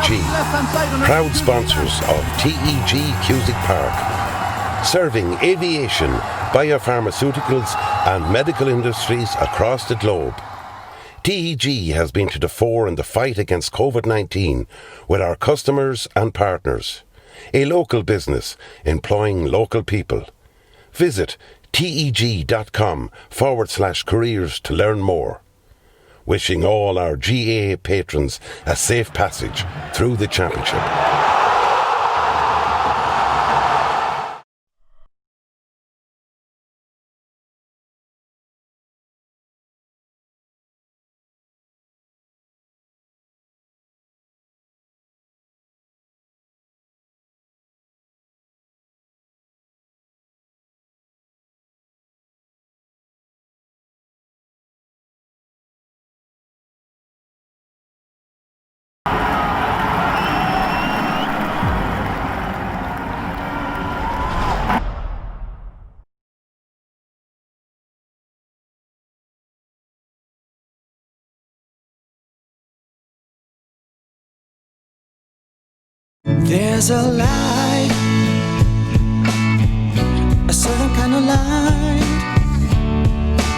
TEG, proud sponsors of TEG Cusick Park, serving aviation, biopharmaceuticals and medical industries across the globe. TEG has been to the fore in the fight against COVID-19 with our customers and partners. A local business employing local people. Visit teg.com/careers to learn more. Wishing all our GAA patrons a safe passage through the championship. There's a light, a certain kind of light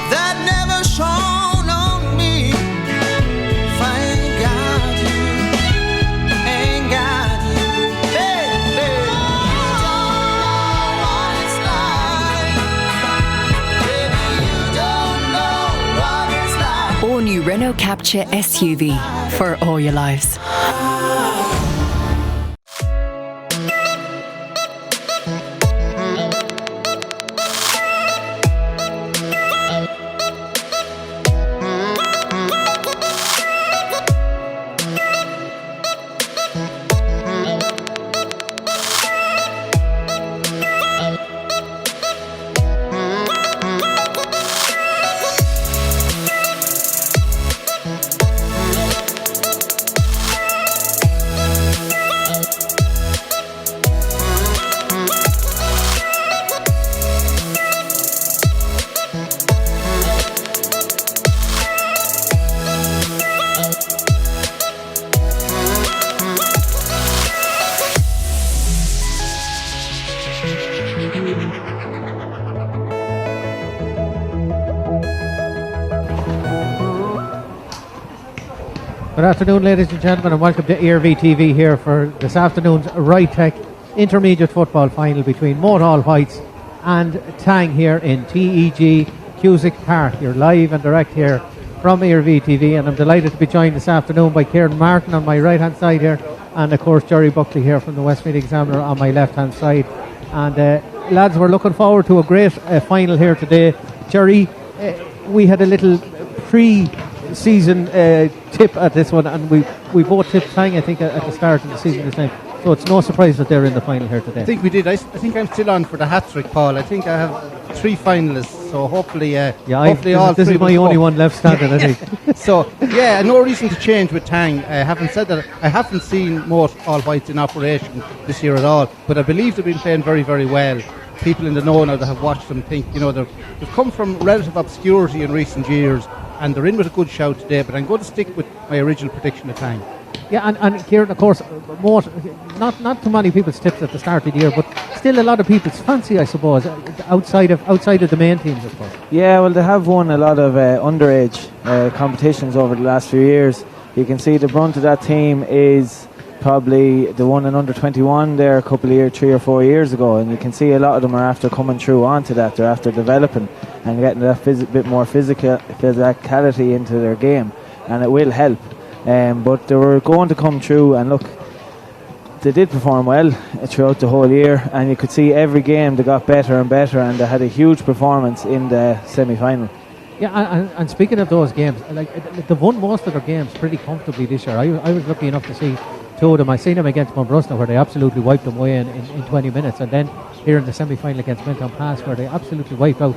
that never shone on me. If I ain't got you, ain't got you, baby. You don't know what it's like, baby. You don't know what it's like. All new Renault Capture SUV for all your lives. Good afternoon, ladies and gentlemen, and welcome to ERV TV here for this afternoon's Tech Intermediate Football Final between Moate Whites and Tang here in TEG Cusick Park. You're live and direct here from ERV TV, and I'm delighted to be joined this afternoon by Kieran Martin on my right hand side here, and of course Jerry Buckley here from the Westmeath Examiner on my left hand side. And lads, we're looking forward to a great final here today. Jerry, we had a little pre-season tip at this one, and we both tipped Tang, I think, at the start of the season this time. So it's no surprise that they're in the final here today. I think we did. I think I'm still on for the hat-trick, Paul. I think I have 3 finalists, so hopefully hopefully all this 3 is my only one left standing, I think. So, no reason to change with Tang. Having said that, I haven't seen Moate All Whites in operation this year at all, but I believe they've been playing very, very well. People in the know now that have watched them think, they've come from relative obscurity in recent years, and they're in with a good shout today, but I'm going to stick with my original prediction of Tang. Yeah, and Kieran, of course, Moate, not too many people's tips at the start of the year, but still a lot of people's fancy, I suppose, outside of the main teams, I suppose. Yeah, well, they have won a lot of underage competitions over the last few years. You can see the brunt of that team is probably the one in under 21 there a couple of years, 3 or 4 years ago, and you can see a lot of them are after coming through onto that. They're after developing and getting that bit more physicality into their game, and it will help. But they were going to come through, and look, they did perform well throughout the whole year, and you could see every game they got better and better, and they had a huge performance in the semi-final. Yeah, and speaking of those games, they've won most of their games pretty comfortably this year. I was lucky enough to see 2 of them. I seen them against Monbrusna, where they absolutely wiped them away in 20 minutes, and then here in the semi-final against Miltown Pass, where they absolutely wiped out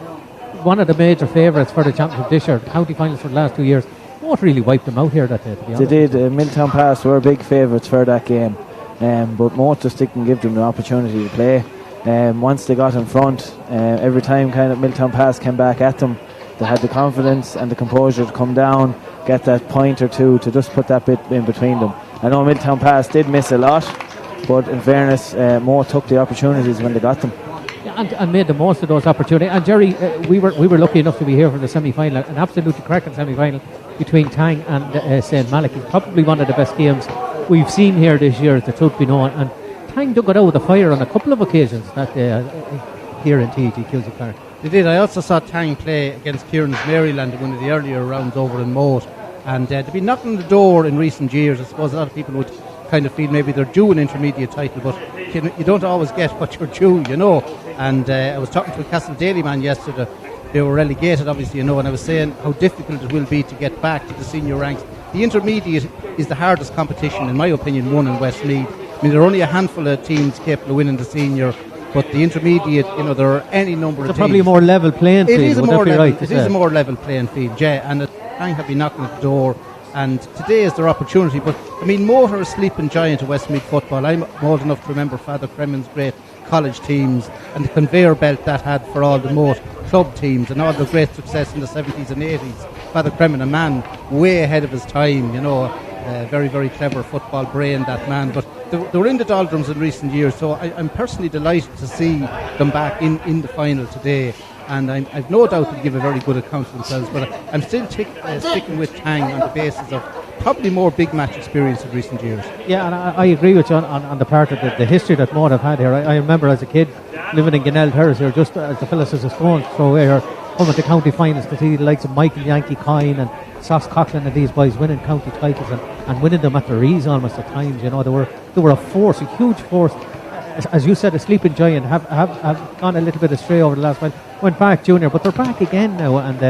one of the major favourites for the championship this year, county finals for the last 2 years. Moate really wiped them out here that day, to be honest. They did. Miltown Pass were big favourites for that game, but Moate just didn't give them the opportunity to play. Once they got in front, every time kind of Miltown Pass came back at them, they had the confidence and the composure to come down, get that point or two to just put that bit in between them. I know Milltown Pass did miss a lot, but in fairness, Moate took the opportunities when they got them. Yeah, and made the most of those opportunities. And Jerry, we were lucky enough to be here for the semi-final, an absolutely cracking semi-final between Tang and St. Malik. It's probably one of the best games we've seen here this year, the truth be known. And Tang dug it out with the fire on a couple of occasions that here in TEG Cusack Park. They did. I also saw Tang play against Kieran's Maryland in one of the earlier rounds over in Moate. And they've been knocking on the door in recent years. I suppose a lot of people would kind of feel maybe they're due an intermediate title, but you don't always get what you're due, you know. And I was talking to a Castle Daly man yesterday. They were relegated, obviously, you know, and I was saying how difficult it will be to get back to the senior ranks. The intermediate is the hardest competition, in my opinion, won in Westmeath. I mean, there are only a handful of teams capable of winning the senior, but the intermediate, you know, there are any number of teams. It's probably a more level playing field. It is a more level playing field, yeah, and Tang have been knocking at the door, and today is their opportunity. But I mean, Moate are a sleeping giant of Westmeath football. I'm old enough to remember Father Cremen's great college teams and the conveyor belt that had for all the Moate club teams and all the great success in the 70s and 80s. Father Cremen, a man way ahead of his time, you know, very, very clever football brain, that man. But they were in the doldrums in recent years, so I'm personally delighted to see them back in the final today. And I've no doubt they'll give a very good account of themselves, but I'm still sticking with Tang on the basis of probably more big match experience in recent years. Yeah, and I agree with you on the part of the history that Moate have had here. I remember as a kid living in Gannell Terrace here, just as the fellas as a stone throw away here, coming to county finals to see the likes of Michael Yankee Coyne and Sauce Coughlin and these boys winning county titles and winning them at their ease almost at times. You know, they were a force, a huge force. As you said, a sleeping giant have gone a little bit astray over the last while. Went back junior, but they're back again now and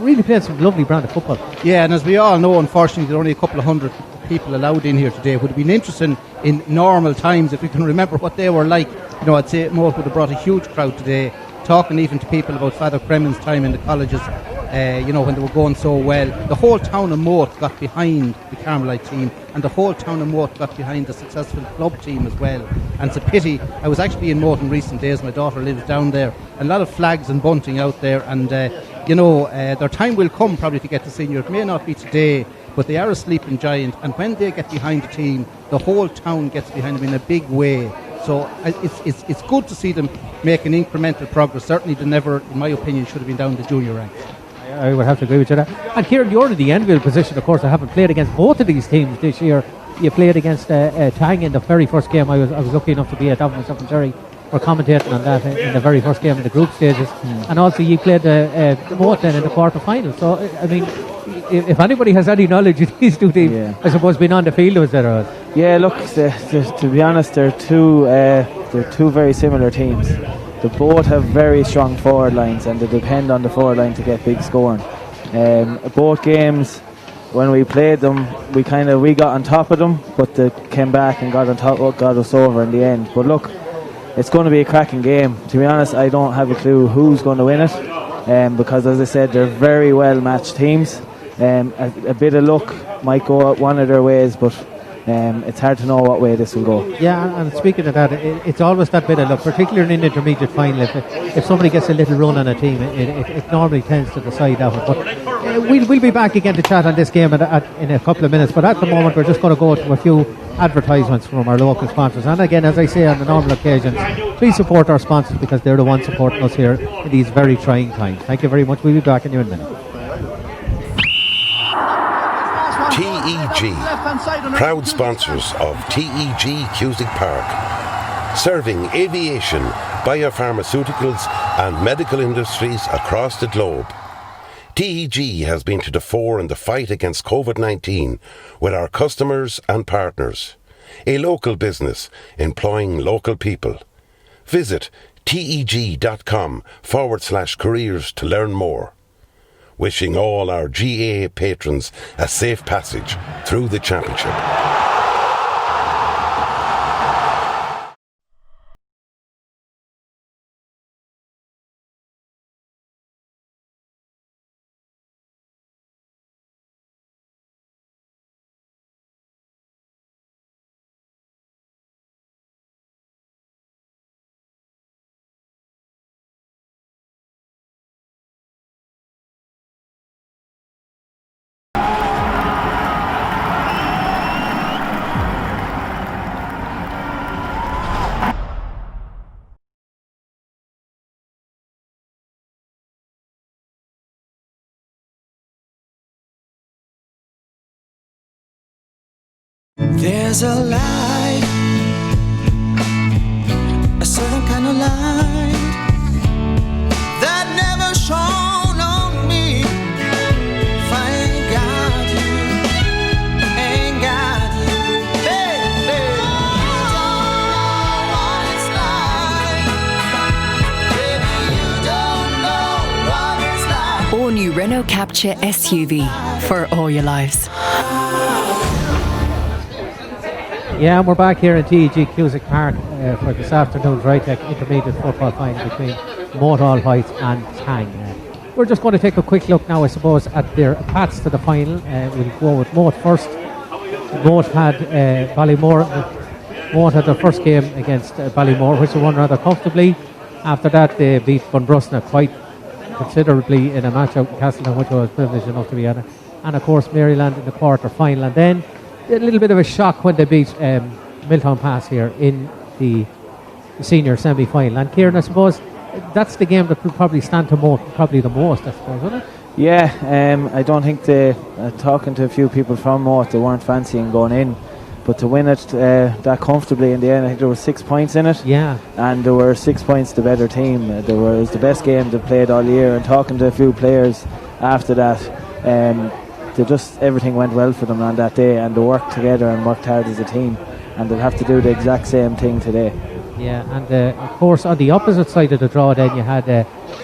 really playing some lovely brand of football. Yeah, and as we all know, unfortunately, there are only a couple of hundred people allowed in here today. It would have been interesting in normal times if we can remember what they were like. You know, I'd say Moate would have brought a huge crowd today, talking even to people about Father Cremen's time in the colleges, you know, when they were going so well. The whole town of Moate got behind the Carmelite team, and the whole town of Moate got behind the successful club team as well. And it's a pity. I was actually in Moate in recent days. My daughter lives down there. A lot of flags and bunting out there, and you know, their time will come probably to get to senior. It may not be today, but they are a sleeping giant, and when they get behind the team, the whole town gets behind them in a big way. So it's good to see them making incremental progress. Certainly they never, in my opinion, should have been down the junior ranks. I would have to agree with you there. And Kieran, you're in the enviable position, of course. I haven't played against both of these teams this year. You played against Tang in the very first game. I was lucky enough to be at myself and Jerry were commentating on that in the very first game in the group stages. And also you played Moate then in the quarter-final. So, I mean, if anybody has any knowledge of these two teams, I suppose being on the field was there. Yeah, look, to be honest, they're two very similar teams. They both have very strong forward lines and they depend on the forward line to get big scoring. Both games, when we played them, we got on top of them, but they came back and got us over in the end. But look, it's going to be a cracking game. To be honest, I don't have a clue who's going to win it, because as I said, they're very well matched teams. A bit of luck might go one of their ways, but it's hard to know what way this will go. Yeah, and speaking of that, it's always that bit of luck, particularly in an intermediate final. If somebody gets a little run on a team, it normally tends to decide that one. But we'll be back again to chat on this game in a couple of minutes. But at the moment, we're just going to go to a few advertisements from our local sponsors. And again, as I say on the normal occasions, please support our sponsors because they're the ones supporting us here in these very trying times. Thank you very much. We'll be back in a minute. TEG, proud sponsors of TEG Cusack Park, serving aviation, biopharmaceuticals and medical industries across the globe. TEG has been to the fore in the fight against COVID-19 with our customers and partners. A local business employing local people. Visit teg.com/careers to learn more. Wishing all our GAA patrons a safe passage through the championship. There's a light, a certain kind of light that never shone on me. If I ain't got you, ain't got you, baby. You don't know what it's like, baby. You don't know what it's like. All new Renault Capture SUV for all your lives. Yeah, and we're back here in TEG Cusack Park for this afternoon's Rytech Intermediate Football Final between Moate and Tang. We're just going to take a quick look now, I suppose, at their paths to the final. We'll go with Moate first. Moate had Ballymore. Moate had their first game against Ballymore, which they won rather comfortably. After that, they beat Bunbrusna quite considerably in a match out in Castleton, which I was privileged enough to be at. And of course, Maryland in the quarter final. And then a little bit of a shock when they beat Milltown Pass here in the senior semi-final. And Kieran, I suppose that's the game that will probably stand to Moate probably the most, I suppose, wouldn't it? Yeah, I don't think talking to a few people from Moate, they weren't fancying going in. But to win it that comfortably in the end, I think there were 6 points in it. Yeah. And there were 6 points the better team. It was the best game they played all year. And talking to a few players after that, everything went well for them on that day, and they worked together and worked hard as a team, and they'll have to do the exact same thing today. Yeah, and of course on the opposite side of the draw then you had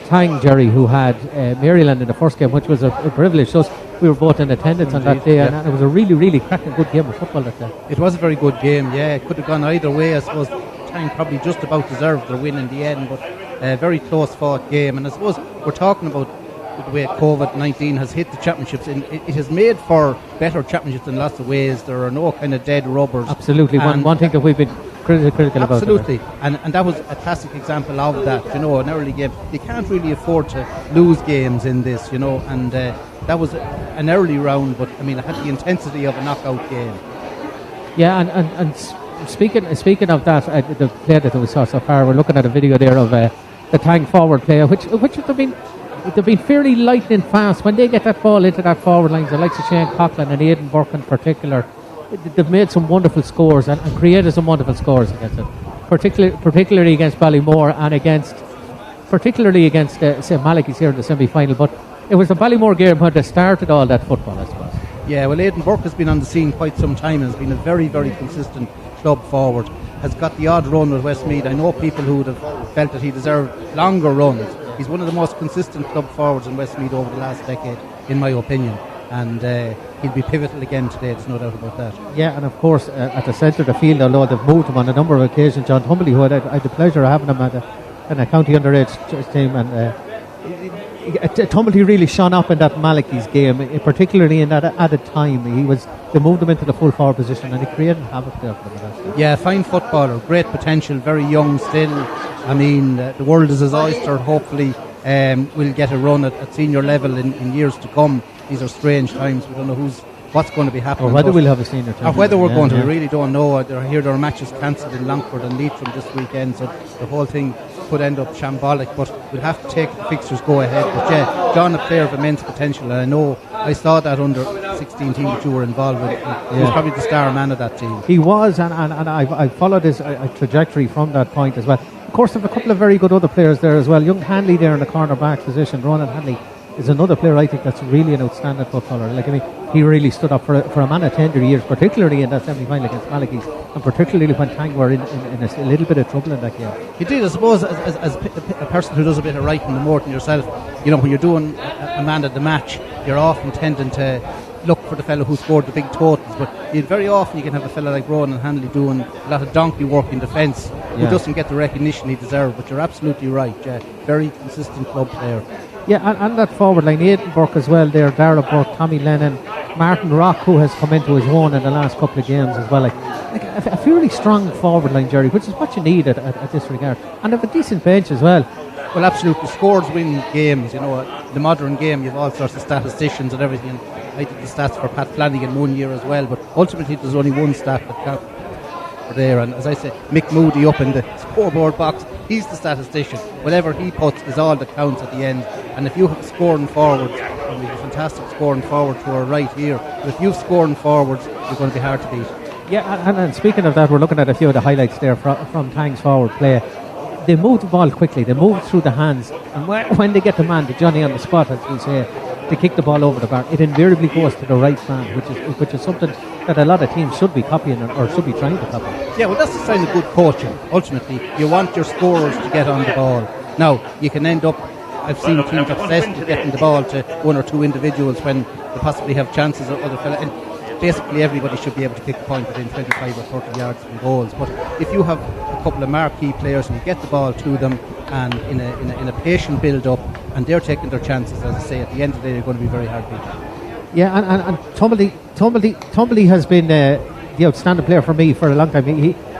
Tang, Jerry, who had Maryland in the first game, which was a privilege. So we were both in attendance on that day, and it was a really, really cracking good game of football that day. It was a very good game, yeah. It could have gone either way. I suppose Tang probably just about deserved their win in the end, but a very close fought game. And I suppose we're talking about the way COVID-19 has hit the championships, and it has made for better championships in lots of ways. There are no kind of dead rubbers. Absolutely, one thing that we've been critical about. Absolutely, and that was a classic example of that. You know, an early game, you can't really afford to lose games in this. You know, and that was an early round, but I mean, it had the intensity of a knockout game. Yeah, and speaking of that, the play that we saw so far, we're looking at a video there of the Tang forward player, which they've been fairly lightning fast when they get that ball into that forward line. The likes of Shane Coughlin and Aidan Burke in particular, they've made some wonderful scores and created some wonderful scores against it, particularly against Ballymore and particularly against St. Malachy's here in the semi-final. But it was the Ballymore game where they started all that football, I suppose. Yeah, well, Aidan Burke has been on the scene quite some time and has been a very, very consistent club forward. Has got the odd run with Westmeath. I know people who would have felt that he deserved longer runs. He's one of the most consistent club forwards in Westmeath over the last decade, in my opinion. And he'll be pivotal again today, there's no doubt about that. Yeah, and of course, at the centre of the field, although they've moved him on a number of occasions, John Tumbley, who I had the pleasure of having him at a county underage team, and Tumbley really shone up in that Malachy's game, particularly in that added time. They moved him into the full forward position, and he created havoc there for them. Yeah, fine footballer, great potential, very young still. I mean, the world is his oyster. Hopefully we'll get a run at senior level in years to come. These are strange times. We don't know what's going to be happening. Or whether we'll have a senior team. Or whether we're going to. We really don't know. I hear there are matches cancelled in Longford and Leitrim this weekend, so the whole thing could end up shambolic, but we'll have to take the fixtures go ahead. But yeah, John, a player of immense potential, and I know I saw that under 16 team that you were involved with. He was probably the star man of that team. He was, and I followed his trajectory from that point as well. Of course, there are a couple of very good other players there as well. Young Hanley there in the corner back position, Ronald Hanley, is another player I think that's really an outstanding footballer. Like, I mean, he really stood up for a man of tender years, particularly in that semi-final against Malachy's, and particularly when Tang were in a little bit of trouble in that game. He did, I suppose, as a person who does a bit of writing more than yourself, you know, when you're doing a man of the match, you're often tending to look for the fellow who scored the big totals, but very often you can have a fellow like Ronan Hanley doing a lot of donkey work in defence who doesn't get the recognition he deserves. But you're absolutely right, very consistent club player. Yeah, and that forward line, Aidan Burke as well there, Darragh Burke, Tommy Lennon, Martin Rock, who has come into his own in the last couple of games as well. Like a fairly strong forward line, Jerry, which is what you need at this regard. And have a decent bench as well. Well, absolutely. Scores win games. You know, the modern game, you have all sorts of statisticians and everything. I did the stats for Pat Flanagan one year as well, but ultimately there's only one stat that counts there. And as I say, Mick Moody up in the scoreboard box, he's the statistician. Whatever he puts is all that counts at the end. And if you have scoring forwards, and we have a fantastic scoring forward to our right here, but if you've scoring forwards, you're going to be hard to beat. Yeah, and speaking of that, we're looking at a few of the highlights there from Tang's forward play. They move the ball quickly, they move through the hands, and when they get the man, the Johnny on the spot, as we say, they kick the ball over the bar. It invariably goes to the right man, which is something that a lot of teams should be copying or should be trying to copy. Yeah, well, that's the sign of good coaching. Ultimately, you want your scorers to get on the ball. Now, you can end up, I've seen teams obsessed with getting the ball to one or two individuals when they possibly have chances of other fella. And basically, everybody should be able to kick a point within 25 or 30 yards from goals. But if you have a couple of marquee players and you get the ball to them, and in a patient build-up, and they're taking their chances, as I say, at the end of the day, they're going to be very hard beat. Yeah, and Tumbley has been the outstanding player for me for a long time.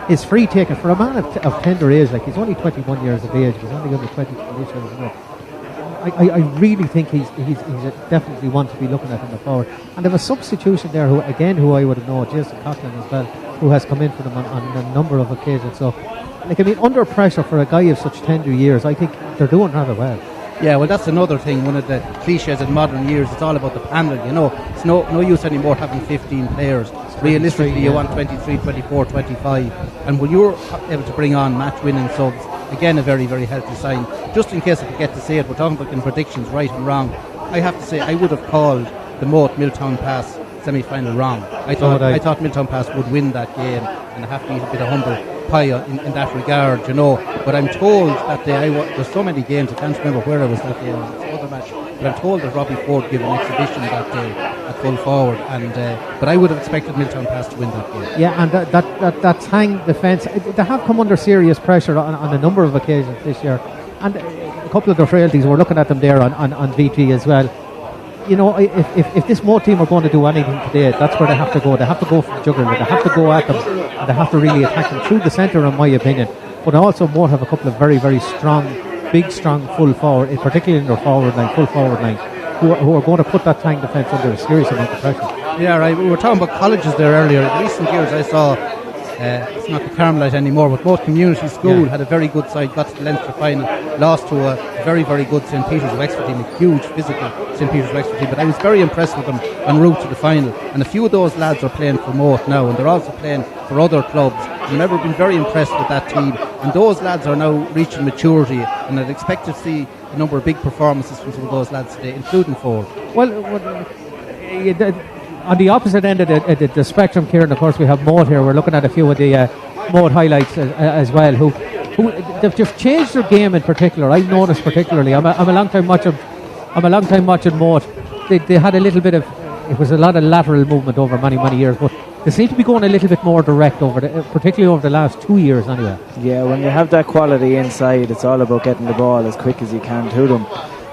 His free taking for a man of tender age, like he's only 21 years of age, he's only under 20 this year. I really think he's definitely one to be looking at in the forward. And there was a substitution there who I would have known, Jason Coughlin as well, who has come in for them on a number of occasions. So, under pressure for a guy of such tender years, I think they're doing rather well. Yeah, well, that's another thing. One of the cliches in modern years, it's all about the panel. It's no use anymore having 15 players. Realistically, you want 23, 24, 25. And when you're able to bring on match-winning subs, again, a very, very healthy sign. Just in case I forget to say it, we're talking about in predictions, right and wrong. I have to say, I would have called the Moate Milltown Pass semi-final wrong. I thought Milltown Pass would win that game, and I have to eat a bit of humble pie in that regard, But I'm told that day, there's so many games, I can't remember where I was that day, it was another match, but I'm told that Robbie Ford gave an exhibition that day at full forward, and but I would have expected Milltown Pass to win that game. Yeah, and that Tang defence, they have come under serious pressure on a number of occasions this year, and a couple of their frailties, we're looking at them there on VT as well. If this Moate team are going to do anything today, that's where they have to go. They have to go for the juggler. They have to go at them, and they have to really attack them through the centre, in my opinion. But also, Moate have a couple of very, very strong, strong full forward, particularly in their forward line, full forward line, who are going to put that Tang defence under a serious amount of pressure. Yeah, right. We were talking about colleges there earlier. In recent years, I saw it's not the Carmelite anymore, but Moate Community School had a very good side, got to the Leinster final, lost to a very, very good St. Peter's Wexford team, a huge physical St. Peter's Wexford team, but I was very impressed with them en route to the final, and a few of those lads are playing for Moate now, and they're also playing for other clubs. I've never been very impressed with that team, and those lads are now reaching maturity, and I'd expect to see a number of big performances from some of those lads today, including Ford. On the opposite end of the spectrum, Kieran, of course, we have Moate here. We're looking at a few of the Moate highlights as well, who they've changed their game in particular. I've noticed particularly. I'm a long time watching Moate. They had a little bit of, it was a lot of lateral movement over many years, but they seem to be going a little bit more direct particularly over the last 2 years anyway. Yeah, when you have that quality inside, it's all about getting the ball as quick as you can to them.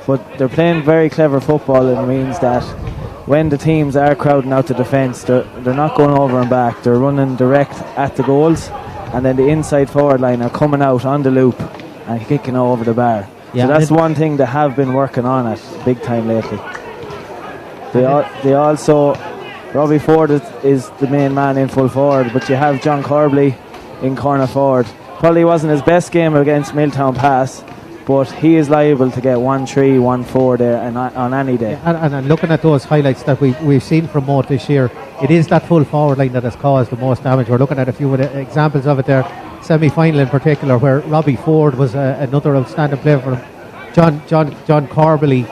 But they're playing very clever football, and it means that when the teams are crowding out the defence, they're not going over and back, they're running direct at the goals, and then the inside forward line are coming out on the loop and kicking over the bar. So that's one thing they have been working on at big time lately. They also, Robbie Ford is the main man in full forward, but you have John Corbley in corner forward. Probably wasn't his best game against Milltown Pass, but he is liable to get 1-3, 1-4 there and on any day. And looking at those highlights that we've seen from Moate this year, it is that full forward line that has caused the most damage. We're looking at a few of the examples of it there, semi-final in particular, where Robbie Ford was another outstanding player for him. John Corbley,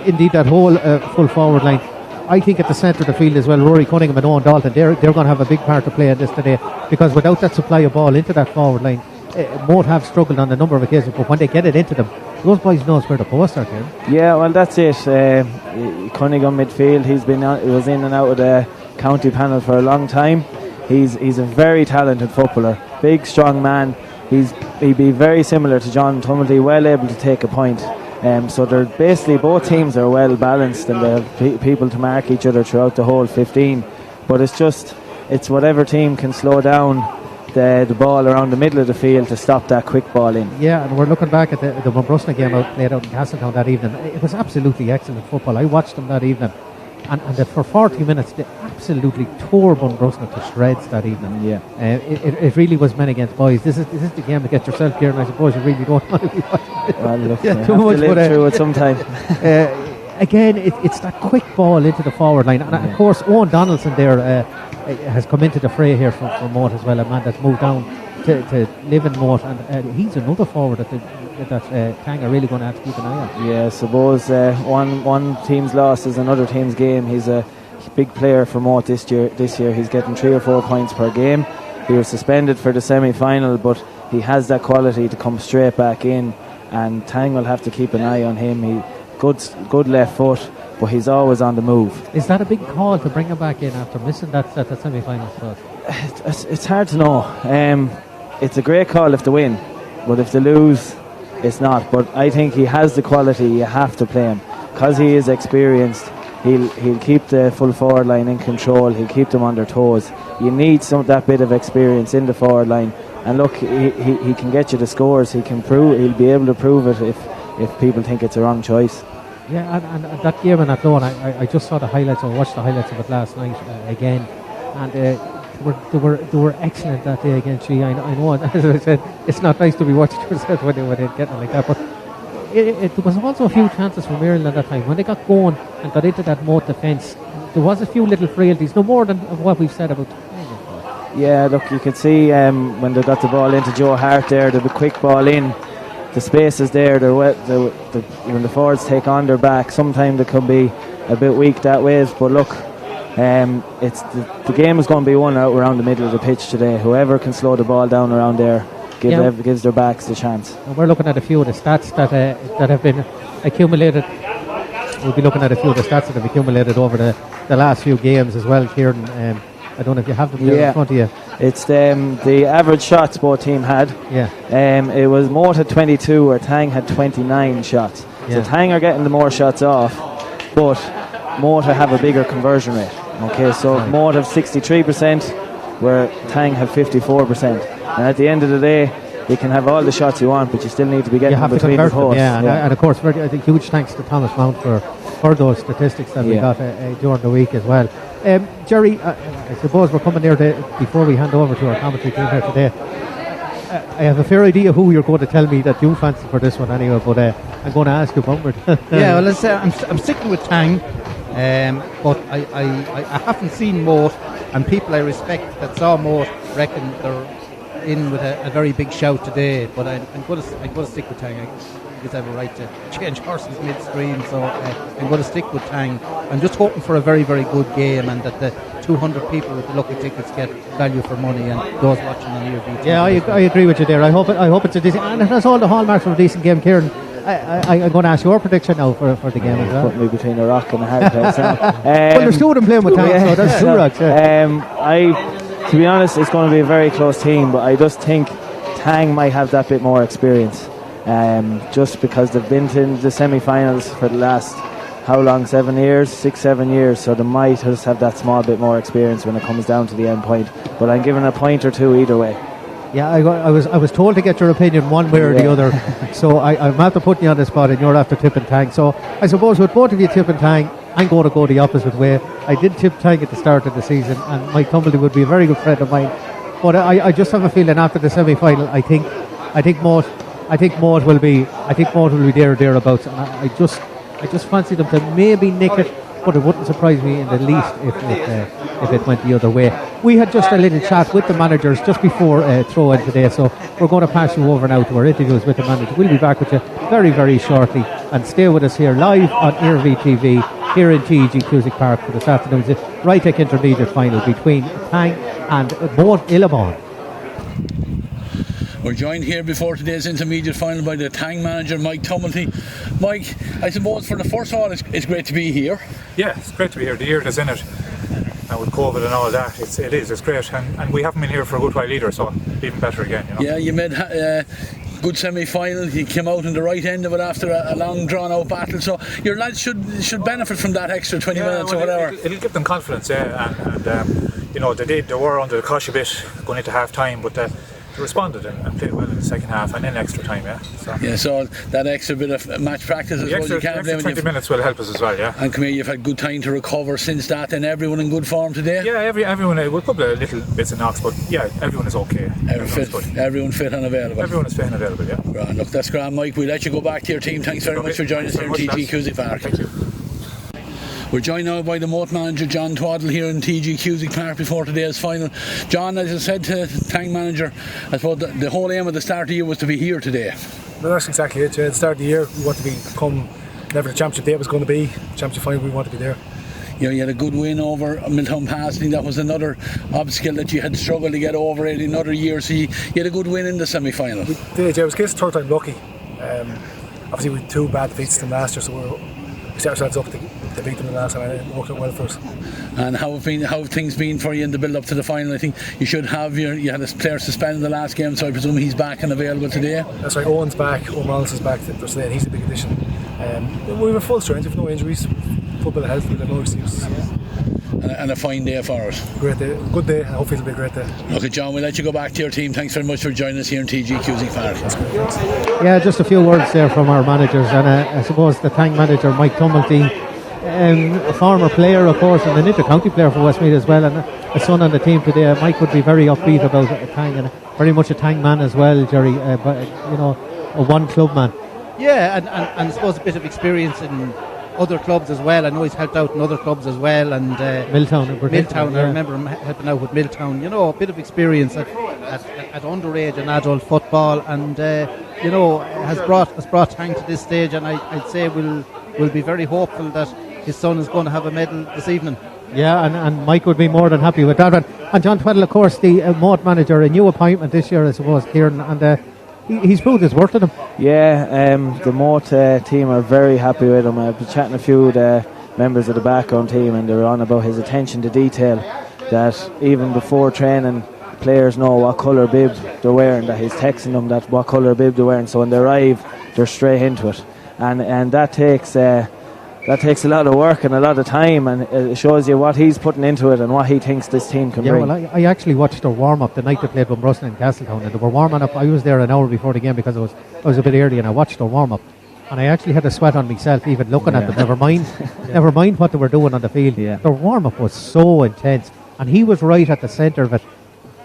indeed that whole full forward line. I think at the centre of the field as well, Rory Cunningham and Owen Dalton, they're going to have a big part to play in this today, because without that supply of ball into that forward line, Moate have struggled on a number of occasions, but when they get it into them, those boys knows where the posts are, Kieran. Yeah, well, that's it. Cunningham midfield, he was in and out of the county panel for a long time. He's a very talented footballer, big, strong man. He'd be very similar to John Tumbley, well able to take a point. So they're basically, both teams are well balanced, and they have people to mark each other throughout the whole 15. But it's whatever team can slow down the ball around the middle of the field to stop that quick ball in. Yeah, and we're looking back at the Brusna game played out in Castletown that evening. It was absolutely excellent football. I watched them that evening, and for 40 minutes they absolutely tore Brusna to shreds that evening. Yeah, it really was men against boys. This is the game to get yourself, Kieran. I suppose you really don't want to be watching it. Well, look, too much to live through it sometime. Again, it's that quick ball into the forward line, and of course Owen Donaldson there, has come into the fray here from Moate as well, a man that's moved down to live in Moate, and he's another forward that Tang are really going to have to keep an eye on. Yeah, I suppose one team's loss is another team's game. He's a big player for Moate this year. He's getting 3 or 4 points per game. He was suspended for the semi-final, but he has that quality to come straight back in, and Tang will have to keep an eye on him. He good left foot, but he's always on the move. Is that a big call to bring him back in after missing that semi-final spot? It's hard to know. It's a great call if they win, but if they lose, it's not. But I think he has the quality. You have to play him because he is experienced. He'll keep the full forward line in control. He'll keep them on their toes. You need that bit of experience in the forward line. And look, he can get you the scores. He'll be able to prove it if people think it's a wrong choice. Yeah, and that game in Athlone, I just saw the highlights, or watched the highlights of it last night again, and they were excellent that day against G. I know, as I said, it's not nice to be watching yourself when they're getting like that, but there was also a few chances from Ireland at that time. When they got going and got into that Moate defence, there was a few little frailties, no more than what we've said about. Yeah, look, you could see when they got the ball into Joe Hart there, the quick ball in, the space is there, when the forwards take on their back, sometimes they can be a bit weak that way, but look, it's the game is going to be won out around the middle of the pitch today. Whoever can slow the ball down around there gives their backs the chance. And we're looking at a few of the stats that have been accumulated. We'll be looking at a few of the stats that have accumulated over the last few games as well, Kieran. I don't know if you have them there in front of you. It's the average shots both team had. Yeah. It was Moate had 22 where Tang had 29 shots. Yeah. So Tang are getting the more shots off, but Moate have a bigger conversion rate. Okay, so Moate have 63% where Tang have 54%. And at the end of the day, you can have all the shots you want, but you still need to be getting them between the posts. And of course, I think huge thanks to Thomas Mount for those statistics that we got during the week as well. Jerry, I suppose we're coming there before we hand over to our commentary team here today. I have a fair idea who you're going to tell me that you fancy for this one anyway, but I'm going to ask you, Bumward. Yeah, well, I'm sticking with Tang, but I haven't seen Moate, and people I respect that saw Moate reckon they're in with a very big shout today, but I'm going to stick with Tang. I guess I have a right to change horses midstream, so I'm going to stick with Tang. I'm just hoping for a very, very good game, and that the 200 people with the lucky tickets get value for money, and those watching on ERV. Yeah, I agree with you there. I hope it's a decent, and it has all the hallmarks of a decent game, Kieran. I'm going to ask your prediction now for the game as well. Put me between a rock and a hard place. Well, there's two of them playing with Tang, so that's 2 rocks. Yeah. To be honest, it's going to be a very close team, but I just think Tang might have that bit more experience. Just because they've been to the semi-finals for the last, how long, 7 years? 6-7 years, so they might just have that small bit more experience when it comes down to the end point. But I'm giving a point or two either way. Yeah, I was told to get your opinion one way or the other, so I'm after putting you on the spot, and you're after tipping Tang. So I suppose with both of you tipping Tang, I'm going to go the opposite way. I did tip Tang at the start of the season, and Mike Tumblety would be a very good friend of mine. But I just have a feeling after the semi-final, I think Moate will be there or thereabouts, and I just fancy them to maybe nick it, but it wouldn't surprise me in the least if it went the other way. We had just a little chat with the managers just before throw-in today, so we're going to pass you over now to our interviews with the manager. We'll be back with you very, very shortly, and stay with us here live on ERV TV here in TEG Cusick Park for this afternoon's Rytech Intermediate final between Tang and Moate Illabon. We're joined here before today's intermediate final by the Tang manager, Mike Tumblety. Mike, I suppose for the first of all, it's great to be here. Yeah, it's great to be here. The year that's in it, and with COVID and all that, it's great. And we haven't been here for a good while either, so even better again. You know? Yeah, you made good semi-final. You came out in the right end of it after a long, drawn-out battle. So your lads should benefit from that extra 20 minutes or whatever. It'll give them confidence, and they were under the cosh a bit going into half time, but. They responded and played well in the second half and in extra time, so that extra bit of match practice as well. You can't blame 20 minutes will help us as well, yeah. And come here, you've had good time to recover since that, and everyone in good form today. Yeah, everyone. We'll a couple of little bits of knocks, but yeah, everyone is okay. Everyone fit and available. Everyone is fit and available, yeah. Right, look, that's grand, Mike. We'll let you go back to your team. Thanks very much for joining us here in TG Cusick Park. Thank you. We're joined now by the Moate manager John Twaddle here in TG Cusick Park before today's final. John, as I said to Tang manager, I suppose the whole aim of the start of the year was to be here today. Well, that's exactly it. At the start of the year, we want to become whatever the championship day was going to be. Championship final, we want to be there. You know, you had a good win over Milltown Pass. I think that was another obstacle that you had struggled to get over in another year. So you had a good win in the semi-final. We did, yeah. It was the third time lucky. Obviously, we had 2 bad defeats to them last year, so we set ourselves up to beat them the last time, and it worked out well for us. And how have things been for you in the build-up to the final? I think you should have you had a player suspended in the last game, so I presume he's back and available today. That's right. Owen's back. Owen Wallace is back today, and he's a big addition. We have full strength. We have no injuries. Full bit of health. We have no excuses. And a fine day for us. Great day, good day, and hopefully it'll be a great day. Okay, John, we'll let you go back to your team. Thanks very much for joining us here in TG Cusick Park. Yeah, just a few words there from our managers, and I suppose the Tang manager, Mike Tumulty, a former player, of course, and an inter-county player for Westmeath as well, and a son on the team today. Mike would be very upbeat about Tang, and very much a Tang man as well, Jerry, but you know, a one-club man. Yeah, and I suppose a bit of experience in other clubs as well. I know he's helped out in other clubs as well, and Milltown in particular. Milltown, yeah. I remember him helping out with Milltown. You know, a bit of experience at underage and adult football, and you know, has brought Tang to this stage. And I'd say we'll be very hopeful that his son is going to have a medal this evening. Yeah, and Mike would be more than happy with that. And John Twaddle, of course, the Moate manager, a new appointment this year, I suppose, Kieran, and he's proved his worth to them. Yeah, the Moate team are very happy with him. I've been chatting to a few of the members of the background team, and they were on about his attention to detail, that even before training, players know what colour bib they're wearing, that he's texting them that what colour bib they're wearing, so when they arrive, they're straight into it. And that takes a lot of work and a lot of time, and it shows you what he's putting into it and what he thinks this team can bring. Well, I actually watched their warm-up the night they played Bunbruston in Castletown, and they were warming up. I was there an hour before the game because I was a bit early, and I watched their warm-up, and I actually had a sweat on myself even looking at them. Never mind what they were doing on the field. Their warm-up was so intense, and he was right at the centre of it,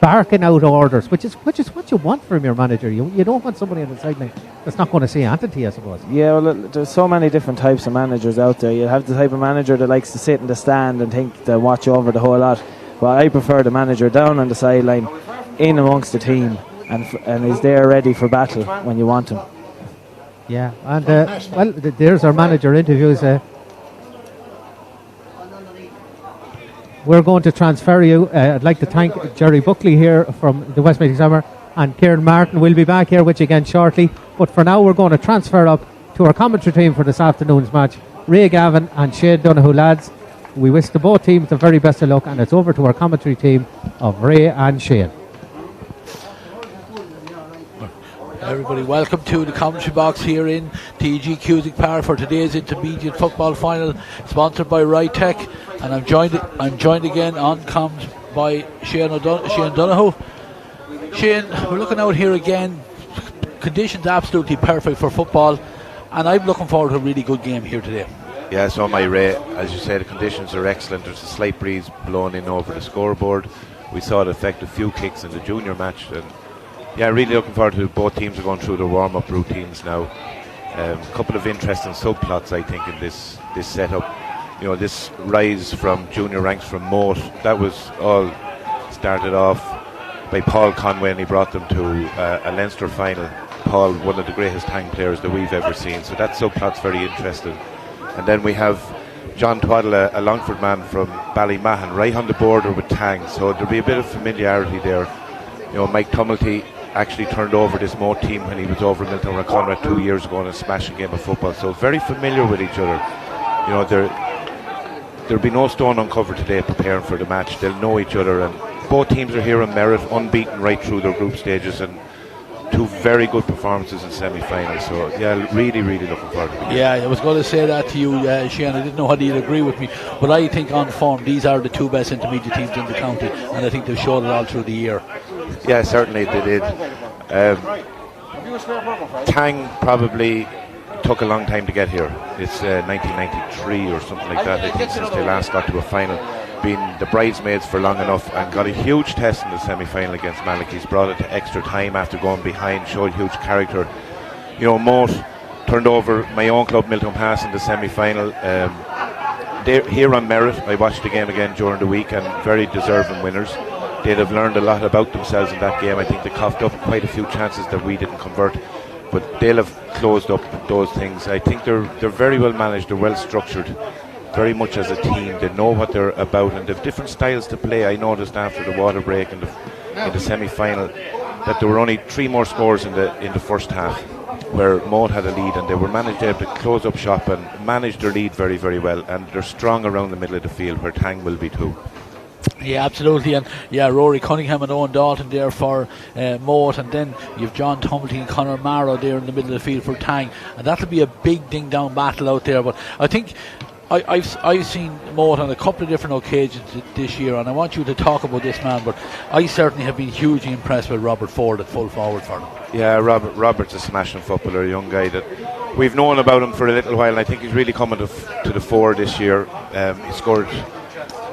barking out orders, which is what you want from your manager. You don't want somebody on the sideline that's not going to say anything to you, I suppose. Yeah, well, there's so many different types of managers out there. You have the type of manager that likes to sit in the stand and think to watch over the whole lot. Well, I prefer the manager down on the sideline, in amongst the team, and is there ready for battle when you want him. Yeah, and well, there's our manager interviews. We're going to transfer you. I'd like to thank Jerry Buckley here from the Westmeath Examiner, and Kieran Martin will be back here with you again shortly. But for now, we're going to transfer up to our commentary team for this afternoon's match. Ray Gavin and Shane Donoghue, lads. We wish the both teams the very best of luck, and it's over to our commentary team of Ray and Shane. Everybody, welcome to the commentary box here in TG Cusick Park for today's intermediate football final, sponsored by Tech, and I'm joined again on comms by Shane Donoghue. Shane, we're looking out here again. Conditions absolutely perfect for football, and I'm looking forward to a really good game here today. Yeah, so my Ray, as you say, the conditions are excellent. There's a slight breeze blowing in over the scoreboard. We saw it affect a few kicks in the junior match, and yeah, really looking forward to both teams are going through their warm-up routines now. A couple of interesting subplots, I think, in this setup. You know, this rise from junior ranks from Moate, that was all started off by Paul Conway, and he brought them to a Leinster final. Paul, one of the greatest Tang players that we've ever seen, so that subplot's very interesting. And then we have John Twaddle, a Longford man from Ballymahan, right on the border with Tang, so there'll be a bit of familiarity there. You know, Mike Tumulty actually turned over this Moate team when he was over in Milltown and Conrad 2 years ago in a smashing game of football, so very familiar with each other. You know, there'll be no stone uncovered today preparing for the match. They'll know each other, and both teams are here on merit, unbeaten right through their group stages, and 2 very good performances in semi-finals. So yeah, really looking forward to it. Yeah, I was going to say that to you, Shane. I didn't know whether you'd agree with me, but I think on form these are the 2 best intermediate teams in the county, and I think they've showed it all through the year. Yeah, certainly they did. Tang probably took a long time to get here. It's 1993 or something like that, I think, since they last got to a final. Been the bridesmaids for long enough, and got a huge test in the semi-final against Malachy's. Brought it to extra time after going behind, showed huge character. You know, Moate turned over my own club, Milltown Pass, in the semi-final. they're here on merit. I watched the game again during the week, and very deserving winners. They'd have learned a lot about themselves in that game. I think they coughed up quite a few chances that we didn't convert, but they'll have closed up those things. I think they're very well managed, they're well structured, very much as a team. They know what they're about, and they've different styles to play. I noticed after the water break in the semi-final that there were only 3 more scores in the first half, where Moate had a lead, and they were managed able to close up shop and manage their lead very, very well, and they're strong around the middle of the field, where Tang will be too. Yeah, absolutely. And yeah, Rory Cunningham and Owen Dalton there for Moate, and then you've John Tumblety and Conor Marrow there in the middle of the field for Tang, and that'll be a big ding dong battle out there. But I think I've seen Moate on a couple of different occasions this year, and I want you to talk about this man, but I certainly have been hugely impressed with Robert Ford at full forward for them. Yeah, Robert's a smashing footballer, a young guy that we've known about him for a little while, and I think he's really coming to the fore this year. He scored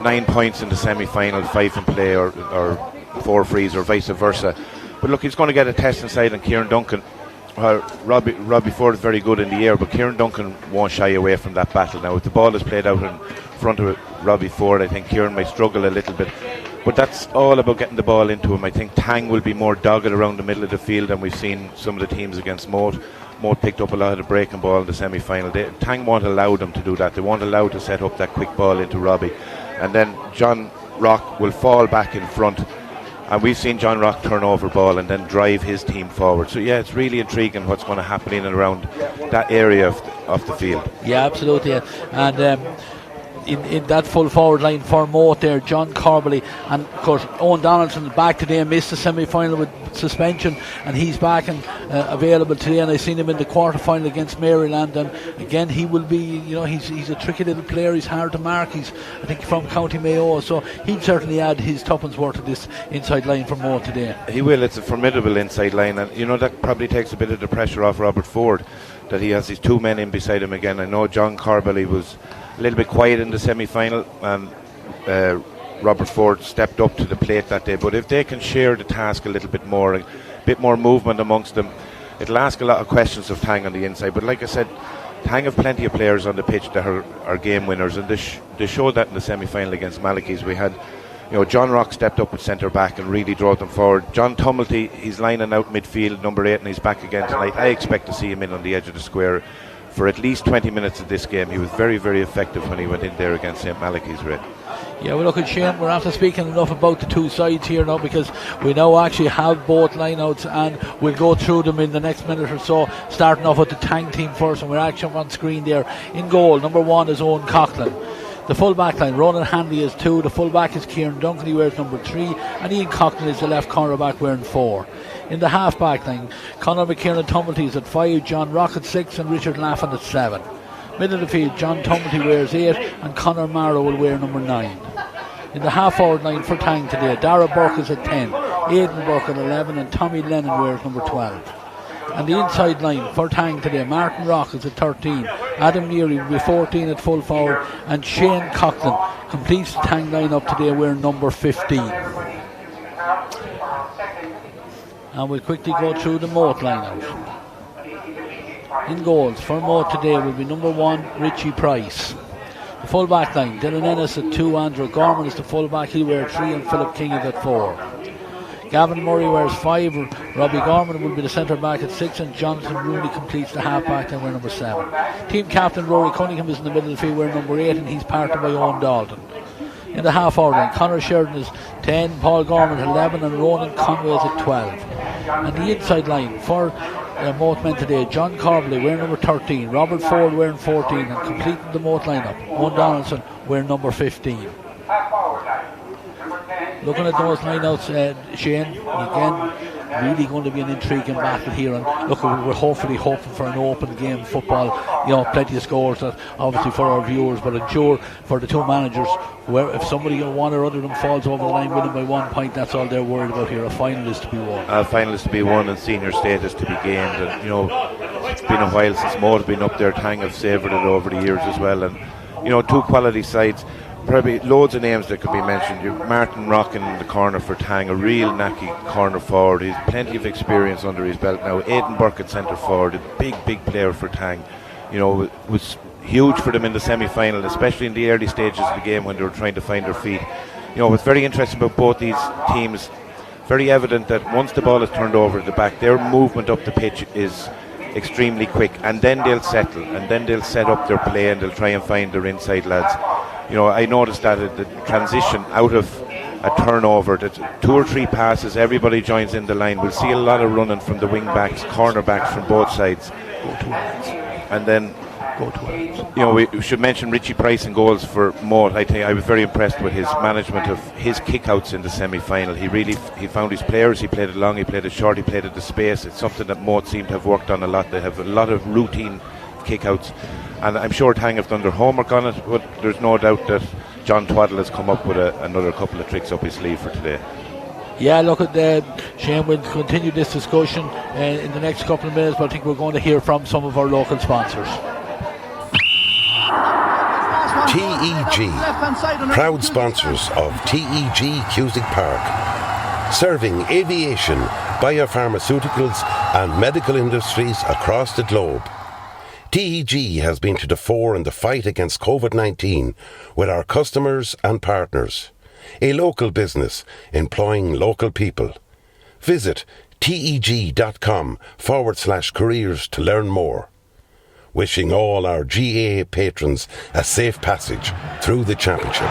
9 points in the semi-final, 5 in play or 4 frees or vice versa. But look, he's going to get a test inside on Kieran Duncan. Robbie Ford is very good in the air, but Kieran Duncan won't shy away from that battle. Now, if the ball is played out in front of Robbie Ford, I think Kieran might struggle a little bit. But that's all about getting the ball into him. I think Tang will be more dogged around the middle of the field than we've seen some of the teams against Moate. Moate picked up a lot of the breaking ball in the semi-final. Tang won't allow them to do that. They won't allow to set up that quick ball into Robbie. And then John Rock will fall back in front. And we've seen John Rock turn over ball and then drive his team forward. So yeah, it's really intriguing what's going to happen in and around that area of the field. Yeah, absolutely. And in that full forward line for Moate there, John Corbally, and of course Owen Donaldson back today, missed the semi-final with suspension, and he's back and available today, and I seen him in the quarter-final against Maryland, and again he will be, he's a tricky little player, he's hard to mark, he's I think from County Mayo, so he'd certainly add his tuppence worth to this inside line for Moate today. He will. It's a formidable inside line, and that probably takes a bit of the pressure off Robert Ford, that he has these 2 men in beside him again. I know John Corbally was a little bit quiet in the semi-final, and Robert Ford stepped up to the plate that day, but if they can share the task a little bit more, a bit more movement amongst them, it'll ask a lot of questions of Tang on the inside. But like I said, Tang have plenty of players on the pitch that are game winners, and they showed that in the semi-final against Malachy's. We had John Rock stepped up at centre back and really drove them forward. John Tumblety, he's lining out midfield, number 8, and he's back again tonight. I expect to see him in on the edge of the square for at least 20 minutes of this game. He was very, very effective when he went in there against St. Malachy's, Red. Yeah, well, look at Shane, we're after speaking enough about the two sides here now, because we now actually have both lineouts, and we'll go through them in the next minute or so, starting off with the Tang team first, and we're actually on screen there. In goal, number 1 is Owen Coughlin. The full back line, Ronald Hanley is 2, the full back is Kieran Duncan, he wears number 3, and Ian Coughlin is the left corner back wearing 4. In the half back line, Conor McKiernan Tumblety is at 5, John Rock at 6, and Richard Laffin at 7. Middle of the field, John Tumblety wears 8, and Conor Marrow will wear number 9. In the half forward line for Tang today, Dara Burke is at 10, Aidan Burke at 11, and Tommy Lennon wears number 12. And the inside line for Tang today, Martin Rock is at 13, Adam Neary will be 14 at full forward, and Shane Coughlin completes the Tang line-up today wearing number 15. And we'll quickly go through the Moate line-out. In goals for Moate today will be number 1, Richie Price. The full back line, Dylan Ennis at 2, Andrew Gorman is the full back, he'll wear 3, and Philip King is at 4. Gavin Murray wears 5, Robbie Gorman will be the centre back at 6, and Jonathan Rooney completes the half back and wear number 7. Team captain Rory Cunningham is in the middle of the field wearing number 8, and he's parted by Owen Dalton. In the half forward line, Conor Sheridan is 10, Paul Gorman at 11, and Ronan Conway is at 12. And the inside line for Moate men today, John Corbally wearing number 13, Robert Ford wearing 14, and completing the Moate lineup, Owen Donaldson wearing number 15. Looking at those lineouts, Shane, again, really going to be an intriguing battle here, and look, we're hopefully hoping for an open game football, plenty of scores, obviously for our viewers, but I'm sure for the two managers, if somebody, one or other of them falls over the line winning by 1 point, that's all they're worried about here. A final is to be won. A final is to be won, and senior status to be gained, and it's been a while since Moate have been up there. Tang have savoured it over the years as well, and two quality sides. Probably loads of names that could be mentioned. Martin Rock in the corner for Tang, a real knacky corner forward. He's plenty of experience under his belt now. Aidan Burke at centre forward, a big player for Tang. Was huge for them in the semi-final, especially in the early stages of the game when they were trying to find their feet. You know, what's very interesting about both these teams, very evident that once the ball is turned over at the back, their movement up the pitch is extremely quick, and then they'll settle, and then they'll set up their play, and they'll try and find their inside lads. You know, I noticed that at the transition out of a turnover, that 2 or 3 passes, everybody joins in the line. We'll see a lot of running from the wing backs, corner backs from both sides. And then, you know, we should mention Richie Price in goals for Moate. I think I was very impressed with his management of his kickouts in the semi-final. He found his players. He played it long, he played it short, he played it to space. It's something that Moate seem to have worked on a lot. They have a lot of routine kickouts, and I'm sure Tang have done their homework on it. But there's no doubt that John Twaddle has come up with another couple of tricks up his sleeve for today. Yeah, look at Shane. We'll continue this discussion in the next couple of minutes, but I think we're going to hear from some of our local sponsors. TEG, proud sponsors of TEG Cusick Park, serving aviation, biopharmaceuticals and medical industries across the globe. TEG has been to the fore in the fight against COVID-19 with our customers and partners. A local business employing local people. Visit teg.com/careers to learn more. Wishing all our GAA patrons a safe passage through the championship.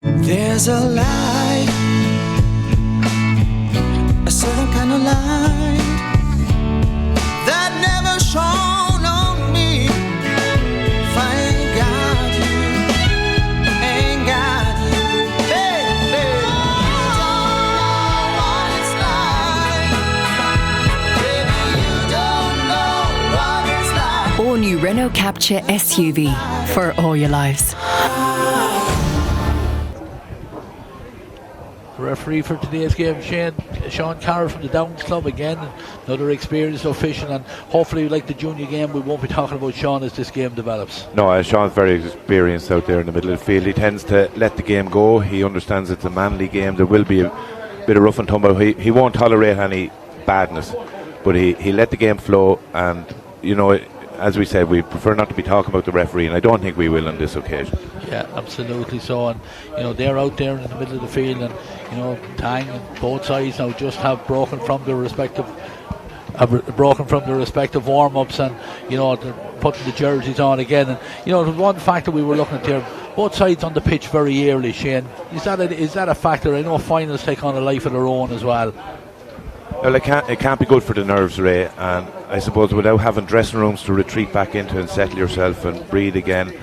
There's a light, a certain kind of light that never shone on me. If I ain't got you, ain't got you, baby. You don't know what it's like. Baby, you don't know what it's like. All new Renault Capture SUV for all your lives. Referee for today's game, Sean Carroll from the Downs Club again, another experienced official, and hopefully like the junior game we won't be talking about Sean as this game develops. No, Sean's very experienced out there in the middle of the field. He tends to let the game go. He understands it's a manly game. There will be a bit of rough and tumble. He won't tolerate any badness, but he let the game flow, and you know, as we said, we prefer not to be talking about the referee, and I don't think we will on this occasion. Yeah, absolutely so. And you know, they're out there in the middle of the field, and you know, Tang and both sides now just have broken from their respective warm-ups, and you know, they're putting the jerseys on again. And you know, the one factor we were looking at there, both sides on the pitch very early. Shane, is that a factor? I know finals take on a life of their own as well. Well, it can't be good for the nerves, Ray, and I suppose without having dressing rooms to retreat back into and settle yourself and breathe again,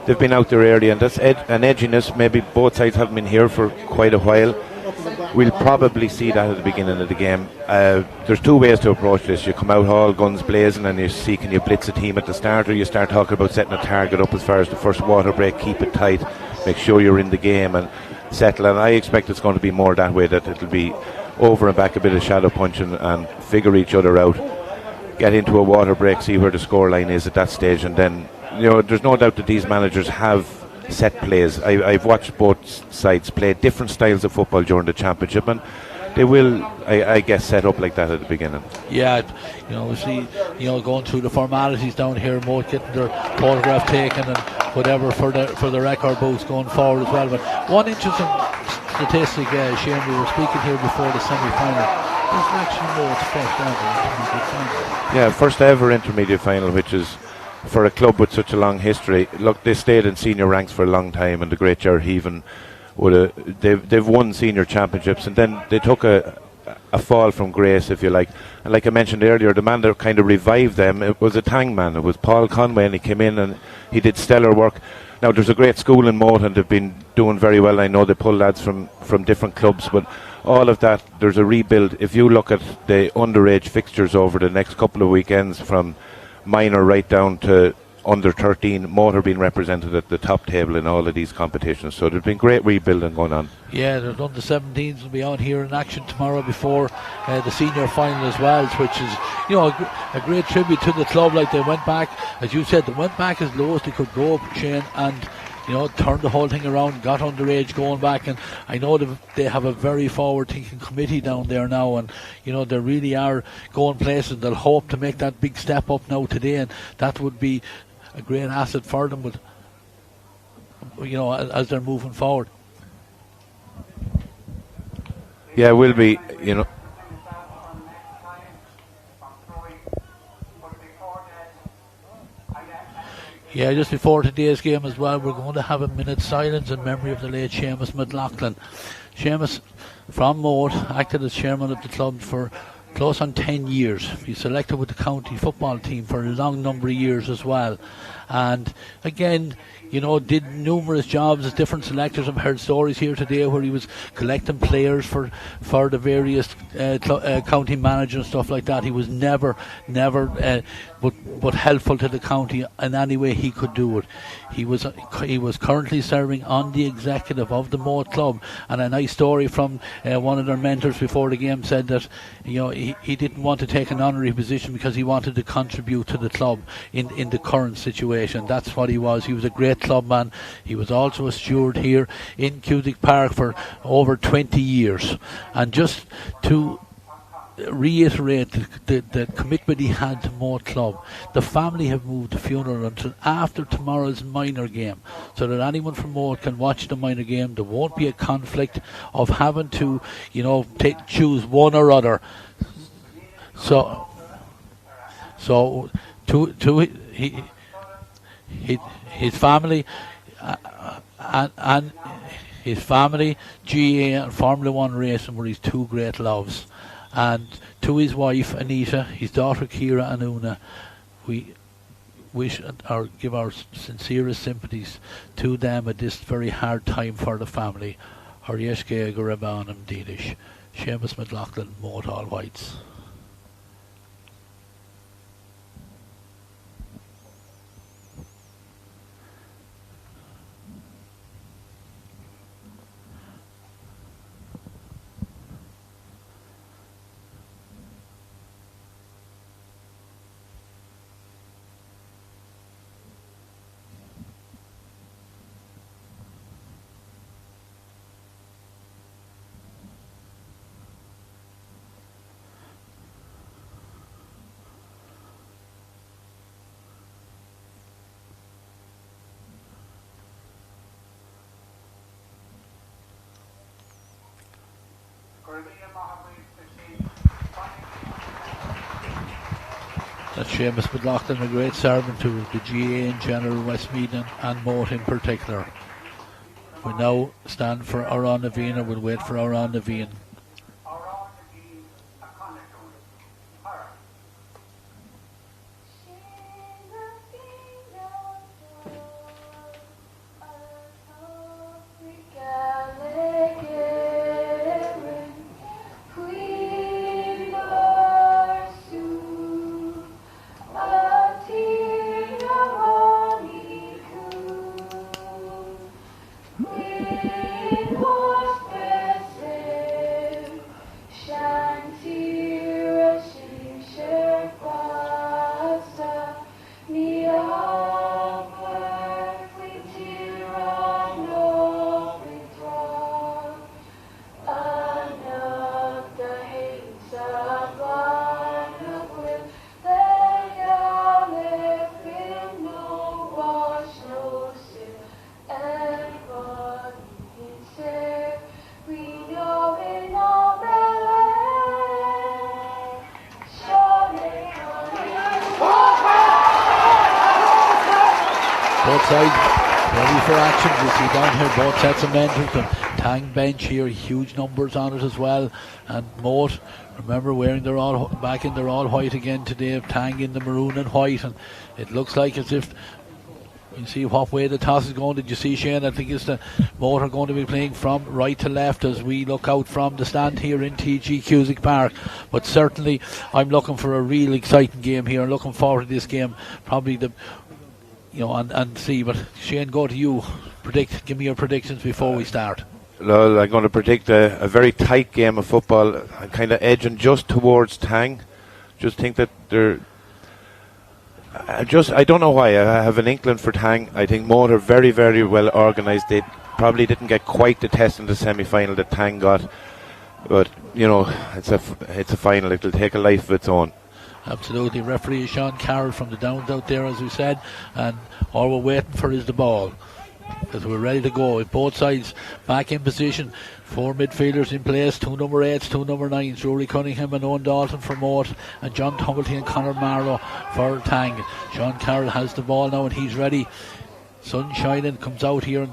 they've been out there early, and that's an edginess. Maybe both sides haven't been here for quite a while. We'll probably see that at the beginning of the game. There's 2 ways to approach this. You come out all guns blazing and you see, can you blitz a team at the start, or you start talking about setting a target up as far as the first water break, keep it tight, make sure you're in the game and settle. And I expect it's going to be more that way, that it'll be over and back, a bit of shadow punching and figure each other out, get into a water break, see where the scoreline is at that stage, and then, you know, there's no doubt that these managers have set plays. I've watched both sides play different styles of football during the championship, and they will, I guess, set up like that at the beginning. Yeah, you know, we see, you know, going through the formalities down here, Moate getting their photograph taken and whatever for the record books going forward as well. But one interesting statistic, Shane, we were speaking here before the semi-final. This is actually Moate's first ever intermediate final. Yeah, first ever intermediate final, which is for a club with such a long history. Look, they stayed in senior ranks for a long time, and the great Ger Heaven they've won senior championships, and then they took a a fall from grace, if you like. And like I mentioned earlier, the man that kind of revived them, it was a Tang man. It was Paul Conway, and he came in and he did stellar work. Now, there's a great school in Moate, and they've been doing very well. I know they pull lads from different clubs, but all of that, there's a rebuild. If you look at the underage fixtures over the next couple of weekends, from minor right down to under 13, Moate are being represented at the top table in all of these competitions. So there's been great rebuilding going on. Yeah, the under 17s will be out here in action tomorrow before the senior final as well, which is, you know, a great tribute to the club. Like, they went back, as you said, they went back as low as they could go, Shane, and, you know, turned the whole thing around, got underage going back. And I know they have a very forward-thinking committee down there now, and, you know, they really are going places. They'll hope to make that big step up now today, and that would be a great asset for them, with, you know, as they're moving forward. Yeah, it will be, you know. Yeah, just before today's game as well, we're going to have a minute's silence in memory of the late Seamus McLaughlin. Seamus, from Moate, acted as chairman of the club for close on 10 years. He selected with the county football team for a long number of years as well. And again, you know, did numerous jobs as different selectors. I've heard stories here today where he was collecting players for the various county managers and stuff like that. He was never but helpful to the county in any way he could do it. He was currently serving on the executive of the Moate club, and a nice story from one of their mentors before the game said that, you know, he didn't want to take an honorary position because he wanted to contribute to the club in the current situation. That's what he was. He was a great clubman. He was also a steward here in Cusick Park for over 20 years. And just to reiterate the commitment he had to Moate Club, the family have moved the funeral until after tomorrow's minor game, so that anyone from Moate can watch the minor game. There won't be a conflict of having to, you know, choose one or other. So his family and his family, GAA and Formula 1 racing were his two great loves. And to his wife Anita, his daughter Kira and Una, we wish or give our sincerest sympathies to them at this very hard time for the family. Harieshke Garabanam Dinish, Seamus McLaughlin, Moate All Whites. That's Seamus McLaughlin, a great servant to the GAA in general, Westmeath and Moate in particular. We now stand for Aran Naveen, and we'll wait for Aran Naveen. ready for action. We see down here both sets of men. The Tang bench here, huge numbers on it as well. And Moate, remember, wearing their all back in their all white again today. Tang in the maroon and white, and it looks like as if you see what way the toss is going. Did you see, Shane? I think it's the Moate are going to be playing from right to left as we look out from the stand here in TG Cusick Park. But certainly I'm looking for a real exciting game here. Looking forward to this game. Probably the and see. But Shane, go to you. Give me your predictions before we start. Well, I'm going to predict a very tight game of football. I'm kind of edging just towards Tang. Just think that they're. I don't know why. I have an inkling for Tang. I think Moate are very, very well organised. They probably didn't get quite the test in the semi-final that Tang got, but it's a final. It'll take a life of its own. Absolutely. Referee Sean Carroll from the Downs out there, as we said, and all we're waiting for is the ball, because we're ready to go. With both sides back in position, 4 midfielders in place, 2 number 8s, 2 number 9s, Rory Cunningham and Owen Dalton for Moate, and John Tumblety and Conor Marlowe for Tang. Sean Carroll has the ball now and he's ready. Sun shining, comes out here, and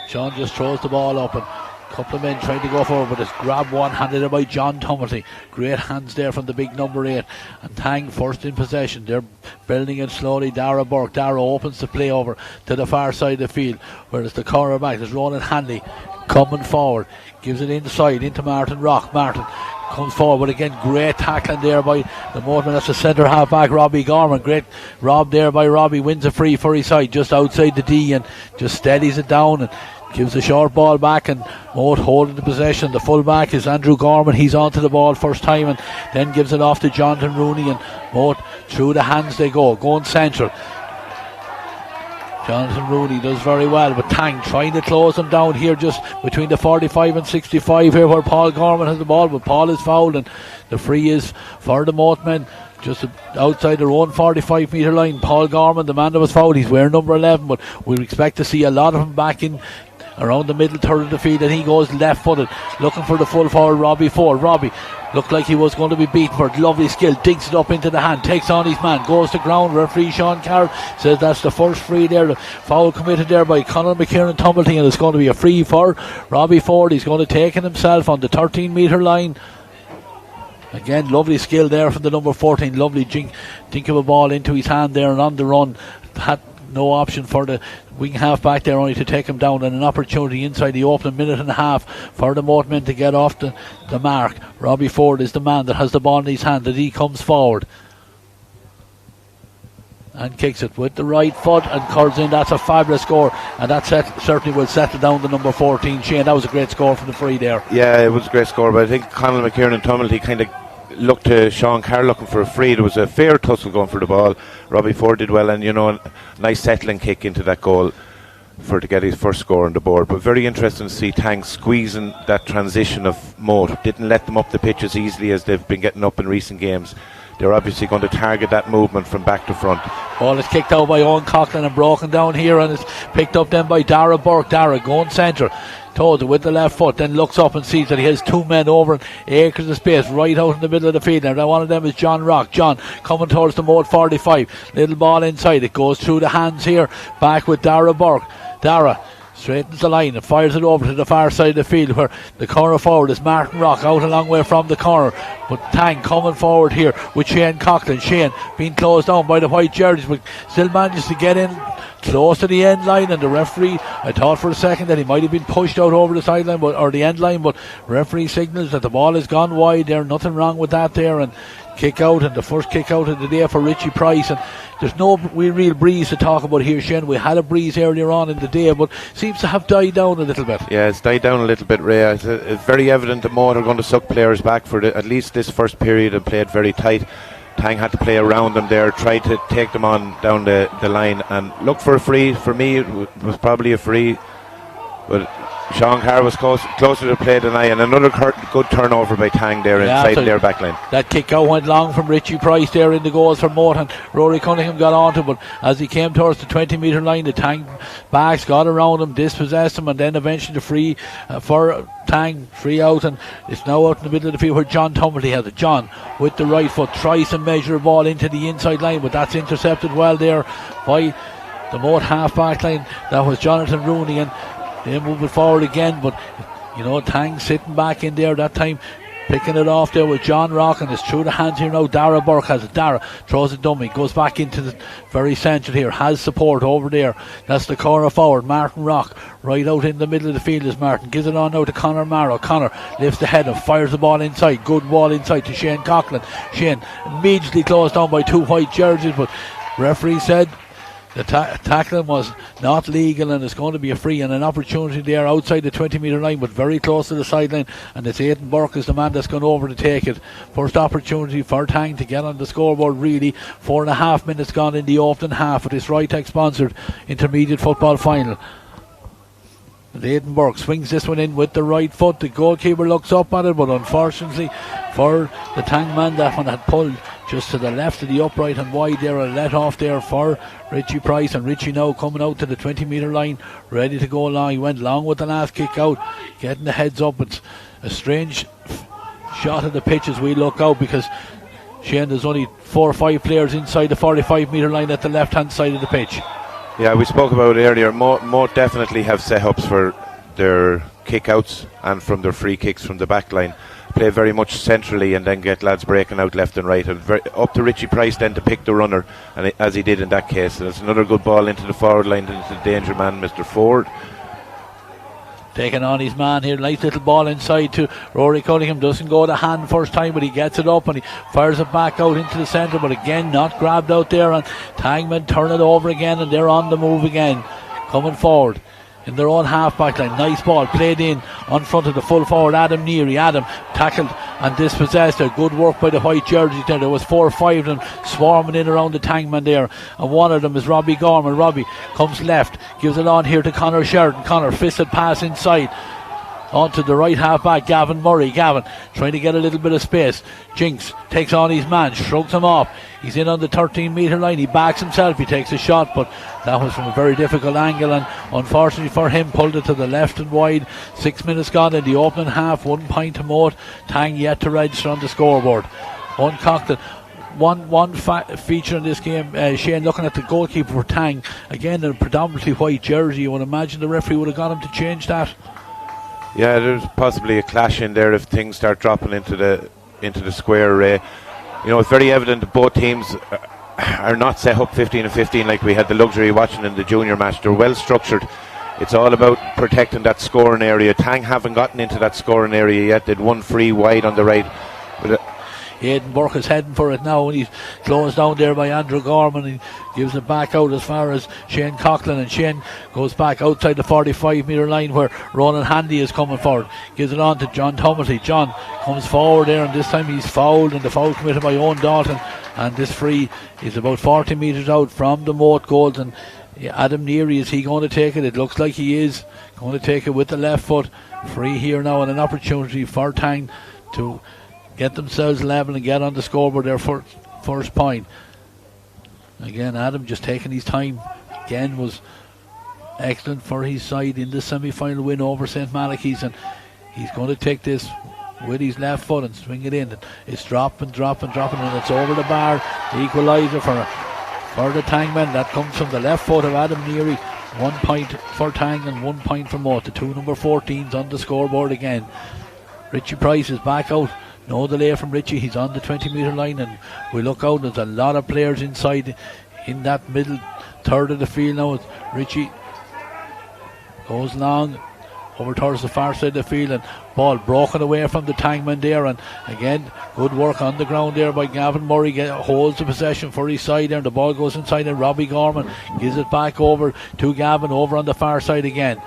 Sean just throws the ball up, and a couple of men trying to go forward, but it's grabbed one-handed there by John Tumblety. Great hands there from the big number 8, and Tang first in possession. They're building it slowly. Dara Burke. Dara opens the play over to the far side of the field, whereas the corner back, there's Ronald Hanley coming forward, gives it inside into Martin Rock. Martin comes forward, but again, great tackling there by the Moate. That's the centre half back, Robbie Gorman. Great rob there by Robbie, wins a free for his side just outside the D and just steadies it down and gives a short ball back, and Moate holding the possession. The full back is Andrew Gorman. He's onto the ball first time and then gives it off to Jonathan Rooney, and Moate through the hands they go, going central. Jonathan Rooney does very well, but Tang trying to close them down here just between the 45 and 65 here, where Paul Gorman has the ball, but Paul is fouled, and the free is for the Moate men just outside their own 45 metre line. Paul Gorman, the man that was fouled, he's wearing number 11, but we expect to see a lot of them back in around the middle third of the field, and he goes left footed looking for the full forward Robbie Ford. Robbie looked like he was going to be beaten for it. Lovely skill, digs it up into the hand, takes on his man, goes to ground. Referee Sean Carroll says that's the first free there. The foul committed there by Conor McKiernan Tumblety, and it's going to be a free for Robbie Ford. He's going to take it himself on the 13 metre line. Again, lovely skill there from the number 14. Lovely dink of a ball into his hand there, and on the run had no option for the wing half back there, only to take him down, and an opportunity inside the opening minute and a half for the Moate men to get off the mark. Robbie Ford is the man that has the ball in his hand, that he comes forward and kicks it with the right foot and curls in. That's a fabulous score, and that certainly will settle down the number 14. Shane, that was a great score from the free there. Yeah, it was a great score, but I think Conor McKiernan Tumblety kind of looked to Sean Carroll looking for a free. There was a fair tussle going for the ball. Robbie Ford did well, and a nice settling kick into that goal to get his first score on the board. But very interesting to see Tang squeezing that transition of Moate. Didn't let them up the pitch as easily as they've been getting up in recent games. They're obviously going to target that movement from back to front. Ball is kicked out by Owen Coughlin and broken down here, and it's picked up then by Dara Burke. Dara going centre, toes it with the left foot, then looks up and sees that he has 2 men over acres of space right out in the middle of the field. Now one of them is John Rock. John coming towards the Moate 45. Little ball inside, it goes through the hands here, back with Dara Burke. Dara straightens the line and fires it over to the far side of the field, where the corner forward is Martin Rock, out a long way from the corner, but Tang coming forward here with Shane Coughlin. Shane being closed down by the white jerseys, but still manages to get in close to the end line, and the referee, I thought for a second that he might have been pushed out over the sideline or the end line, but referee signals that the ball has gone wide there. Nothing wrong with that there, and kick out, and the first kick out of the day for Richie Price. And there's no real breeze to talk about here, Shane. We had a breeze earlier on in the day, but seems to have died down a little bit. Yeah, it's died down a little bit, Ray. It's very evident that Moate are going to suck players back for at least this first period and play it very tight. Tang had to play around them there, tried to take them on down the line and look for a free. For me, it was probably a free, but Sean Carr was closer to play than I, and another good turnover by Tang there inside their back line. That kick out went long from Richie Price there in the goals for Moate, and Rory Cunningham got onto him, but as he came towards the 20 metre line, the Tang backs got around him, dispossessed him, and then eventually the free for Tang, free out, and it's now out in the middle of the field where John Tumblety has it. John with the right foot tries to measure a ball into the inside line, but that's intercepted well there by the Moate half back line. That was Jonathan Rooney, and they move it forward again, but Tang sitting back in there that time, picking it off there with John Rock, and it's through the hands here now. Dara Burke has it. Dara throws it dummy, goes back into the very centre here, has support over there. That's the corner forward. Martin Rock right out in the middle of the field is Martin. Gives it on now to Conor Marrow. Conor lifts the head and fires the ball inside. Good ball inside to Shane Coughlin. Shane immediately closed down by two white jerseys, but referee said the tackling was not legal and it's going to be a free, and an opportunity there outside the 20-metre line but very close to the sideline, and it's Aidan Burke is the man that's gone over to take it. First opportunity for Tang to get on the scoreboard really. 4.5 minutes gone in the opening half of this Rytech sponsored intermediate football final. Aidan Burke swings this one in with the right foot. The goalkeeper looks up at it, but unfortunately for the Tang man, that one had pulled just to the left of the upright and wide there, and let off there for Richie Price, and Richie now coming out to the 20-metre line ready to go along. He went long with the last kick out, getting the heads up. It's a strange shot of the pitch as we look out, because Shane, there's only 4 or 5 players inside the 45-metre line at the left hand side of the pitch. Yeah, we spoke about it earlier. Moate definitely have set-ups for their kick-outs and from their free kicks from the back line. Play very much centrally and then get lads breaking out left and right, and up to Richie Price then to pick the runner, and as he did in that case. And it's another good ball into the forward line, into the danger man, Mr. Ford. Taking on his man here, nice little ball inside to Rory Cunningham. Doesn't go to hand first time, but he gets it up and he fires it back out into the centre, but again not grabbed out there, and Tangman turn it over again, and they're on the move again, coming forward in their own half-back line. Nice ball played in on front of the full forward Adam Neary. Adam tackled and dispossessed there. Good work by the white jerseys there. There was 4 or 5 of them swarming in around the Tangman there, and one of them is Robbie Gorman. Robbie comes left, gives it on here to Conor Sheridan. Conor fisted pass inside on to the right half-back Gavin Murray. Gavin trying to get a little bit of space. Jinx takes on his man, shrugs him off. He's in on the 13-metre line. He backs himself. He takes a shot, but that was from a very difficult angle, and unfortunately for him, pulled it to the left and wide. 6 minutes gone in the opening half. 1 point to Moate. Tang yet to register on the scoreboard. Uncocked. One feature in this game, Shane, looking at the goalkeeper for Tang, again in a predominantly white jersey. You would imagine the referee would have got him to change that. Yeah, there's possibly a clash in there if things start dropping into the square array. It's very evident that both teams are not set up 15 and 15 like we had the luxury of watching in the junior match. They're well structured. It's all about protecting that scoring area. Tang haven't gotten into that scoring area yet. They'd one free wide on the right. But Aidan Burke is heading for it now, and he's closed down there by Andrew Gorman. He gives it back out as far as Shane Coughlin, and Shane goes back outside the 45-metre line where Ronald Hanley is coming forward. Gives it on to John Tumblety. John comes forward there, and this time he's fouled, and the foul committed by Owen Dalton, and this free is about 40 metres out from the Moate goals. And Adam Neary, is he going to take it? It looks like he is going to take it with the left foot. Free here now, and an opportunity for Tang to get themselves level and get on the scoreboard there for first point. Again, Adam just taking his time. Again, was excellent for his side in the semi-final win over St. Malachy's, and he's going to take this with his left foot and swing it in. It's dropping, and it's over the bar. The equaliser for the Tangmen. That comes from the left foot of Adam Neary. 1 point for Tang and 1 point for Moate. The two number 14s on the scoreboard again. Richie Price is back out. No delay from Richie. He's on the 20-metre line, and we look out. There's a lot of players inside in that middle third of the field now. Richie goes long over towards the far side of the field, and ball broken away from the Tangman there. And again, good work on the ground there by Gavin Murray. Holds the possession for his side there, and the ball goes inside, and Robbie Gorman gives it back over to Gavin over on the far side again.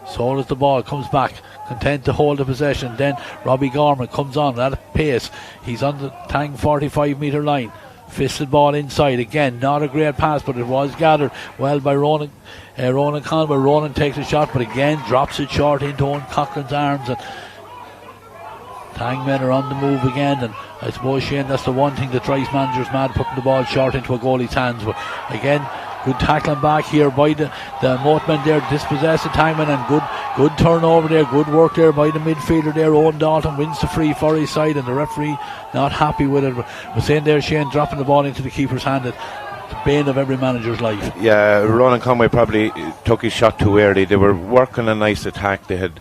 So as the ball comes back, content to hold the possession. Then Robbie Gorman comes on at a pace. He's on the Tang 45-metre line. Fisted ball inside. Again, not a great pass, but it was gathered well by Ronan Conway. Ronan takes a shot, but again drops it short into Owen Coughlin's arms. And Tang men are on the move again, and I suppose, Shane, that's the one thing that drives managers mad, putting the ball short into a goalie's hands. But again, good tackling back here by the Moate men there, dispossessed the Tangman, and good turnover there, good work there by the midfielder there. Owen Dalton wins the free for his side, and the referee not happy with it. But we're saying there, Shane dropping the ball into the keeper's hand. the bane of every manager's life. Yeah, Ronan Conway probably took his shot too early. They were working a nice attack. They had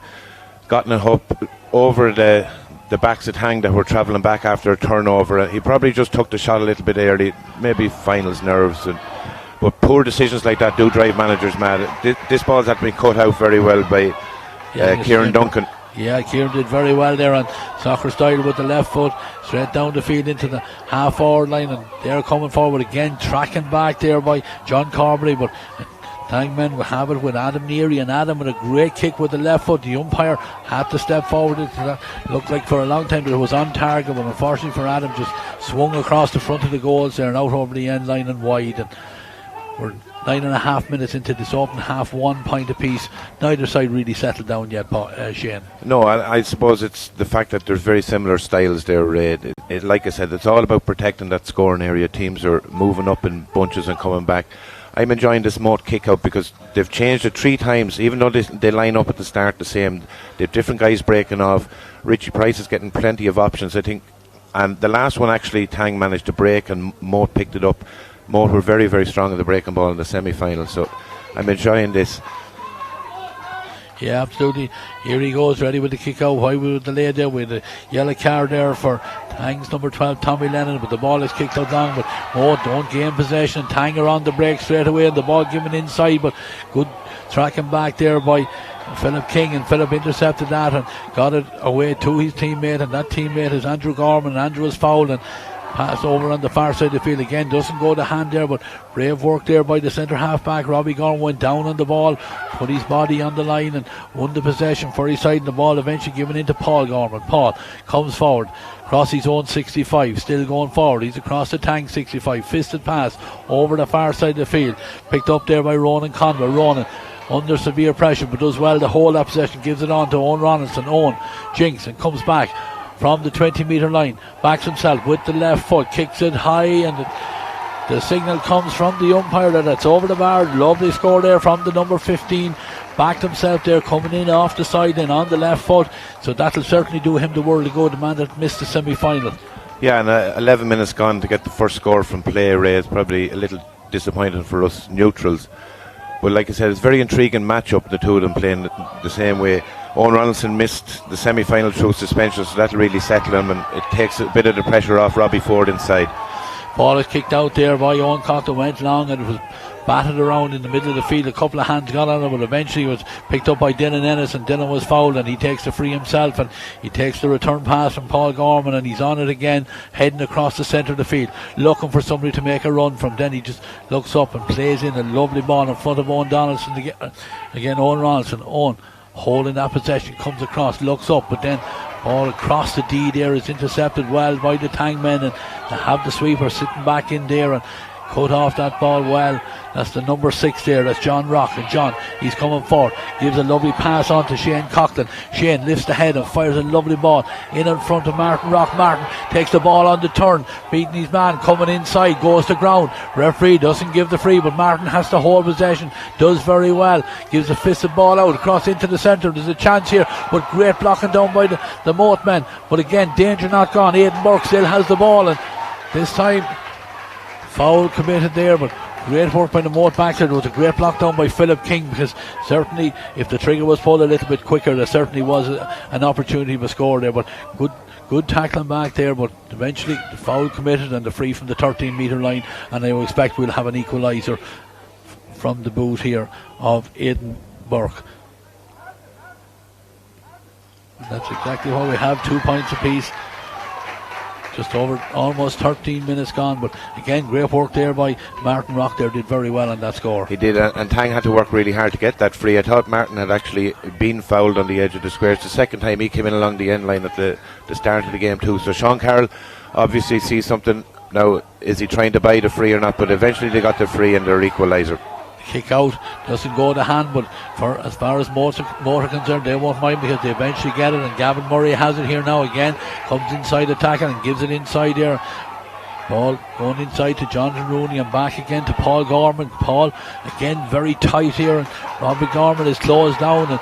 gotten it up over the backs of Tang that were travelling back after a turnover. He probably just took the shot a little bit early, maybe finals nerves. But poor decisions like that do drive managers mad. This ball's had to be cut out very well by Kieran Duncan. Yeah, Kieran did very well there on soccer style with the left foot, straight down the field into the half-forward line, and they're coming forward again, tracking back there by John Carberry, but Tangmen will have it with Adam Neary, and Adam with a great kick with the left foot. The umpire had to step forward into that. Looked like for a long time that it was on target, but unfortunately for Adam, just swung across the front of the goals there and out over the end line and wide. And we're 9.5 minutes into this open half, 1 point apiece. Neither side really settled down yet, Shane. No, I suppose it's the fact that there's very similar styles there, Ray. Like I said, it's all about protecting that scoring area. Teams are moving up in bunches and coming back. I'm enjoying this Moate kick out because they've changed it 3 times, even though they line up at the start the same. They have different guys breaking off. Richie Price is getting plenty of options, I think. And the last one, actually, Tang managed to break and Moate picked it up. Moate were very, very strong in the breaking ball in the semi-final, so I'm enjoying this. Yeah, absolutely. Here he goes, ready with the kick out. Why would the lay there with the yellow card there for Tang's number 12, Tommy Lennon, but the ball is kicked out long, but Moate don't gain possession. Tang are on the break straight away, and the ball given inside, but good tracking back there by Philip King, and Philip intercepted that and got it away to his teammate, and that teammate is Andrew Gorman, and Andrew is fouled and pass over on the far side of the field again. Doesn't go to hand there, but brave work there by the centre half back. Robbie Gorman went down on the ball, put his body on the line and won the possession for his side, and the ball eventually given into Paul Gorman. Paul comes forward across his own 65, still going forward. He's across the Tang 65, fisted pass over the far side of the field, picked up there by Ronan Conway. Ronan under severe pressure but does well to hold that possession, gives it on to Owen Ronaldson. Owen jinks and comes back from the 20-metre line, backs himself with the left foot, kicks it high, and the signal comes from the umpire that it's over the bar. Lovely score there from the number 15, backed himself there, coming in off the side and on the left foot, so that'll certainly do him the world of good, the man that missed the semi-final. Yeah, and 11 minutes gone to get the first score from play, Ray. It's probably a little disappointing for us neutrals, but like I said, it's a very intriguing matchup, the two of them playing the same way. Owen Ronaldson missed the semi-final through suspension, so that'll really settle him, and it takes a bit of the pressure off Robbie Ford inside. Ball is kicked out there by Owen Coughlin, went long and it was batted around in the middle of the field. A couple of hands got on it, but eventually it was picked up by Dylan Ennis, and Dylan was fouled, and he takes the free himself, and he takes the return pass from Paul Gorman, and he's on it again, heading across the centre of the field, looking for somebody to make a run from. Then he just looks up and plays in a lovely ball in front of Owen Donaldson again. Owen Ronaldson, Owen holding that possession, comes across, looks up, but then ball across the D there is intercepted well by the Tang men, and they have the sweeper sitting back in there and cut off that ball well. That's the number 6 there, that's John Rock, and John, he's coming forward, gives a lovely pass on to Shane Coughlin. Shane lifts the head and fires a lovely ball in front of Martin Rock. Martin takes the ball on the turn, beating his man, coming inside, goes to ground. Referee doesn't give the free, but Martin has to hold possession, does very well, gives a fisted ball out across into the centre. There's a chance here, but great blocking down by the Moate men, but again, danger not gone. Aidan Burke still has the ball, and this time foul committed there, but great work by the Moate back there. There was a great block down by Philip King, because certainly if the trigger was pulled a little bit quicker, there certainly was an opportunity to score there, but good tackling back there, but eventually the foul committed and the free from the 13-metre line, and I expect we'll have an equaliser from the boot here of Aidan Burke. And that's exactly what we have, 2 points apiece. Just over almost 13 minutes gone, but again, great work there by Martin Rock there, did very well on that score. He did, and Tang had to work really hard to get that free. I thought Martin had actually been fouled on the edge of the square. It's the second time he came in along the end line at the start of the game too, so Sean Carroll obviously sees something. Now, is he trying to buy the free or not, but eventually they got the free and their equaliser. Kick out, doesn't go to hand, but for as far as Moate are concerned, they won't mind because they eventually get it, and Gavin Murray has it here now again, comes inside attacking and gives it inside there. Ball going inside to Jonathan Rooney and back again to Paul Gorman. Paul again very tight here, and Robbie Gorman is closed down, and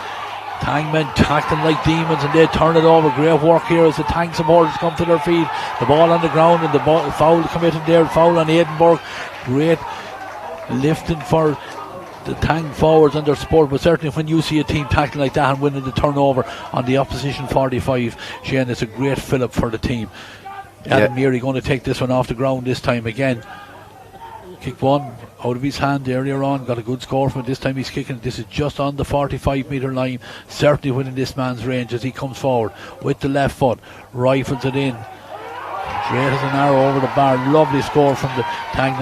Tang men tackling like demons and they turn it over. Great work here as the Tang supporters come to their feet. The ball on the ground and the foul committed there. Foul on Edinburgh. Great lifting for the Tang forwards and their support, but certainly when you see a team tackling like that and winning the turnover on the opposition 45, Shane, it's a great fill-up for the team. Adam Neary going to take this one off the ground this time again. Kick one out of his hand earlier on, got a good score from it. This time he's kicking. This is just on the 45 metre line, certainly within this man's range as he comes forward with the left foot, rifles it in straight as an arrow over the bar. Lovely score from the Tang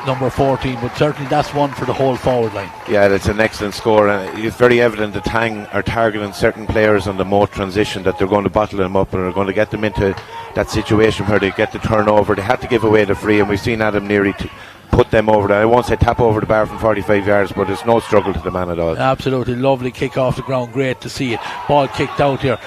number 14, but certainly that's one for the whole forward line. Yeah, it's an excellent score, and it's very evident the Tang are targeting certain players on the Moate transition, that they're going to bottle them up and are going to get them into that situation where they get the turnover. They had to give away the free, and we've seen Adam Neary put them over there. I won't say tap over the bar from 45 yards, but it's no struggle to the man at all. Absolutely lovely kick off the ground, great to see it. Ball kicked out here.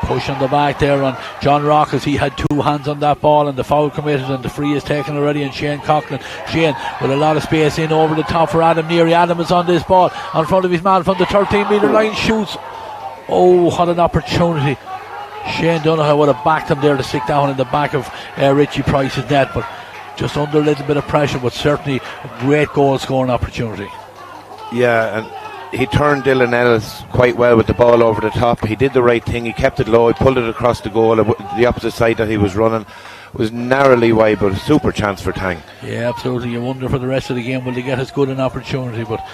Push on the back there on John Rock as he had two hands on that ball, and the foul committed and the free is taken already, and Shane Coughlin. Shane with a lot of space in over the top for Adam Neary. Adam is on this ball in front of his man from the 13 metre line, shoots. Oh, what an opportunity. Shane Donoghue would have backed him there to stick down in the back of Richie Price's net, but just under a little bit of pressure, but certainly a great goal scoring opportunity. Yeah, and he turned Dylan Ellis quite well with the ball over the top. He did the right thing. He kept it low. He pulled it across the goal. The opposite side that he was running was narrowly wide, but a super chance for Tang. Yeah, absolutely. You wonder for the rest of the game, will they get as good an opportunity? But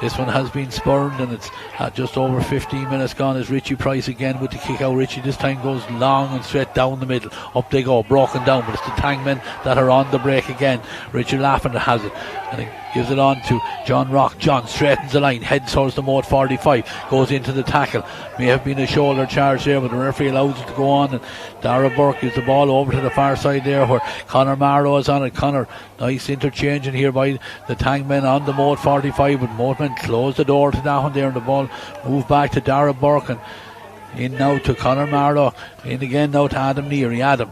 this one has been spurned, and it's at just over 15 minutes gone as Richie Price again with the kick out. Richie this time goes long and straight down the middle. Up they go, broken down, but it's the Tang men that are on the break again. Richard Laffender has it, and he gives it on to John Rock. John straightens the line, heads towards the Moate 45, goes into the tackle. May have been a shoulder charge there, but the referee allows it to go on, and Dara Burke gives the ball over to the far side there where Conor Marrow is on it. Conor, nice interchanging here by the Tang men on the Moate 45, but Moate men close the door to that one there, and the ball move back to Dara Burke, and in now to Conor Marrow, in again now to Adam Neary. Adam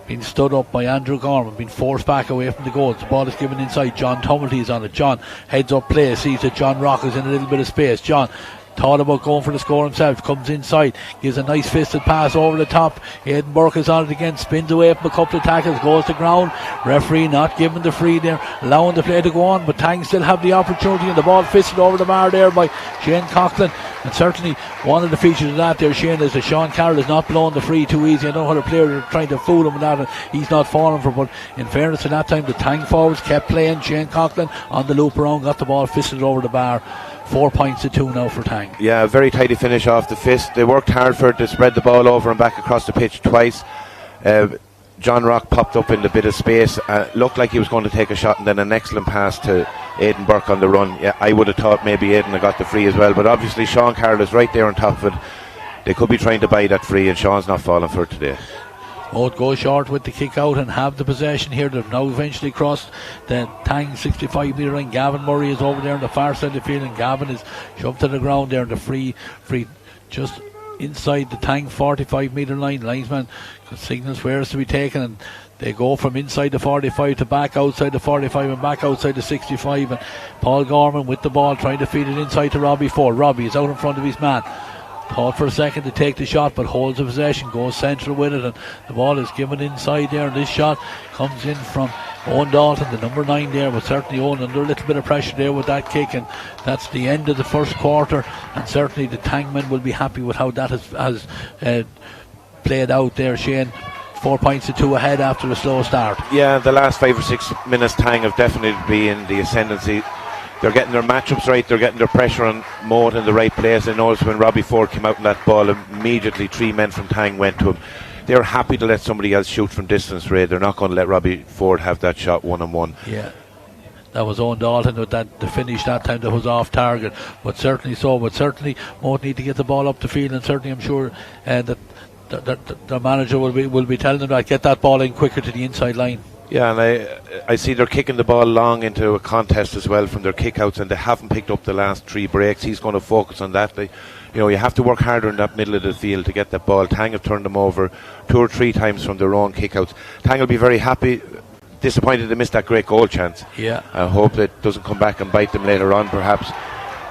being stood up by Andrew Gorman, being forced back away from the goals. The ball is given inside. John Tumulty is on it. John heads up play, sees that John Rock is in a little bit of space. John thought about going for the score himself, comes inside, gives a nice fisted pass over the top. Aidan Burke is on it again, spins away from a couple of tackles, goes to ground. Referee not giving the free there, allowing the play to go on, but Tang still have the opportunity, and the ball fisted over the bar there by Shane Coughlin. And certainly one of the features of that there, Shane, is that Sean Carroll is not blowing the free too easy. I know how the players are trying to fool him with that, and he's not falling for it, but in fairness to that time, the Tang forwards kept playing. Shane Coughlin on the loop around, got the ball fisted over the bar. 4 points to 2 now for Tang. Yeah, very tidy finish off the fist. They worked hard for it. They spread the ball over and back across the pitch twice. John Rock popped up in the bit of space, looked like he was going to take a shot, and then an excellent pass to Aidan Burke on the run. Yeah, I would have thought maybe Aidan had got the free as well, but obviously Sean Carroll is right there on top of it. They could be trying to buy that free, and Sean's not falling for it today. Moate go short with the kick out and have the possession here. They've now eventually crossed the Tang 65 metre line. Gavin Murray is over there on the far side of the field, and Gavin is shoved to the ground there, and the free just inside the Tang 45 metre line. Linesman signals where it's to be taken, and they go from inside the 45 to back outside the 45 and back outside the 65, and Paul Gorman with the ball trying to feed it inside to Robbie Ford. Robbie is out in front of his man. Thought for a second to take the shot, but holds the possession, goes central with it, and the ball is given inside there, and this shot comes in from Owen Dalton, the number 9 there, but certainly Owen under a little bit of pressure there with that kick, and that's the end of the first quarter, and certainly the Tangmen will be happy with how that has played out there, Shane. 4 points to 2 ahead after a slow start. Yeah, the last 5 or 6 minutes Tang have definitely been in the ascendancy. They're getting their matchups right, they're getting their pressure on Moate in the right place. I noticed when Robbie Ford came out in that ball, immediately 3 men from Tang went to him. They're happy to let somebody else shoot from distance, Ray. They're not going to let Robbie Ford have that shot one-on-one. Yeah, that was Owen Dalton with that the finish that time that was off target, but certainly Moate need to get the ball up the field, and certainly I'm sure that the manager will be telling them that get that ball in quicker to the inside line. Yeah, and I see they're kicking the ball long into a contest as well from their kickouts, and they haven't picked up the last 3 breaks. He's going to focus on that. You have to work harder in that middle of the field to get that ball. Tang have turned them over 2 or 3 times from their own kickouts. Tang will be very happy, disappointed they missed that great goal chance. Yeah, I hope it doesn't come back and bite them later on perhaps.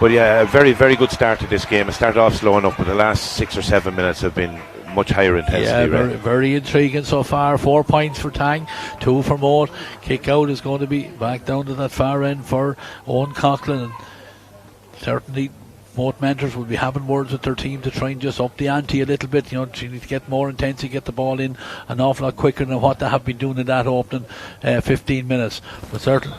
But yeah, a very, very good start to this game. It started off slow enough, but the last 6 or 7 minutes have been much higher intensity. Yeah, very intriguing so far. 4 points for Tang, 2 for Moate. Kick out is going to be back down to that far end for Owen Coughlin. And certainly Moate mentors will be having words with their team to try and just up the ante a little bit. You know, you need to get more intensity, get the ball in an awful lot quicker than what they have been doing in that opening 15 minutes. But certainly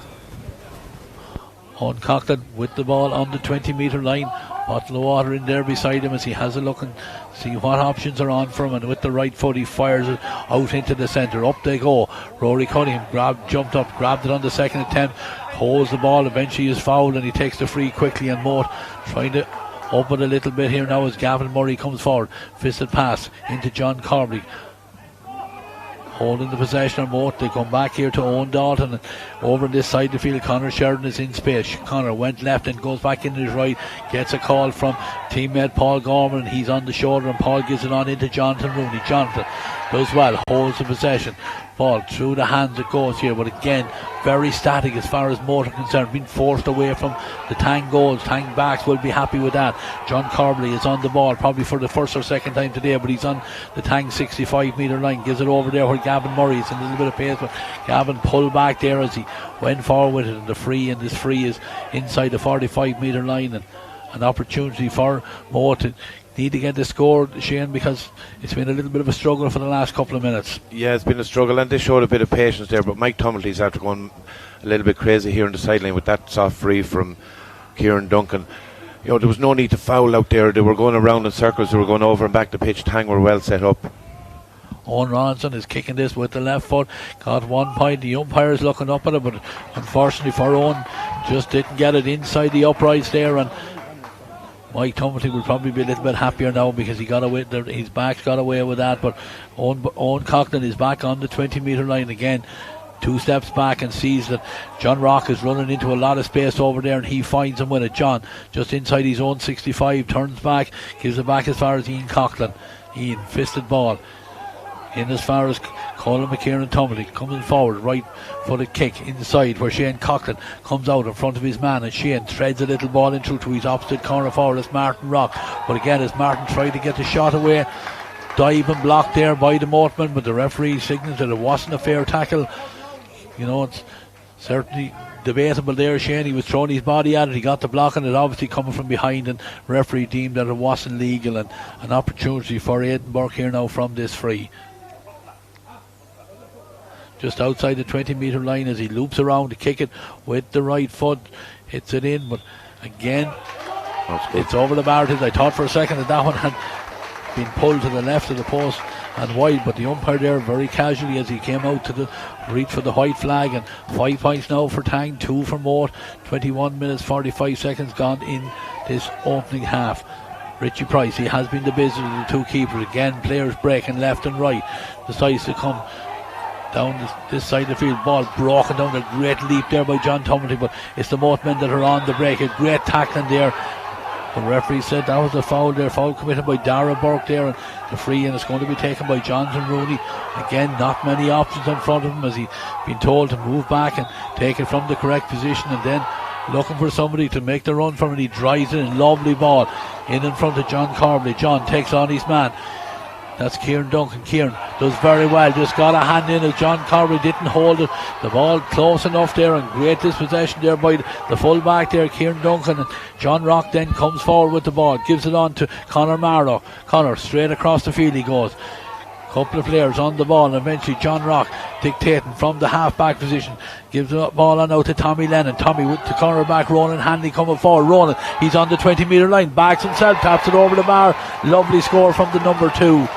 Owen Coughlin with the ball on the 20-metre line. Bottle of water in there beside him as he has a look and see what options are on for him, and with the right foot he fires it out into the centre. Up they go. Rory Cunningham jumped up, grabbed it on the second attempt, holds the ball, eventually is fouled and he takes the free quickly, and Moate trying to up it a little bit here now as Gavin Murray comes forward. Fisted pass into John Corbry. Holding the possession of Moate. They come back here to Owen Dalton, and over on this side of the field Conor Sheridan is in space. Conor went left and goes back into his right, gets a call from teammate Paul Gorman. He's on the shoulder and Paul gives it on into Jonathan Rooney. Jonathan does well, holds the possession. Ball through the hands it goes here, but again very static as far as Moate are concerned, being forced away from the Tang goals. Tang backs will be happy with that. John Corbally is on the ball probably for the first or second time today, but he's on the Tang 65-metre line, gives it over there where Gavin Murray is in a little bit of pace, but Gavin pulled back there as he went forward with it, and this free is inside the 45-metre line, and an opportunity for Moate to need to get the score, Shane, because it's been a little bit of a struggle for the last couple of minutes. Yeah, it's been a struggle, and they showed a bit of patience there, but Mike Tumbley's after going a little bit crazy here on the sideline with that soft free from Kieran Duncan. You know, there was no need to foul out there. They were going around in circles, they were going over and back the pitch. Tang were well set up. Owen Ronaldson is kicking this with the left foot, got 1 point. The umpire is looking up at it, but unfortunately for Owen, just didn't get it inside the uprights there, and Mike Tumbley will probably be a little bit happier now because he got away. His back's got away with that. But Owen Coughlin is back on the 20-metre line again. 2 steps back and sees that John Rock is running into a lot of space over there, and he finds him with it. John just inside his own 65, turns back, gives it back as far as Ian Coughlin. Ian, fisted ball in as far as Colin McKieran Tumbley coming forward, right footed kick inside where Shane Coughlin comes out in front of his man, and Shane threads a little ball in through to his opposite corner forward as Martin Rock. But again, as Martin tried to get the shot away, dive and blocked there by the Moteman, but the referee signalled that it wasn't a fair tackle. You know, it's certainly debatable there, Shane. He was throwing his body at it, he got the block, and it obviously coming from behind, and referee deemed that it wasn't legal, and an opportunity for Edinburgh here now from this free. Just outside the 20-metre line as he loops around to kick it with the right foot, hits it in, but again it's over the bar. I thought for a second that one had been pulled to the left of the post and wide, but the umpire there very casually as he came out to the reach for the white flag. And 5 points now for Tang, 2 for Moate. 21 minutes 45 seconds gone in this opening half. Richie Price, he has been the business of the 2 keepers. Again, players breaking left and right, decides to come down this side of the field. Ball broken down, a great leap there by John Tumblety, but it's the Moate men that are on the break. A great tackling there. The referee said that was a foul there, foul committed by Dara Burke there, and the free, and it's going to be taken by Jonathan Rooney. Again, not many options in front of him as he's been told to move back and take it from the correct position, and then looking for somebody to make the run from it. He drives it in, lovely ball in front of John Corbally. John takes on his man. That's Kieran Duncan. Kieran does very well, just got a hand in as John Corbally didn't hold it. The ball close enough there, and great dispossession there by the full back there, Kieran Duncan. And John Rock then comes forward with the ball, gives it on to Conor Marlow. Conor straight across the field he goes. Couple of players on the ball, and eventually John Rock dictating from the half-back position, gives the ball on out to Tommy Lennon. Tommy with the cornerback Ronald Hanley coming forward. Ronald, he's on the 20-metre line, backs himself, taps it over the bar. Lovely score from the number 2.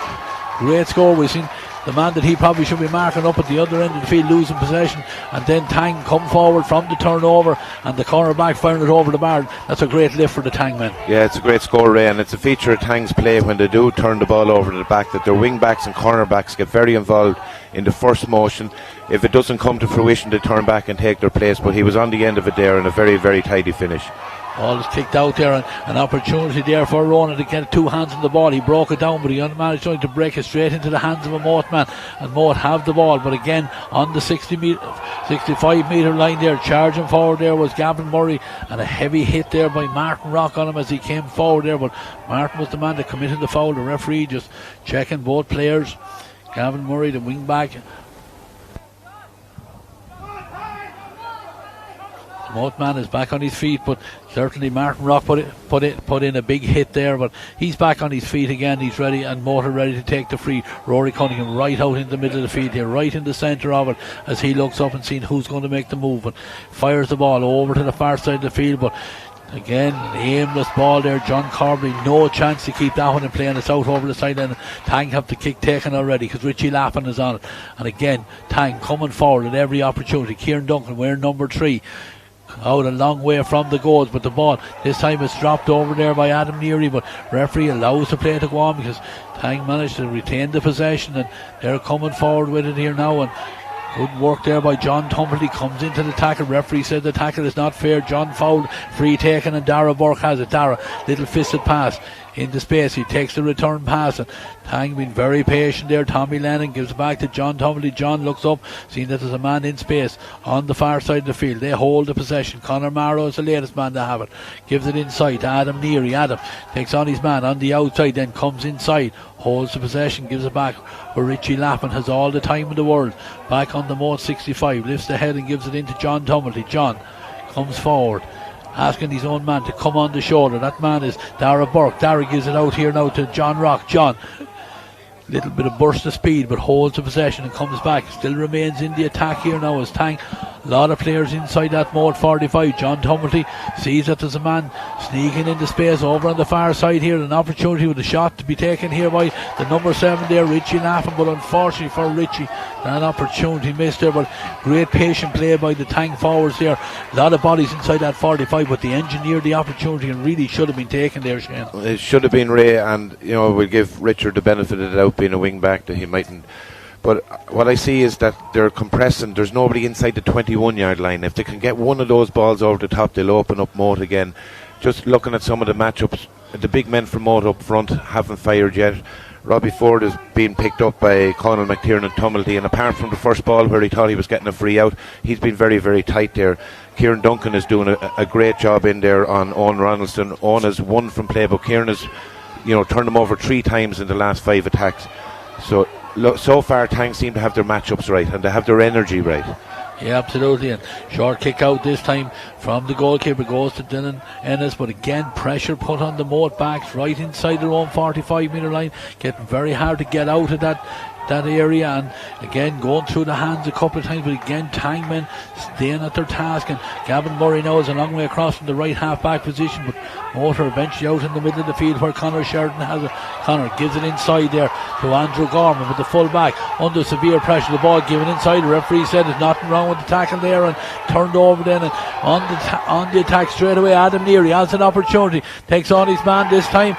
Great score. We've seen the man that he probably should be marking up at the other end of the field losing possession, and then Tang come forward from the turnover, and the cornerback firing it over the bar. That's a great lift for the Tang men. Yeah, it's a great score, Ray, and it's a feature of Tang's play when they do turn the ball over to the back, that their wing backs and cornerbacks get very involved in the first motion. If it doesn't come to fruition, they turn back and take their place, but he was on the end of it there, and a very, very tidy finish. Ball is kicked out there, and an opportunity there for Ronan to get 2 hands on the ball. He broke it down, but he managed to break it straight into the hands of a Moate man, and Moate have the ball. But again, on the 65 metre line there, charging forward there was Gavin Murray, and a heavy hit there by Martin Rock on him as he came forward there. But Martin was the man that committed the foul. The referee just checking both players. Gavin Murray, the wing back. Moate man is back on his feet, but certainly Martin Rock put in a big hit there, but he's back on his feet again. He's ready, and Moate ready to take the free. Rory Cunningham right out in the middle of the field here, right in the centre of it, as he looks up and seeing who's going to make the move, and fires the ball over to the far side of the field. But again, an aimless ball there. John Corbally, no chance to keep that one and playing it out over the sideline. Tang have the kick taken already because Richie Lappin is on it. And again, Tang coming forward at every opportunity. Kieran Duncan wearing number 3. Out a long way from the goals, but the ball this time is dropped over there by Adam Neary, but referee allows the play to go on because Tang managed to retain the possession, and they're coming forward with it here now. And good work there by John Tumblety. Comes into the tackle. Referee said the tackle is not fair. John fouled, free taken, and Dara Burke has it. Dara, little fisted pass into space. He takes the return pass, and Tang been very patient there. Tommy Lennon gives it back to John Tumblety. John looks up, seeing that there's a man in space on the far side of the field. They hold the possession. Conor Marrow is the latest man to have it. Gives it inside to Adam Neary. Adam takes on his man on the outside, then comes inside, holds the possession, gives it back where Richie Lappin has all the time in the world. Back on the Moate 65, lifts the head and gives it into John Tumblety. John comes forward, asking his own man to come on the shoulder. That man is Dara Burke. Dara gives it out here now to John Rock. John, little bit of burst of speed, but holds the possession and comes back. Still remains in the attack here now as Tang. A lot of players inside that Moate 45. John Tumblety sees that there's a man sneaking into space over on the far side here. An opportunity with a shot to be taken here by the number 7 there, Richie Laffin, but unfortunately for Richie, that opportunity missed there. But great patient play by the Tang forwards there. A lot of bodies inside that 45, but they engineered the opportunity and really should have been taken there, Shane. It should have been Ray, and we'll give Richard the benefit of the doubt being a wing back that he mightn't. But what I see is that they're compressing. There's nobody inside the 21-yard line. If they can get one of those balls over the top, they'll open up Moate again. Just looking at some of the matchups, the big men from Moate up front haven't fired yet. Robbie Ford is being picked up by Conal McTiernan and Tumblety, and apart from the first ball where he thought he was getting a free out, he's been very, very tight there. Kieran Duncan is doing a great job in there on Owen Ronaldson. Owen has won from play, but Kieran has turned him over 3 times in the last 5 attacks. So far Tang seem to have their matchups right, and they have their energy right. Yeah, absolutely. And short kick out this time from the goalkeeper goes to Dylan Ennis, but again pressure put on the Moate backs right inside their own 45 metre line, getting very hard to get out of that area, and again going through the hands a couple of times, but again Tang men staying at their task. And Gavin Murray now is a long way across from the right half back position, but Moate eventually out in the middle of the field where Conor Sheridan has it. Conor gives it inside there to Andrew Gorman with the full back under severe pressure. The ball given inside. The referee said there's nothing wrong with the tackle there, and turned over then, and on the attack straight away Adam Neary has an opportunity, takes on his man this time.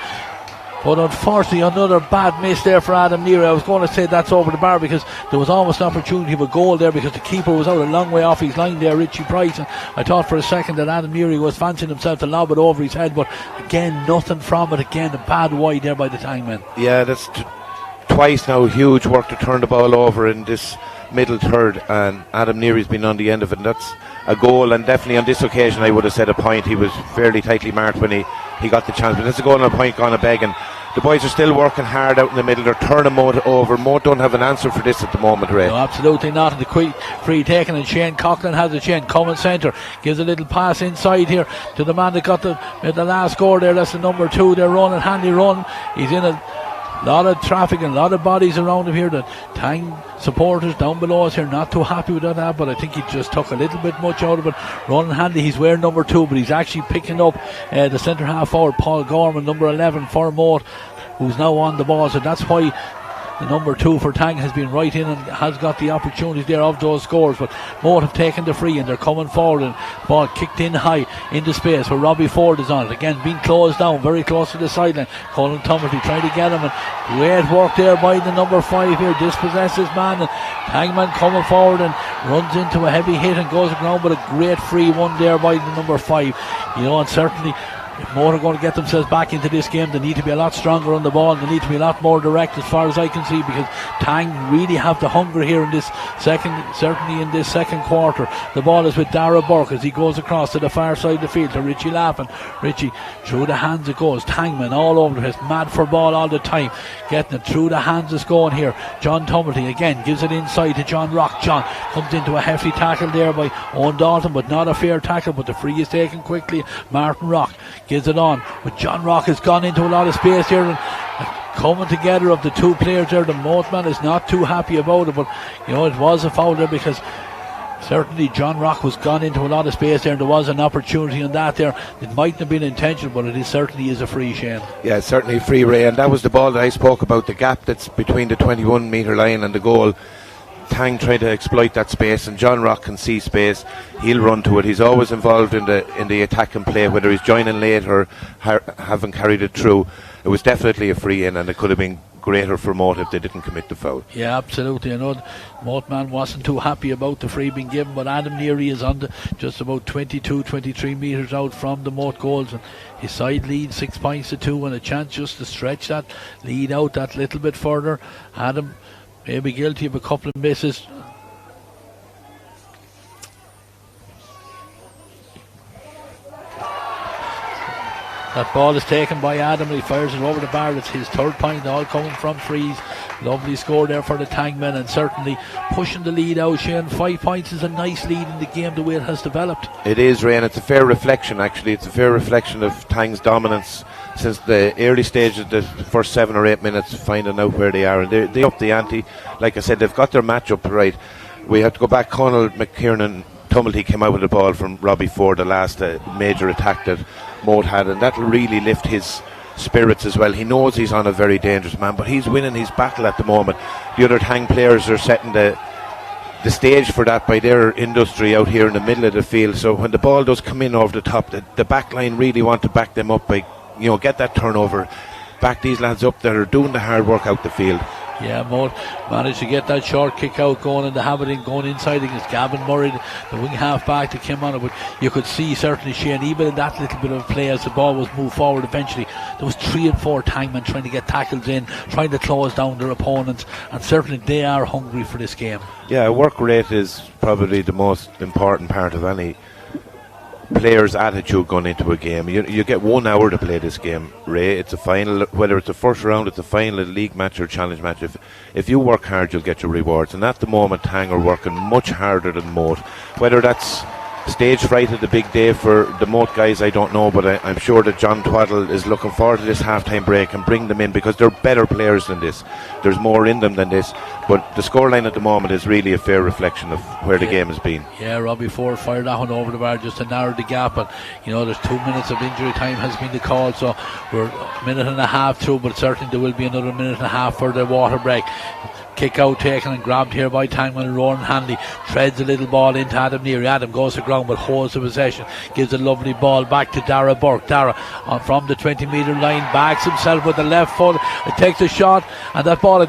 But unfortunately, another bad miss there for Adam Neary. I was going to say that's over the bar because there was almost an opportunity of a goal there because the keeper was out a long way off his line there, Richie Price. And I thought for a second that Adam Neary was fancying himself to lob it over his head, but again, nothing from it. Again, a bad wide there by the Tang men. Yeah, that's twice now. Huge work to turn the ball over in this middle third, and Adam Neary's been on the end of it, and that's a goal. And definitely on this occasion I would have said a point. He was fairly tightly marked when he got the chance, but that's a goal and a point gone a begging. The boys are still working hard out in the middle. They're turning Moate over. Moate don't have an answer for this at the moment, Ray. No, absolutely not. And the quick free taken, and Shane Coughlin has it. Shane coming centre, gives a little pass inside here to the man that got the last score there. That's the number 2 there, Ronald Hanley. He's in a lot of traffic and a lot of bodies around him here. The Tang supporters down below us here not too happy with that, but I think he just took a little bit much out of it. Ronald Hanley, he's wearing number 2, but he's actually picking up the centre half forward Paul Gorman, number 11 for Moate, who's now on the ball. So that's why the number 2 for Tang, has been right in and has got the opportunities there of those scores. But Moate have taken the free and they're coming forward, and ball kicked in high into space where Robbie Ford is on it. Again, being closed down very close to the sideline. Colin Tumblety trying to get him, and great work there by the number 5 here. Dispossesses man, and Tangman coming forward and runs into a heavy hit and goes around, but a great free one there by the number 5. And certainly if Moate are going to get themselves back into this game, they need to be a lot stronger on the ball, and they need to be a lot more direct as far as I can see, because Tang really have the hunger here in this certainly in this second quarter. The ball is with Dara Burke as he goes across to the far side of the field to Richie Lappin. Richie through the hands it goes. Tangman all over the place, mad for ball all the time, getting it through the hands it's going here. John Tumblety again gives it inside to John Rock. John comes into a hefty tackle there by Owen Dalton, but not a fair tackle, but the free is taken quickly. Martin Rock gives it on, but John Rock has gone into a lot of space here, and coming together of the two players there. The Moate man is not too happy about it, but it was a foul there, because certainly John Rock was gone into a lot of space there, and there was an opportunity on that there. It mightn't have been intentional, but it certainly is a free, Shane. Yeah, it's certainly free, Ray, and that was the ball that I spoke about, the gap that's between the 21 metre line and the goal. Tang tried to exploit that space, and John Rock can see space. He'll run to it. He's always involved in the attack and play, whether he's joining late or haven't carried it through. It was definitely a free in, and it could have been greater for Moate if they didn't commit the foul. Yeah, absolutely. I know Moate man wasn't too happy about the free being given, but Adam Neary is on just about 22-23 metres out from the Moate goals, and his side lead 6 points to 2, and a chance just to stretch that lead out that little bit further. Adam may be guilty of a couple of misses. That ball is taken by Adam, and he fires it over the bar. It's his third point, all coming from frees. Lovely score there for the Tang men, and certainly pushing the lead out, Shane. 5 points is a nice lead in the game, the way it has developed. It is, Ray, and it's a fair reflection, actually. It's a fair reflection of Tang's dominance since the early stages, the first 7 or 8 minutes, finding out where they are, and they up the ante. Like I said, they've got their matchup right. We have to go back. Conal McKiernan Tumblety came out with the ball from Robbie Ford, the last major attack that Moate had, and that'll really lift his spirits as well. He knows he's on a very dangerous man, but he's winning his battle at the moment. The other Tang players are setting the stage for that by their industry out here in the middle of the field. So when the ball does come in over the top, the back line really want to back them up by get that turnover, back these lads up that are doing the hard work out the field. Yeah, Moate managed to get that short kick out going, and to have it going inside against Gavin Murray, the wing half back that came on it. But you could see certainly, Shane, even in that little bit of play as the ball was moved forward eventually, there was 3 and 4 Tangmen trying to get tackles in, trying to close down their opponents, and certainly they are hungry for this game. Yeah, work rate is probably the most important part of any player's attitude going into a game. You get 1 hour to play this game, Ray. It's a final, whether it's a first round, it's a final, a league match or challenge match. If you work hard, you'll get your rewards, and at the moment Tang are working much harder than Moate. Whether that's stage fright of the big day for the Moate guys, I don't know, but I'm sure that John Twaddle is looking forward to this half-time break and bring them in, because they're better players than this. There's more in them than this, but the scoreline at the moment is really a fair reflection of where the game has been. Yeah, Robbie Ford fired that one over the bar just to narrow the gap, and there's 2 minutes of injury time has been the call, so we're a minute and a half through, but certainly there will be another minute and a half for the water break. Kick out taken and grabbed here by Tangman. Ronald Hanley threads a little ball into Adam Neary. Adam goes to ground but holds the possession, gives a lovely ball back to Dara Burke. Dara from the 20 metre line backs himself with the left foot, it takes a shot, and that ball, a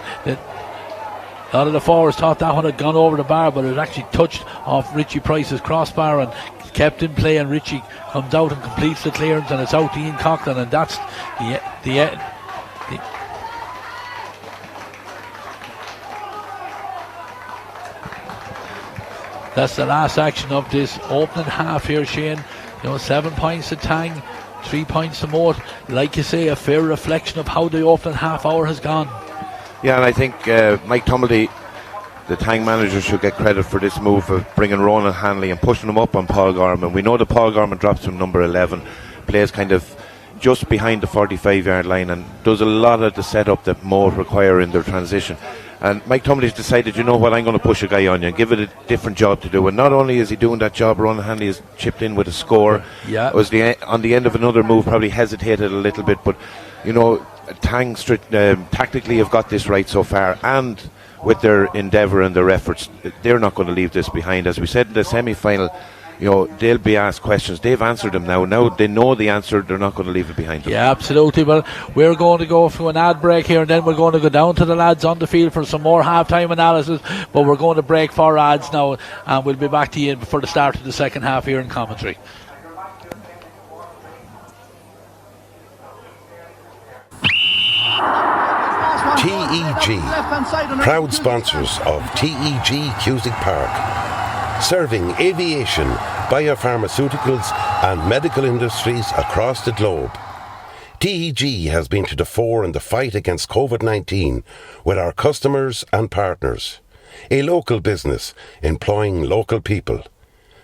lot of the forwards thought that one had gone over the bar, but it actually touched off Richie Price's crossbar and kept in play, and Richie comes out and completes the clearance, and it's out to Ian Coughlin, and that's the that's the last action of this opening half here, Shane. 7 points to Tang, 3 points to Moate. Like you say, a fair reflection of how the opening half hour has gone. Yeah, and I think Mike Tumblety, the Tang manager, should get credit for this move of bringing Ronald Hanley and pushing him up on Paul Gorman. We know that Paul Gorman drops from number 11, plays kind of just behind the 45-yard line, and does a lot of the setup that Moate require in their transition. And Mike Tumbley's decided, I'm going to push a guy on you and give it a different job to do. And not only is he doing that job, Ronald Hanley has chipped in with a score. Yeah. Was on the end of another move, probably hesitated a little bit, but Tang tactically have got this right so far, and with their endeavour and their efforts, they're not going to leave this behind. As we said in the semi-final, they'll be asked questions. They've answered them now. Now they know the answer. They're not going to leave it behind them. Yeah, absolutely. Well, we're going to go through an ad break here, and then we're going to go down to the lads on the field for some more half-time analysis. But we're going to break for ads now, and we'll be back to you before the start of the second half here in commentary. TEG, proud sponsors of TEG Cusick Park, serving aviation, biopharmaceuticals and medical industries across the globe. TEG has been to the fore in the fight against COVID-19 with our customers and partners. A local business employing local people.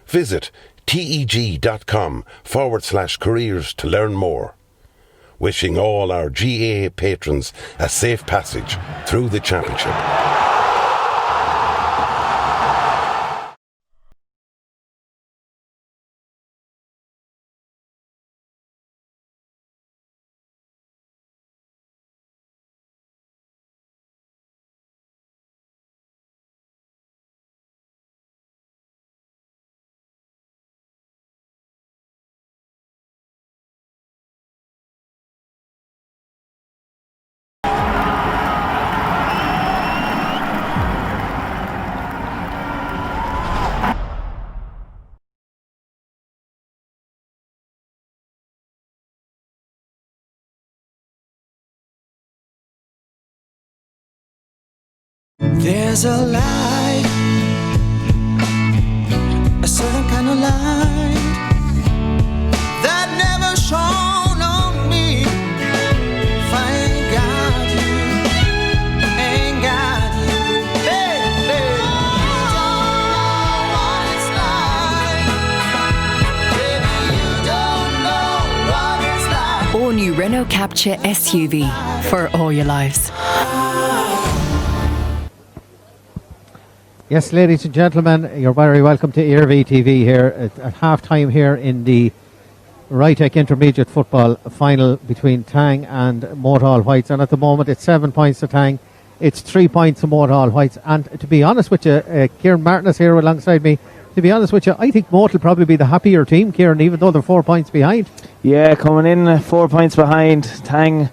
Visit teg.com/careers to learn more. Wishing all our GAA patrons a safe passage through the championship. There's a light, a certain kind of light that never shone on me. If I ain't got you, ain't got you, baby. You don't know what it's like, baby. You don't know what it's like. All new Renault Capture SUV for all your lives. Yes, ladies and gentlemen, you're very welcome to ERV TV here at half-time here in the Rytech Intermediate Football Final between Tang and Moate Whites. And at the moment, it's 7 points to Tang. It's 3 points to Moate Whites. And to be honest with you, Kieran Martin is here alongside me. To be honest with you, I think Moate will probably be the happier team, Kieran, even though they're 4 points behind. Yeah, coming in 4 points behind. Tang,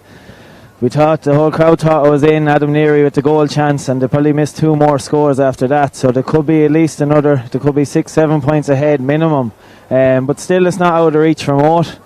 the whole crowd thought it was in Adam Neary with the goal chance, and they probably missed 2 more scores after that, so there could be at least there could be 6-7 points ahead minimum, but still it's not out of reach for Moate.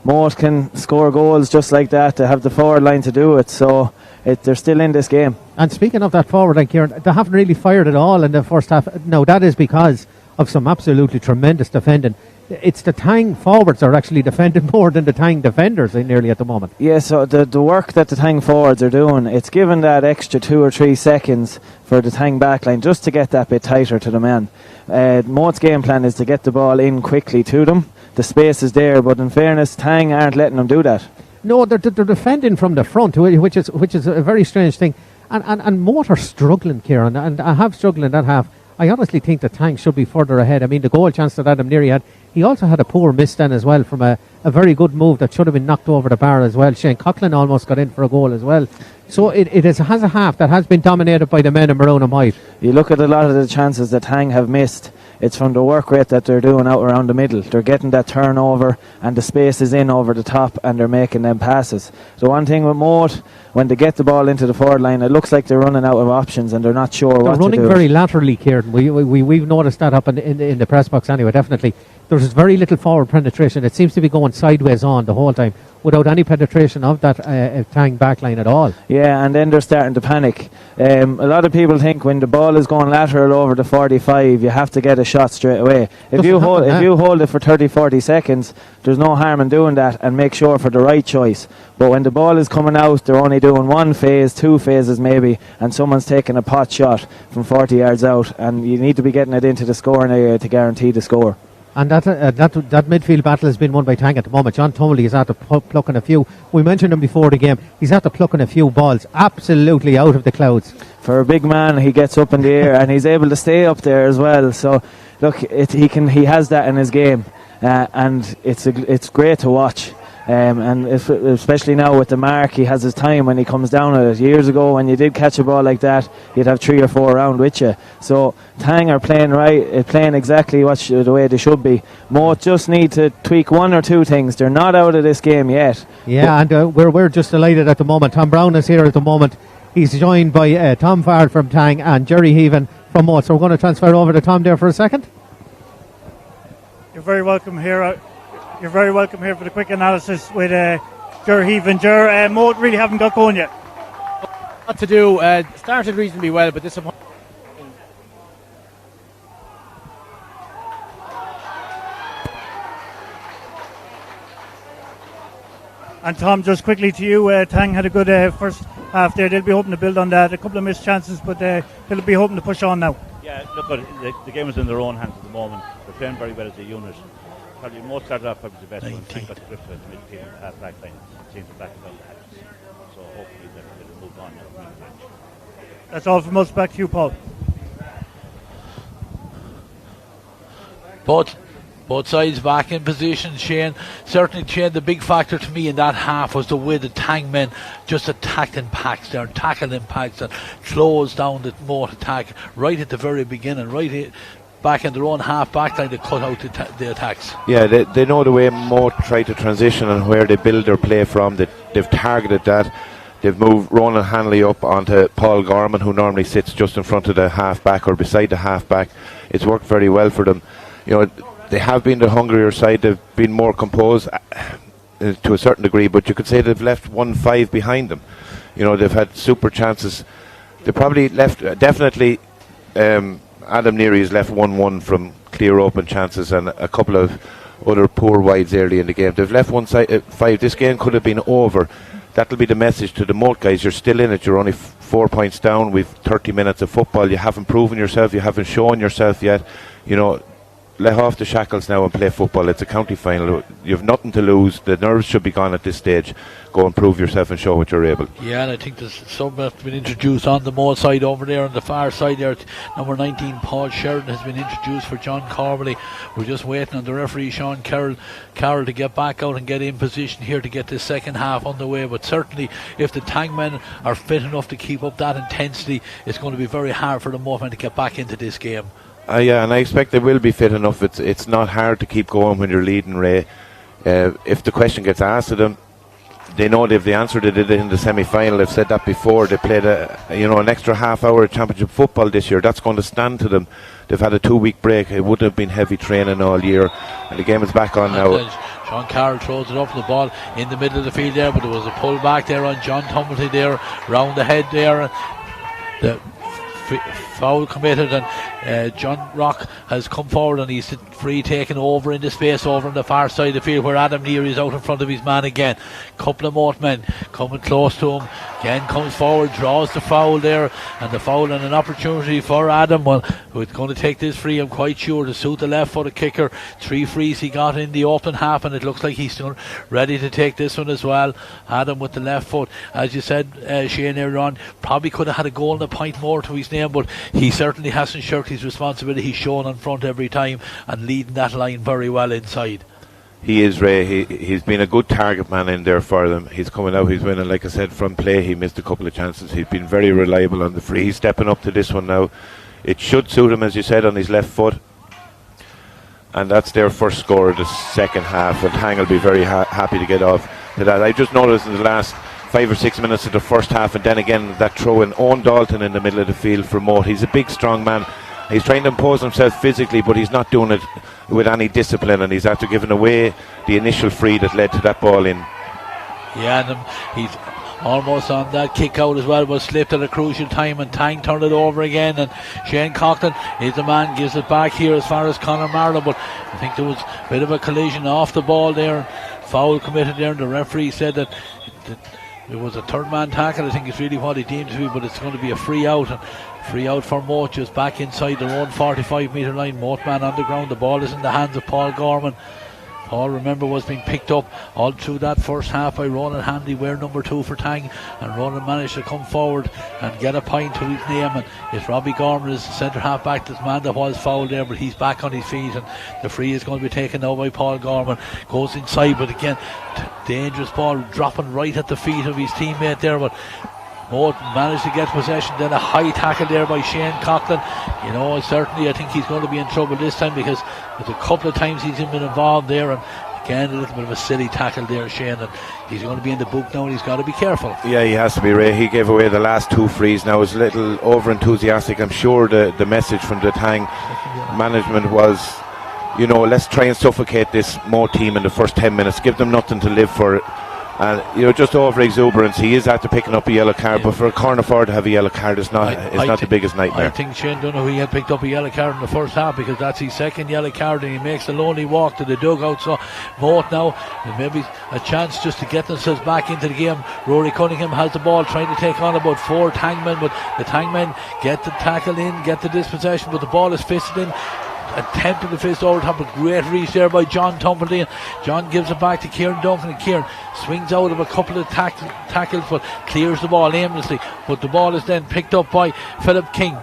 Moate can score goals just like that. They have the forward line to do it, so they're still in this game. And speaking of that forward line, Kieran, they haven't really fired at all in the first half. Now that is because of some absolutely tremendous defending. It's the Tang forwards are actually defending more than the Tang defenders nearly at the moment. Yeah, so the work that the Tang forwards are doing, it's given that extra 2 or 3 seconds for the Tang backline just to get that bit tighter to the man. Moate's game plan is to get the ball in quickly to them. The space is there, but in fairness, Tang aren't letting them do that. No, they're defending from the front, which is a very strange thing. And Moate are struggling, Kieran, and I have struggled in that half. I honestly think the Tang should be further ahead. I mean, the goal chance that Adam Neary had, he also had a poor miss then as well from a very good move that should have been knocked over the bar as well. Shane Coughlin almost got in for a goal as well. So it has a half that has been dominated by the men in maroon and white. You look at a lot of the chances that Tang have missed, it's from the work rate that they're doing out around the middle. They're getting that turnover and the space is in over the top and they're making them passes. The one thing with Moate, when they get the ball into the forward line, it looks like they're running out of options and they're not sure what to do. They're running very laterally, Kieran. We've noticed that up in the press box anyway, definitely. There's very little forward penetration. It seems to be going sideways on the whole time without any penetration of that Tang backline at all. Yeah, and then they're starting to panic. A lot of people think when the ball is going lateral over the 45, you have to get a shot straight away. If you hold it for 30-40 seconds, there's no harm in doing that and make sure for the right choice. But when the ball is coming out, they're only doing 1 phase, 2 phases maybe, and someone's taking a pot shot from 40 yards out, and you need to be getting it into the scoring area to guarantee the score. And that midfield battle has been won by Tang at the moment. John Tolley is after plucking a few. We mentioned him before the game. He's after plucking a few balls absolutely out of the clouds. For a big man, he gets up in the air and he's able to stay up there as well. So look, he has that in his game, and it's great to watch. And especially now with the mark, he has his time when he comes down at it. Years ago, when you did catch a ball like that, you'd have 3 or 4 around with you. So Tang are playing playing exactly the way they should be. Moate just need to tweak 1 or 2 things. They're not out of this game yet. Yeah, and we're just delighted at the moment. Tom Brown is here at the moment. He's joined by Tom Fard from Tang and Jerry Heaven from Moate. So we're going to transfer over to Tom there for a second. You're very welcome here. You're very welcome here for the quick analysis with Ger Heaven. Moate really haven't got going yet. What to do? Started reasonably well, but disappointing. And Tom, just quickly to you, Tang had a good first half there. They'll be hoping to build on that. A couple of missed chances, but they'll be hoping to push on now. Yeah, look, the game is in their own hands at the moment. They're playing very well as a unit. Probably Moate started off probably the best one. Tang got the grip of it, the midfield, back line. Seems to back it up the hatches. So hopefully they'll move on now. That's all from us. Back to you, Paul. Both sides back in position, Shane. Certainly, Shane, the big factor to me in that half was the way the Tang men just attacked in packs there, tackled in packs and closed down the Moate attack right at the very beginning, back in their own half back line to cut out the attacks. Yeah, they know the way Moate try to transition and where they build their play from. They've targeted that. They've moved Ronald Hanley up onto Paul Gorman, who normally sits just in front of the half back or beside the half back. It's worked very well for them. You know, they have been the hungrier side. They've been more composed to a certain degree, but you could say they've left 1-5 behind them. You know, they've had super chances. They probably left definitely. Adam Neary's left 1-1 from clear open chances and a couple of other poor wides early in the game. They've left 1-5. This game could have been over. That'll be the message to the Moate guys. You're still in it. You're only 4 points down with 30 minutes of football. You haven't proven yourself. You haven't shown yourself yet. You know, let off the shackles now and play football. It's a county final. You have nothing to lose. The nerves should be gone at this stage. Go and prove yourself and show what you're able. Yeah, and I think there's some that's been introduced on the Moate side over there on the far side there. Number 19, Paul Sheridan, has been introduced for John Cormley. We're just waiting on the referee, Sean Carroll to get back out and get in position here to get this second half underway. But certainly, if the Tang men are fit enough to keep up that intensity, it's going to be very hard for the Moate men to get back into this game. Yeah, and I expect they will be fit enough. It's not hard to keep going when you're leading, Ray. If the question gets asked of them, they know they've the answer. They did it in the semi-final. They've said that before. They played an extra half hour of championship football this year. That's going to stand to them. They've had a 2-week break. It wouldn't have been heavy training all year, and the game is back on now. Sean Carroll throws it up, the ball in the middle of the field there, but there was a pull back there on John Tumblety there, round the head there. The foul committed, and John Rock has come forward and he's free, taken over in the space over on the far side of the field where Adam Neary is out in front of his man again. Couple of Moate men coming close to him, again comes forward, draws the foul there, and the foul and an opportunity for Adam, who's going to take this free, I'm quite sure, to suit the left footed kicker. 3 frees he got in the open half, and it looks like he's still ready to take this one as well. Adam with the left foot, as you said, Shane, earlier on, probably could have had a goal and a point more to his name, but he certainly hasn't shirked his responsibility. He's shown on front every time and leading that line very well inside. He is, Ray. He's been a good target man in there for them. He's coming out, he's winning, like I said, from play. He missed a couple of chances. He's been very reliable on the free. He's stepping up to this one now. It should suit him, as you said, on his left foot. And that's their first score of the second half, and Tang will be very happy to get off to that. I just noticed in the last 5 or 6 minutes of the first half, and then again that throw in Owen Dalton in the middle of the field for Moate. He's a big strong man. He's trying to impose himself physically, but he's not doing it with any discipline, and he's after giving away the initial free that led to that ball in. Yeah, and he's almost on that kick out as well, but slipped at a crucial time, and Tang turned it over again, and Shane Coughlin is the man, gives it back here as far as Conor Marlow, but I think there was a bit of a collision off the ball there, foul committed there, and the referee said that it was a third man tackle. I think it's really what he deemed to be, but it's going to be a free out, and free out for Moate, just back inside their own 45 metre line. Moate man on the ground, the ball is in the hands of Paul Gorman. Paul, remember, was being picked up all through that first half by Ronald Hanley, wear number 2 for Tang, and Ronald managed to come forward and get a point to his name, and it's Robbie Gorman is the centre half back, this man that was fouled there, but he's back on his feet, and the free is going to be taken now by Paul Gorman. Goes inside, but again dangerous ball dropping right at the feet of his teammate there, but Moate managed to get possession. Then a high tackle there by Shane Coughlin. You know, certainly I think he's going to be in trouble this time, because there's a couple of times he's been involved there, and again a little bit of a silly tackle there, Shane, and he's going to be in the book now, and he's got to be careful. Yeah, he has to be, Ray. He gave away the last 2 frees. Now, was a little over enthusiastic. I'm sure the message from the Tang management was, you know, let's try and suffocate this Moate team in the first 10 minutes, give them nothing to live for. And, you know, just over exuberance. He is after picking up a yellow card, but for a corner forward to have a yellow card is not the biggest nightmare. I think Shane Donoghue had picked up a yellow card in the first half, because that's his second yellow card, and he makes a lonely walk to the dugout. So Moate now, maybe a chance just to get themselves back into the game. Rory Cunningham has the ball, trying to take on about 4 Tangmen, but the Tangmen get the tackle in, get the dispossession, but the ball is fisted in. Attempted to fist over top, a great reach there by John Tumblety. John gives it back to Kieran Duncan, and Kieran swings out of a couple of tackles, but clears the ball aimlessly. But the ball is then picked up by Philip King.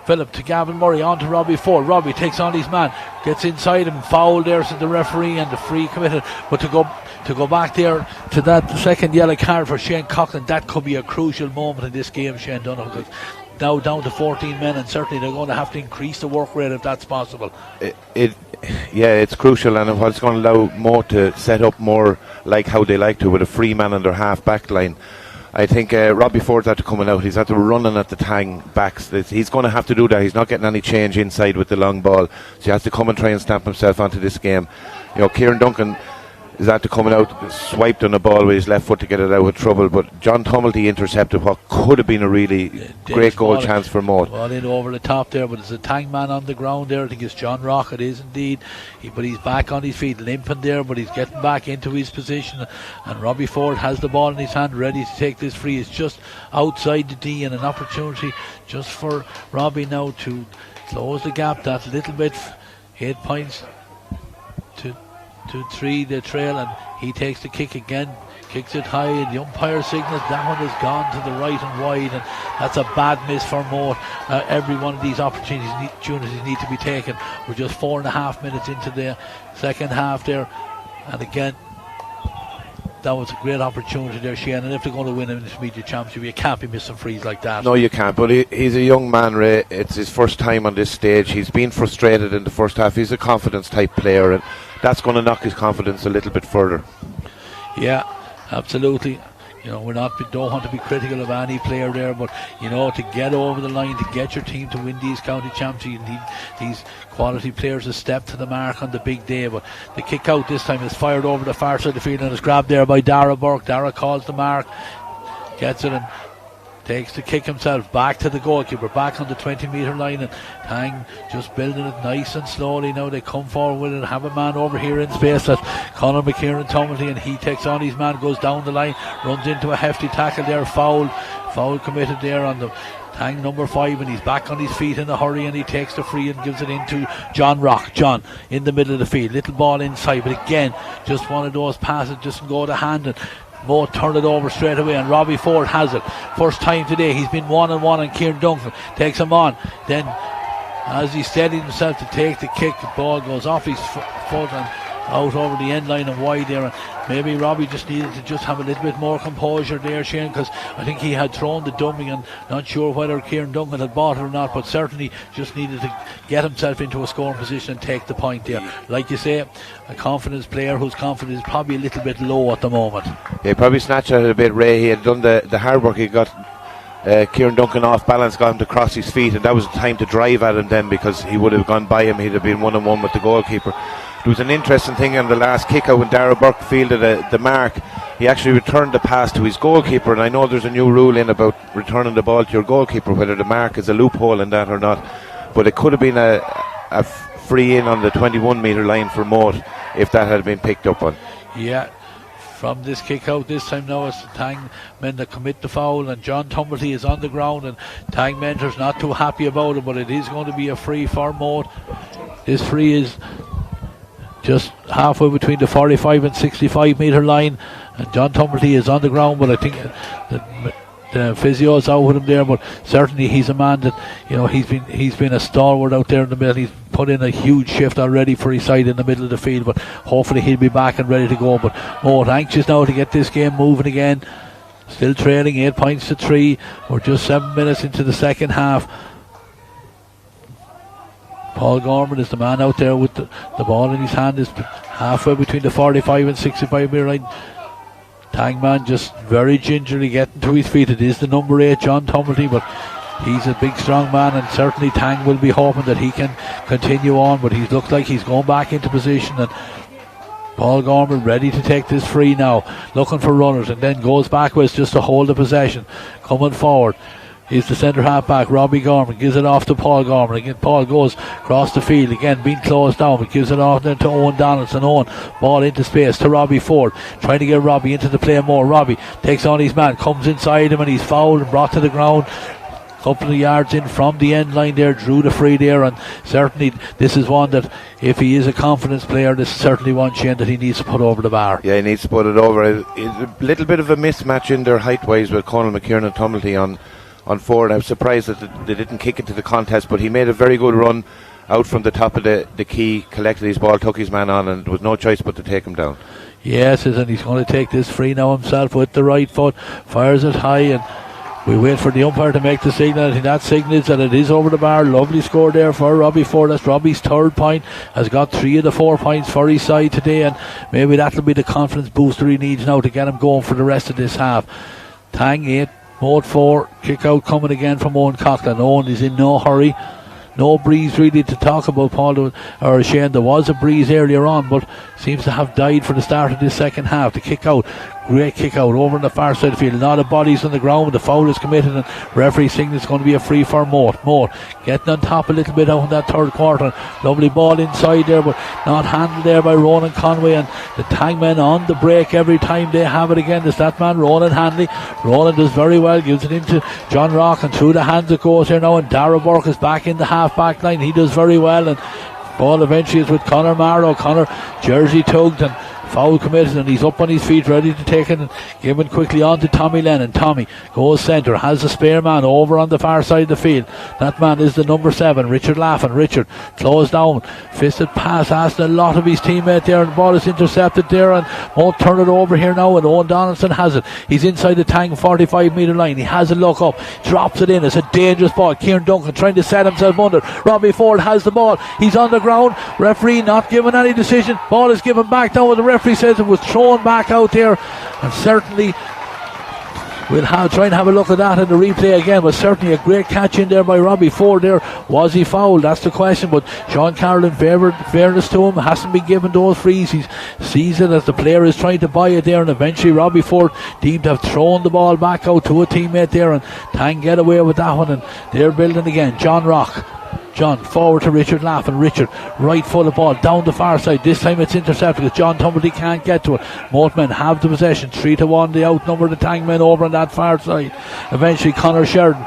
Philip to Gavin Murray, on to Robbie Ford. Robbie takes on his man, gets inside him, foul there to the referee, and the free committed. But to go back there to that second yellow card for Shane Coughlin, that could be a crucial moment in this game, Shane Donoghue. Now down to 14 men, and certainly they're going to have to increase the work rate if that's possible. It's crucial, and what's going to allow Moate to set up more like how they like to, with a free man on their half back line. I think Robbie Ford's after coming out. He's after running at the Tang backs. He's going to have to do that. He's not getting any change inside with the long ball, so he has to come and try and stamp himself onto this game. You know, Kieran Duncan is after coming out, swiped on the ball with his left foot to get it out of trouble, but John Tumblety intercepted what could have been a really great goal chance for Moate. Ball in over the top there, but there's a Tang man on the ground there. I think it's John Rock, it is indeed. But he's back on his feet, limping there, but he's getting back into his position, and Robbie Ford has the ball in his hand, ready to take this free. It's just outside the D, and an opportunity just for Robbie now to close the gap that little bit. 8 points to 3 the trail, and he takes the kick again, kicks it high, and the umpire signals that one has gone to the right and wide, and that's a bad miss for Moate. Every one of these opportunities need to be taken. We're just 4.5 minutes into the second half there, and again that was a great opportunity there, Shane, and if they're going to win an intermediate championship, you can't be missing frees like that. No, you can't, but he's a young man, Ray. It's his first time on this stage. He's been frustrated in the first half. He's a confidence type player, and that's going to knock his confidence a little bit further. Yeah, absolutely. You know, don't want to be critical of any player there, but you know, to get over the line, to get your team to win these county championships, you need these quality players to step to the mark on the big day. But the kick out this time is fired over the far side of the field, and is grabbed there by Dara Burke. Dara calls the mark, gets it, and takes the kick himself back to the goalkeeper, back on the 20-metre line, and Tang just building it nice and slowly. Now they come forward with it, have a man over here in space, that's Conor McKieran Tumblety, and he takes on his man, goes down the line, runs into a hefty tackle there, foul committed there on the Tang number 5, and he's back on his feet in a hurry, and he takes the free and gives it into John Rock. John in the middle of the field, little ball inside, but again just one of those passes doesn't go to hand, and Moate turned it over straight away, and Robbie Ford has it. First time today, he's been 1-on-1, and Kieran Duncan takes him on. Then, as he steadied himself to take the kick, the ball goes off his foot and out over the end line and wide there. And maybe Robbie just needed to just have a little bit more composure there, Shane, because I think he had thrown the dummy, and not sure whether Kieran Duncan had bought it or not, but certainly just needed to get himself into a scoring position and take the point there. Like you say, a confidence player whose confidence is probably a little bit low at the moment. He probably snatched at it a bit, Ray. He had done the hard work. He got Kieran Duncan off balance, got him to cross his feet, and that was the time to drive at him then, because he would have gone by him. He'd have been 1-on-1 with the goalkeeper. There was an interesting thing on the last kick out when Dara Burke fielded the mark. He actually returned the pass to his goalkeeper, and I know there's a new rule in about returning the ball to your goalkeeper, whether the mark is a loophole in that or not, but it could have been a free in on the 21-metre line for Moate if that had been picked up on. Yeah, from this kick out this time now it's the Tang men that commit the foul, and John Tumblety is on the ground, and Tang Mentor's not too happy about it, but it is going to be a free for Moate. This free is just halfway between the 45 and 65 metre line, and John Tumblety is on the ground, but I think that physio's out with him there, but certainly he's a man that, you know, he's been a stalwart out there in the middle. He's put in a huge shift already for his side in the middle of the field, but hopefully he'll be back and ready to go. But Moate anxious now to get this game moving again. Still trailing 8 points to 3. We're just 7 minutes into the second half. Paul Gorman is the man out there with the ball in his hand, is halfway between the 45 and 65 metre line. Tang man just very gingerly getting to his feet. It is the number 8, John Tumblety, but he's a big strong man, and certainly Tang will be hoping that he can continue on, but he looks like he's going back into position. And Paul Gorman ready to take this free now, looking for runners, and then goes backwards just to hold the possession. Coming forward is the centre half back, Robbie Gorman, gives it off to Paul Gorman. Again, Paul goes across the field, again being closed down, but gives it off then to Owen Donaldson. Owen, ball into space to Robbie Ford, trying to get Robbie into the play more. Robbie takes on his man, comes inside him, and he's fouled and brought to the ground. Couple of yards in from the end line there, drew the free there, and certainly this is one that, if he is a confidence player, this is certainly one, Shane, that he needs to put over the bar. Yeah, he needs to put it over. It's a little bit of a mismatch in their height-wise with Conal McKiernan and Tumblety on Ford. I was surprised that they didn't kick into the contest, but he made a very good run out from the top of the key, collected his ball, took his man on, and there was no choice but to take him down. Yes, and he's going to take this free now himself with the right foot, fires it high, and we wait for the umpire to make the signal. I think that signals that it is over the bar. Lovely score there for Robbie Ford. That's Robbie's third point. Has got 3 of the 4 points for his side today, and maybe that'll be the confidence booster he needs now to get him going for the rest of this half. Tang 8, Moate 4. Kick out coming again from Owen Coughlin. Owen is in no hurry. No breeze really to talk about, Paul or Shane. There was a breeze earlier on, but seems to have died for the start of this second half. The kick out, great kick out over on the far side of the field. A lot of bodies on the ground. The foul is committed, and referee signals it's going to be a free for Moate. Moate getting on top a little bit out in that third quarter. Lovely ball inside there, but not handled there by Ronan Conway, and the Tang men on the break every time they have it again. There's that man, Ronan Hanley. Ronan does very well, gives it into John Rock, and through the hands it goes here now, and Dara Burke is back in the half-back line. He does very well, and ball eventually is with Conor Marrow. Conor jersey tugged and foul committed, and he's up on his feet ready to take it and give it quickly on to Tommy Lennon. Tommy goes centre, has a spare man over on the far side of the field. That man is the number 7, Richard Laffin. Richard closed down, fisted pass, asking a lot of his teammate there, and the ball is intercepted there, and won't turn it over here now, and Owen Donaldson has it. He's inside the Tang 45 metre line. He has a look up, drops it in. It's a dangerous ball. Kieran Duncan trying to set himself under. Robbie Ford has the ball. He's on the ground. Referee not giving any decision. Ball is given back down with the referee says it was thrown back out there, and certainly we'll try and have a look at that in the replay again. But certainly a great catch in there by Robbie Ford there. Was he fouled? That's the question, but Sean Carroll, in fairness to him, hasn't been given those frees. He sees it as the player is trying to buy it there, and eventually Robbie Ford deemed to have thrown the ball back out to a teammate there, and Tang get away with that one, and they're building again. John Rock. John forward to Richard Laffin. Richard right foot of ball down the far side. This time it's intercepted because John Tumblety can't get to it. Moate men have the possession. 3-1. They outnumber the Tang men over on that far side. Eventually Conor Sheridan,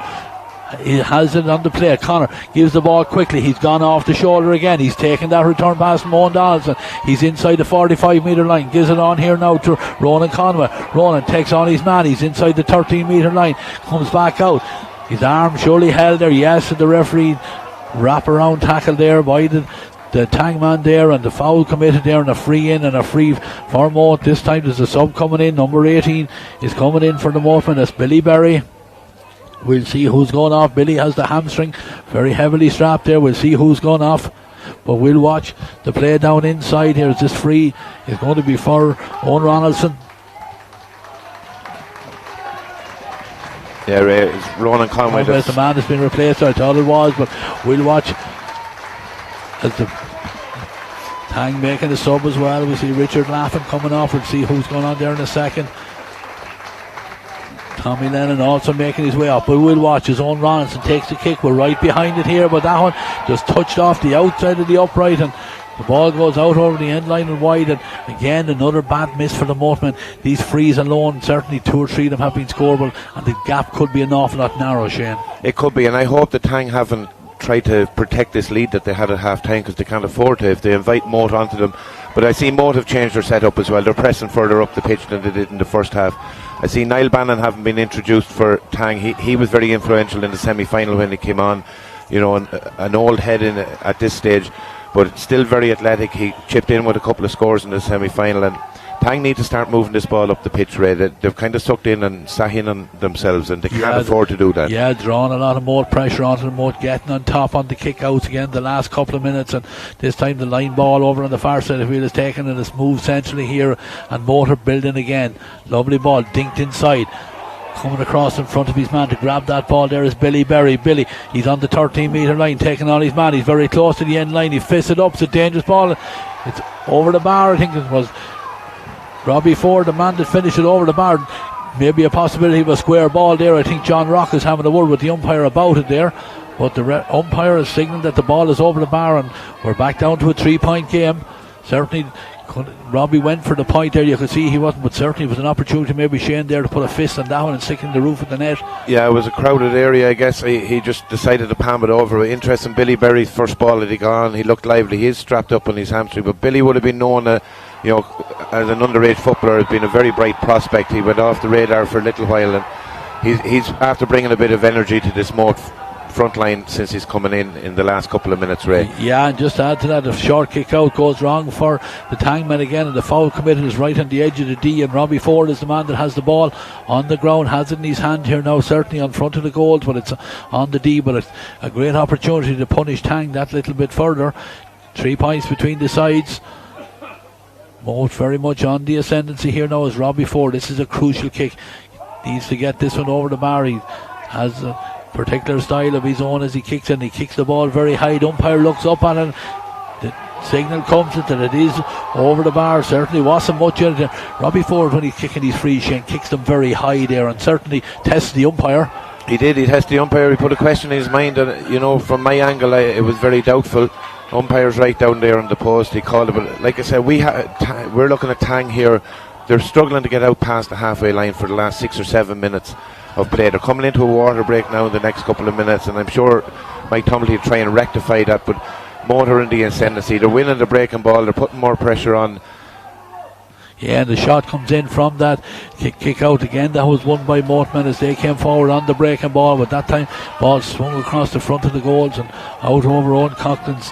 he has it on the play. Conor gives the ball quickly. He's gone off the shoulder again. He's taken that return pass from Owen Donaldson. He's inside the 45 metre line. Gives it on here now to Ronan Conway. Ronan takes on his man. He's inside the 13 metre line. Comes back out. His arm surely held there. Yes, and the referee wrap around tackle there by the Tang man there, and the foul committed there, and a free in and a free for Moate. This time there's a sub coming in. Number 18 is coming in for the Moatman. That's Billy Berry. We'll see who's going off. Billy has the hamstring very heavily strapped there. We'll see who's going off, but we'll watch the play down inside here. Is this free? It's going to be for Owen Ronaldson. Yeah, it's Ronan Conway. The man has been replaced. I thought it was, but we'll watch as the Tang making the sub as well. We see Richard Laffin coming off. We'll see who's going on there in a second. Tommy Lennon also making his way up, but we'll watch as Owen Ronaldson takes the kick. We're right behind it here, but that one just touched off the outside of the upright, and the ball goes out over the end line and wide, and again another bad miss for the Moatmen. These frees alone, certainly 2 or 3 of them have been scoreable, and the gap could be an awful lot narrow, Shane. It could be, and I hope the Tang haven't tried to protect this lead that they had at half time, because they can't afford to if they invite Moate onto them. But I see Moate have changed their setup as well. They're pressing further up the pitch than they did in the first half. I see Niall Bannon having been introduced for Tang. He was very influential in the semi-final when he came on. You know, an old head at this stage, but still very athletic. He chipped in with a couple of scores in the semi-final, and Tang need to start moving this ball up the pitch, Ray. They've kind of sucked in and sat in on themselves, and they can't afford to do that. Yeah, drawing a lot of more pressure onto the Moate, getting on top on the kick-outs again the last couple of minutes, and this time the line ball over on the far side of the field is taken, and it's moved centrally here, and Moate are building again. Lovely ball, dinked inside. Coming across in front of his man to grab that ball there is Billy Berry. Billy, he's on the 13-metre line, taking on his man. He's very close to the end line. He fists it up. It's a dangerous ball. It's over the bar, I think it was. Robbie Ford, the man that finished it over the bar. Maybe a possibility of a square ball there. I think John Rock is having a word with the umpire about it there. But the umpire is signaling that the ball is over the bar, and we're back down to a 3-point game. Certainly, Robbie went for the point there. You could see he wasn't, but certainly it was an opportunity maybe Shane there to put a fist on that one and stick in the roof of the net. Yeah, it was a crowded area, I guess. He just decided to palm it over. Interesting, Billy Berry's first ball that he got on, he looked lively. He is strapped up on his hamstring, but Billy would have been known as an underage footballer, has been a very bright prospect. He went off the radar for a little while, and he's after bringing a bit of energy to this Moate front line since he's coming in the last couple of minutes, Ray. Yeah, and just to add to that, if short kick out goes wrong for the Tang men again, and the foul committed is right on the edge of the D, and Robbie Ford is the man that has the ball on the ground, has it in his hand here now, certainly on front of the goals, but it's on the D. But it's a great opportunity to punish Tang that little bit further. 3 points between the sides. Moate very much on the ascendancy here now is Robbie Ford. This is a crucial kick. Needs to get this one over the bar. He has a particular style of his own as he kicks, and he kicks the ball very high. The umpire looks up on it. The signal comes that it is over the bar. Certainly wasn't much in it. Robbie Ford, when he's kicking these free, Shane, kicks them very high there, and certainly tests the umpire. He did. He tested the umpire. He put a question in his mind, and from my angle, it was very doubtful. Umpire's right down there on the post. He called it, but like I said, we're looking at Tang here. They're struggling to get out past the halfway line for the last 6 or 7 minutes of play. They're coming into a water break now in the next couple of minutes, and I'm sure Mike Tumbley will try and rectify that, but Moate are in the ascendancy. They're winning the breaking ball. They're putting more pressure on. Yeah, and the shot comes in from that kick out again. That was won by Moate men as they came forward on the breaking ball, but that time ball swung across the front of the goals and out over Owen Coughlin's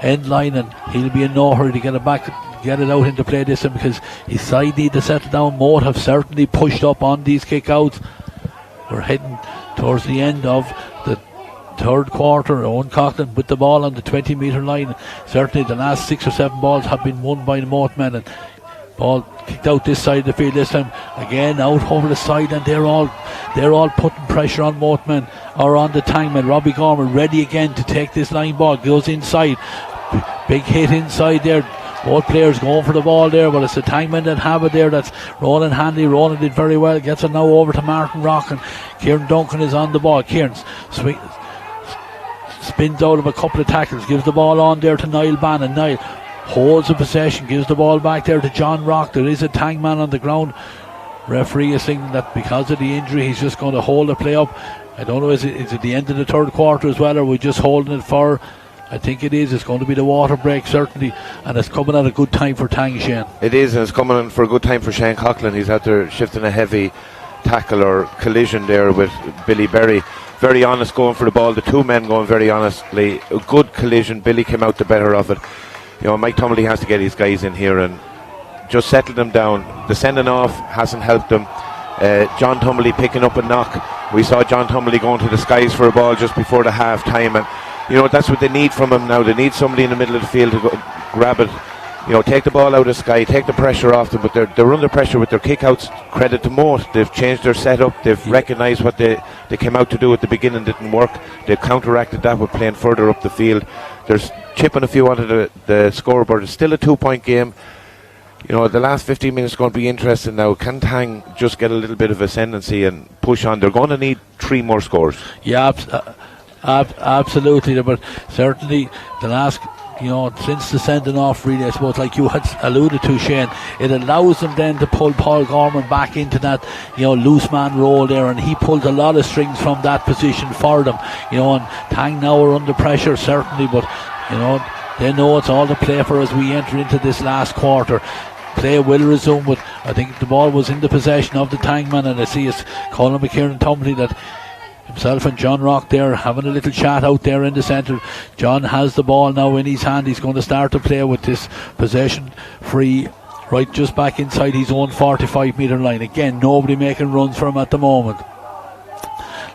end line, and he'll be in no hurry to get it back, get it out into play this time, because his side need to settle down. Moate have certainly pushed up on these kick outs. We're heading towards the end of the third quarter. Owen Coughlin with the ball on the 20-metre line. Certainly the last 6 or 7 balls have been won by the Moate men, and ball kicked out this side of the field this time, again out over the side, and they're all putting pressure on Moate men, or on the Tang men. Robbie Gorman ready again to take this line ball, goes inside, big hit inside there. Both players going for the ball there, but it's the Tang men that have it there. That's Ronald Hanley. Ronald did very well, gets it now over to Martin Rock, and Kieran Duncan is on the ball. Kieran spins out of a couple of tackles, gives the ball on there to Niall Bannon. Niall holds the possession, gives the ball back there to John Rock. There is a Tang man on the ground. Referee is saying that because of the injury he's just going to hold the play up. I don't know, is it the end of the third quarter as well, or are we just holding it for, I think it is. It's going to be the water break, certainly, and it's coming at a good time for Tang, Shane. It is, and it's coming in for a good time for Shane Coughlin. He's out there shifting a heavy tackle or collision there with Billy Berry. Very honest going for the ball. The two men going very honestly. A good collision. Billy came out the better of it. Mike Tumbley has to get his guys in here and just settle them down. The sending off hasn't helped them. John Tumbley picking up a knock. We saw John Tumbley going to the skies for a ball just before the half time, and that's what they need from him now. They need somebody in the middle of the field to go grab it, take the ball out of Sky, take the pressure off them, but they're under pressure with their kick-outs. Credit to Moate. They've changed their setup. They've recognised what they came out to do at the beginning didn't work. They've counteracted that with playing further up the field. There's chipping a few onto the scoreboard. It's still a 2-point game. The last 15 minutes is going to be interesting now. Can Tang just get a little bit of ascendancy and push on? They're going to need 3 more scores. Yeah, absolutely. But certainly the last, since the sending off, really, I suppose, like you had alluded to, Shane, it allows them then to pull Paul Gorman back into that, loose man role there, and he pulled a lot of strings from that position for them. And Tang now are under pressure, certainly, but, they know it's all to play for as we enter into this last quarter. play will resume, but I think the ball was in the possession of the Tangman, and I see it's Colin McKieran Tumbley that himself and John Rock there having a little chat out there in the centre. John has the ball now in his hand. He's going to start to play with this possession free right just back inside his own 45 metre line. Again, nobody making runs for him at the moment.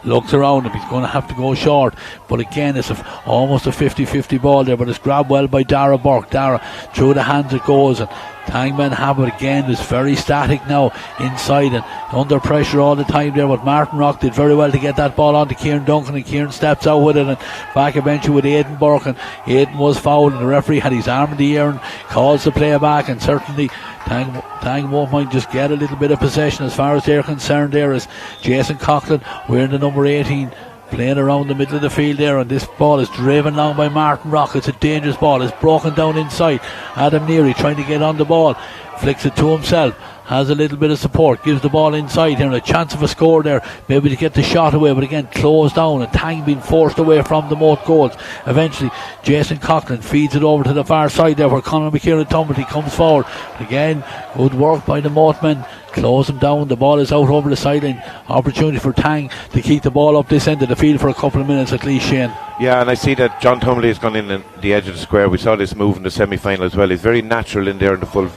Looks around him, he's going to have to go short, but again it's almost a 50-50 ball there, but it's grabbed well by Dara Burke. Dara through the hands it goes, and Tangman have it again. It's very static now inside and under pressure all the time there, but Martin Rock did very well to get that ball on to Kieran Duncan, and Kieran steps out with it and back eventually with Aidan Burke, and Aidan was fouled and the referee had his arm in the air and calls the play back, and certainly Tang won't mind just get a little bit of possession as far as they're concerned there, as Jason Coughlin wearing the number 18 playing around the middle of the field there, and this ball is driven long by Martin Rock. It's a dangerous ball, it's broken down inside. Adam Neary trying to get on the ball, flicks it to himself, has a little bit of support, gives the ball inside here, and a chance of a score there, maybe to get the shot away, but again closed down, and Tang being forced away from the Moate goals. Eventually Jason Coughlin feeds it over to the far side there where Conor McKieran Tumblety comes forward. Again, good work by the Moate men, close him down. The ball is out over the sideline. Opportunity for Tang to keep the ball up this end of the field for a couple of minutes at least, Shane. Yeah, and I see that John Tumbley has gone in the edge of the square. We saw this move in the semi-final as well. He's very natural in there in the full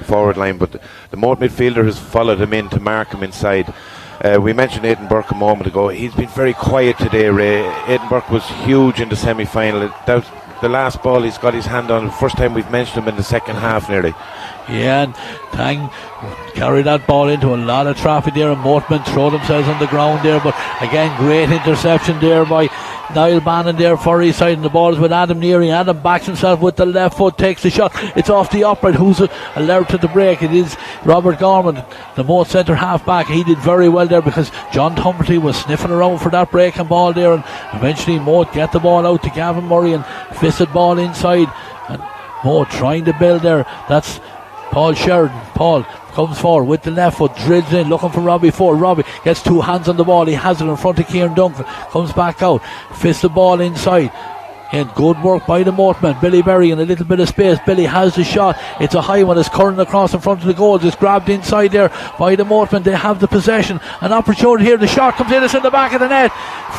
forward line, but the Moate midfielder has followed him in to mark him inside. We mentioned Aidan Burke a moment ago. He's been very quiet today, Ray. Aidan Burke was huge in the semi-final. That was the last ball he's got his hand on. First time we've mentioned him in the second half nearly. Yeah, and Tang carried that ball into a lot of traffic there, and Moatman throw themselves on the ground there, but again great interception there by Niall Bannon there for his side, and the ball is with Adam Neary. Adam backs himself with the left foot, takes the shot, it's off the upright. Who's allowed to the break? It is Robert Gorman, the Moate centre half back. He did very well there because John Tumblety was sniffing around for that breaking ball there, and eventually Moate get the ball out to Gavin Murray and fisted ball inside, and Moate trying to build there. That's Paul Sheridan. Paul comes forward with the left foot, drills in, looking for Robbie Ford. Robbie gets two hands on the ball. He has it in front of Kieran Duncan. Comes back out, fists the ball inside. And good work by the Moatman. Billy Berry in a little bit of space. Billy has the shot. It's a high one. It's curling across in front of the goals. It's grabbed inside there by the Moatman. They have the possession. An opportunity here. The shot comes in. It's in the back of the net.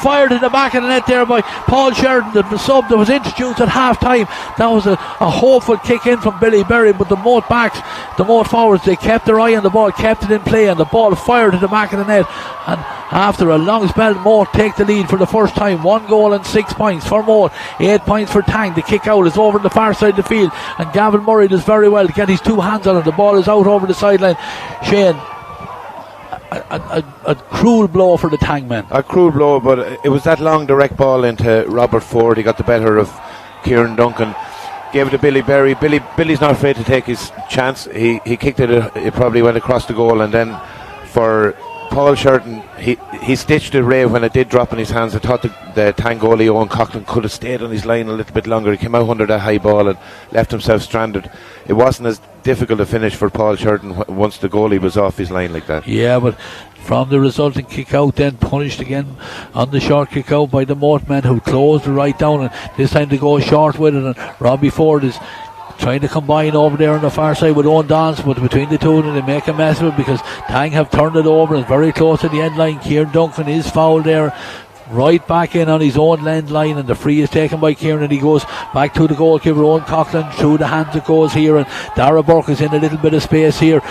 Fired in the back of the net there by Paul Sheridan, the sub that was introduced at half time. That was a hopeful kick in from Billy Berry, but the Moate backs, the Moate forwards, they kept their eye on the ball, kept it in play, and the ball fired in the back of the net. And after a long spell, Moate take the lead for the first time. 1 goal and 6 points for Moate. 8 points for Tang. The kick out is over the far side of the field, and Gavin Murray does very well to get his two hands on it. The ball is out over the sideline. Shane, a cruel blow for the Tang men. A cruel blow, but it was that long direct ball into Robert Ford. He got the better of Kieran Duncan, gave it to Billy Berry. Billy's not afraid to take his chance. He kicked it. It probably went across the goal, and then for Paul Sheridan, he stitched it, Ray, when it did drop in his hands. I thought the Tang goalie Owen Coughlin could have stayed on his line a little bit longer. He came out under that high ball and left himself stranded. It wasn't as difficult a finish for Paul Sheridan once the goalie was off his line like that. Yeah, but from the resulting kick out, then punished again on the short kick out by the Moate men, who closed it right down, and this time they go short with it, and Robbie Ford is trying to combine over there on the far side with Owen Dance, but between the two of them they make a mess of it because Tang have turned it over and very close to the end line. Kieran Duncan is fouled there, right back in on his own end line, and the free is taken by Kieran, and he goes back to the goalkeeper Owen Coughlin. Through the hands it goes here, and Dara Burke is in a little bit of space here,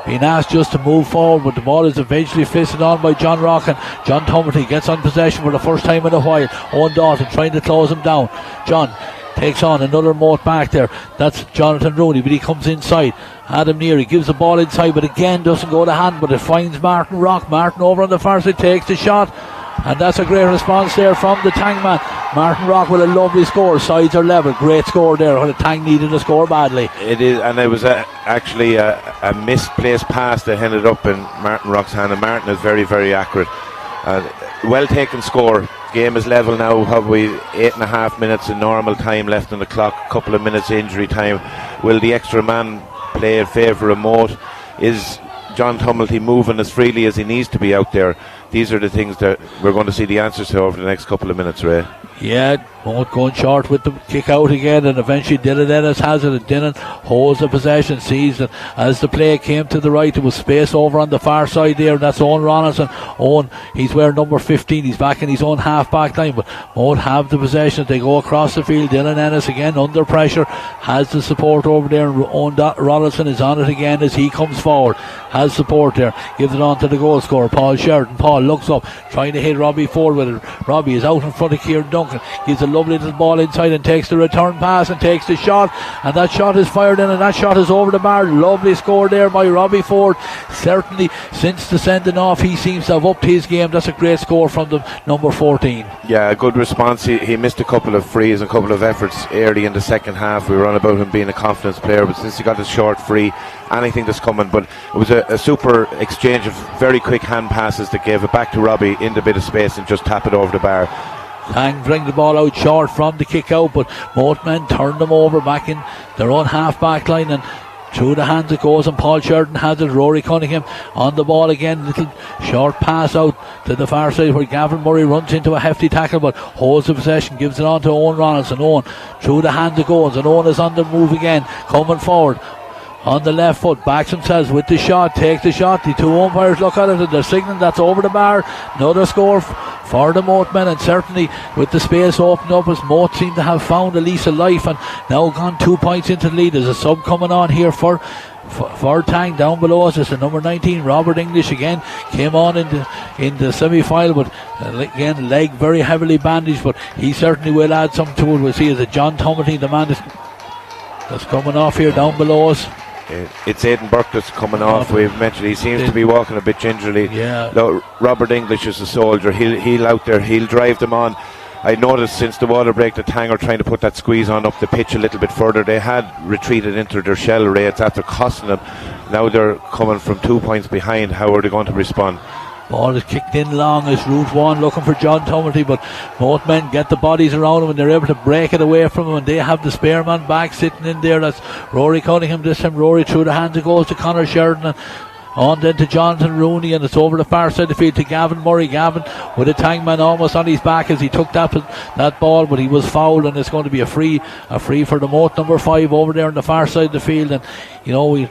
being asked just to move forward, but the ball is eventually fisted on by John Rock, and John Tumblety gets on possession for the first time in a while. Owen Dalton trying to close him down. John takes on another Moate back there. That's Jonathan Rooney, but he comes inside. Adam Neary gives the ball inside, but again doesn't go to hand, but it finds Martin Rock. Martin over on the far side takes the shot, and that's a great response there from the Tang man. Martin Rock with a lovely score. Sides are level. Great score there when the Tang needed a score badly. It is, and it was actually a misplaced pass that ended up in Martin Rock's hand, and Martin is very, very accurate. Well taken score. Game is level now. Have we 8.5 minutes in normal time left on the clock? A couple of minutes injury time. Will the extra man play in favour of Moate? Is John Tumblety moving as freely as he needs to be out there? These are the things that we're going to see the answers to over the next couple of minutes, Ray. Yeah, Moate going short with the kick out again, and eventually Dylan Ennis has it, and Dylan holds the possession, sees it as the play came to the right. There was space over on the far side there, and that's Owen Ronaldson. Owen, he's wearing number 15, he's back in his own half back line, but Moate have the possession. They go across the field. Dylan Ennis again under pressure, has the support over there, and Owen Ronaldson is on it again as he comes forward, has support there, gives it on to the goal scorer Paul Sheridan. Paul looks up, trying to hit Robbie Ford with it. Robbie is out in front of Kieran Duncan, gives a lovely little ball inside and takes the return pass and takes the shot, and that shot is fired in, and that shot is over the bar. Lovely score there by Robbie Ford. Certainly since the sending off, he seems to have upped his game. That's a great score from the number 14. Yeah, a good response. He missed a couple of frees and a couple of efforts early in the second half. We were on about him being a confidence player, but since he got his short free, anything that's coming, but it was a super exchange of very quick hand passes that gave it back to Robbie in the bit of space and just tap it over the bar. Tang bring the ball out short from the kick out, but Moate men turned them over back in their own half back line, and through the hands it goes, and Paul Sheridan has it. Rory Cunningham on the ball again, little short pass out to the far side where Gavin Murray runs into a hefty tackle but holds the possession, gives it on to Owen Ronaldson. Owen through the hands it goes, and Owen is on the move again, coming forward on the left foot, backs themselves with the shot, takes the shot. The two umpires look at it and they're signaling that's over the bar. Another score for the Moate men, and certainly with the space opened up as Moate seem to have found a lease of life and now gone 2 points into the lead. There's a sub coming on here for Tang down below us. It's the number 19 Robert English again, came on in the semi-final, but again leg very heavily bandaged, but he certainly will add something to it. We'll see as a John Tumilty, the man that's coming off here down below us. It's Aidan Burke that's coming off. We've mentioned he seems to be walking a bit gingerly. Yeah. No, Robert English is a soldier. He'll out there, he'll drive them on. I noticed since the water break that Tang are trying to put that squeeze on up the pitch a little bit further. They had retreated into their shell rates after costing them. Now they're coming from 2 points behind. How are they going to respond? Ball is kicked in long as Route 1 looking for John Tumilty, but both men get the bodies around him and they're able to break it away from him, and they have the spare man back sitting in there. That's Rory Cunningham. This time Rory through the hands it goes to Conor Sheridan, and on then to Jonathan Rooney, and it's over the far side of the field to Gavin Murray. Gavin with a Tang man almost on his back as he took that ball, but he was fouled, and it's going to be a free for the Moate number 5 over there on the far side of the field. And you know, we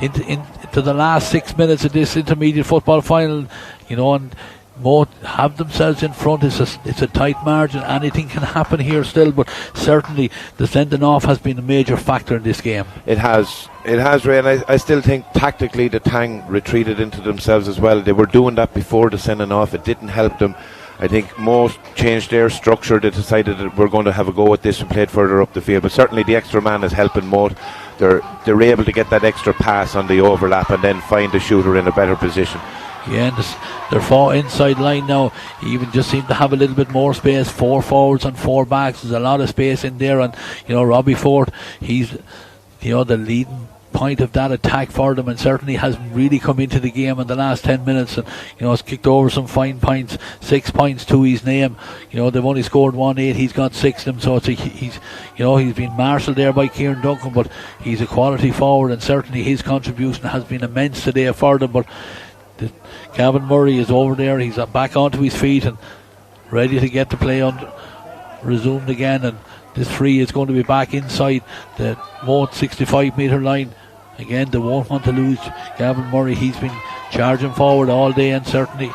into the last 6 minutes of this intermediate football final, you know, and Moate have themselves in front. It's a tight margin. Anything can happen here still, but certainly the sending off has been a major factor in this game. It has, Ray, and I still think tactically the Tang retreated into themselves as well. They were doing that before the sending off. It didn't help them. I think Moate changed their structure. They decided that we're going to have a go at this and played further up the field, but certainly the extra man is helping Moate. They're able to get that extra pass on the overlap and then find the shooter in a better position. Yeah, and they're 4 inside line now. Even just seem to have a little bit more space. 4 forwards and 4 backs. There's a lot of space in there, and you know, Robbie Ford, he's the leading point of that attack for them, and certainly has really come into the game in the last 10 minutes, and you know, has kicked over some fine points, 6 points to his name. You know, they've only scored 1-8, he's got 6 of them, so he's been marshalled there by Kieran Duncan, but he's a quality forward, and certainly his contribution has been immense today for them. But Gavin Murray is over there, he's back onto his feet and ready to get the play resumed again, and this free is going to be back inside the Moate 65 metre line. Again, they won't want to lose Gavin Murray. He's been charging forward all day, and certainly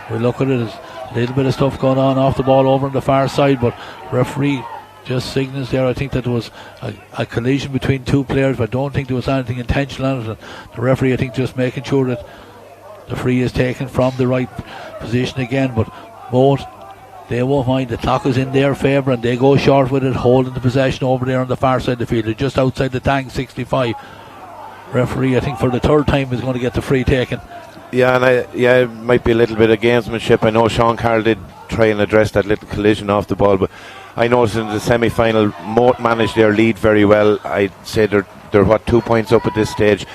we look at it as a little bit of stuff going on off the ball over on the far side, but referee just signals there. I think that there was a collision between 2 players, but I don't think there was anything intentional on it. And the referee, I think, just making sure that the free is taken from the right position again. But Moate, they won't mind. The clock is in their favour and they go short with it, holding the possession over there on the far side of the field. They're just outside the Tang 65. Referee, I think for the 3rd time, is going to get the free taken. Yeah, and it might be a little bit of gamesmanship. I know Sean Carroll did try and address that little collision off the ball, but I noticed in the semi-final Moate managed their lead very well. I'd say they're 2 points up at this stage.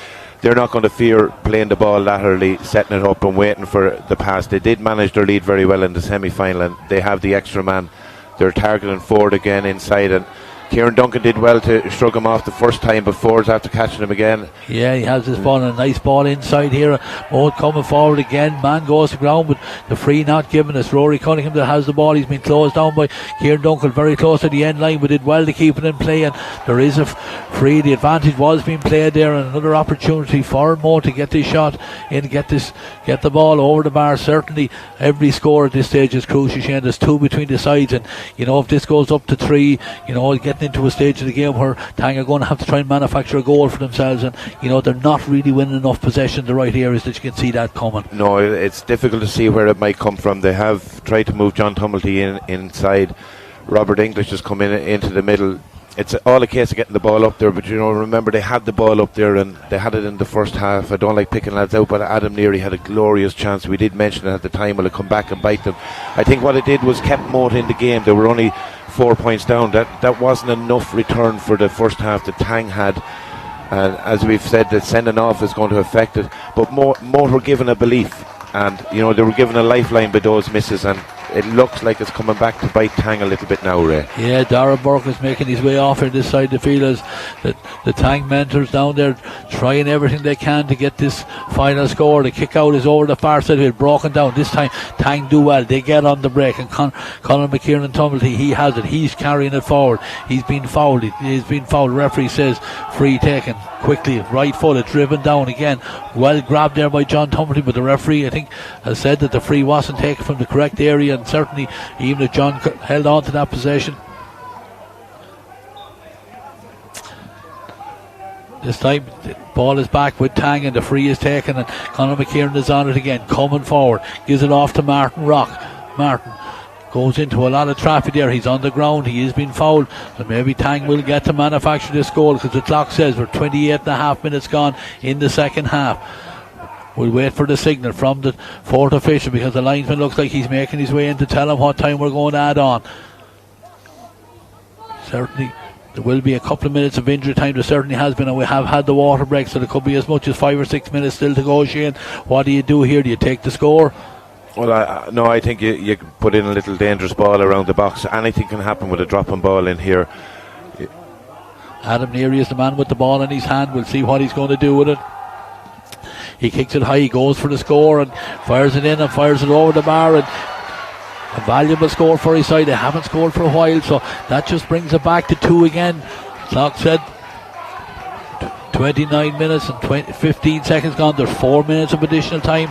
They're not going to fear playing the ball laterally, setting it up and waiting for the pass. They did manage their lead very well in the semi-final, and they have the extra man. They're targeting Ford again inside, and Kieran Duncan did well to shrug him off the first time, but Ford's after catching him again. Yeah, he has this ball, and a nice ball inside here. Moate coming forward again. Man goes to ground, but the free not given. It's Rory Cunningham that has the ball. He's been closed down by Kieran Duncan, very close to the end line, but did well to keep it in play. And there is a free. The advantage was being played there, and another opportunity for Moate to get this shot in, get the ball over the bar. Certainly, every score at this stage is crucial. Shane, there's 2 between the sides, and if this goes up to 3, getting into a stage of the game where Tang are going to have to try and manufacture a goal for themselves, and they're not really winning enough possession in the right areas that you can see that coming. No, it's difficult to see where it might come from. They have tried to move John Tumblety inside. Robert English has come into the middle. It's all a case of getting the ball up there, but remember they had the ball up there and they had it in the first half. I don't like picking lads out, but Adam Neary had a glorious chance. We did mention it at the time. Will it come back and bite them? I think what it did was kept Moate in the game. They were only 4 points down. That wasn't enough return for the first half that Tang had. And as we've said, the sending off is going to affect it. But Moate were given a belief, and they were given a lifeline by those misses, and it looks like it's coming back to bite Tang a little bit now, Ray. Yeah, Dara Burke is making his way off here this side of the field as the Tang mentors down there trying everything they can to get this final score. The kick out is over the far side of it, broken down. This time Tang do well, they get on the break, and Colin McKiernan Tumblety, he has it, he's carrying it forward. He's been fouled. Referee says free taken quickly, right footed, driven down again, well grabbed there by John Tumblety, but the referee I think has said that the free wasn't taken from the correct area, and certainly even if John held on to that possession, this time the ball is back with Tang and the free is taken, and Conor McKiernan is on it again, coming forward, gives it off to Martin Rock. Martin goes into a lot of traffic there. He's on the ground, he is being fouled, and maybe Tang will get to manufacture this goal, because the clock says we're 28.5 minutes gone in the second half. We'll wait for the signal from the fourth official, because the linesman looks like he's making his way in to tell him what time we're going to add on. Certainly there will be a couple of minutes of injury time. There certainly has been, and we have had the water break, so there could be as much as 5 or 6 minutes still to go. Shane, what do you do here? Do you take the score? Well, I think you can put in a little dangerous ball around the box. Anything can happen with a dropping ball in here. Adam Neary is the man with the ball in his hand. We'll see what he's going to do with it. He kicks it high, he goes for the score and fires it in and fires it over the bar, and a valuable score for his side. They haven't scored for a while, so that just brings it back to 2 again. Clock said 29 minutes and 15 seconds gone. There's 4 minutes of additional time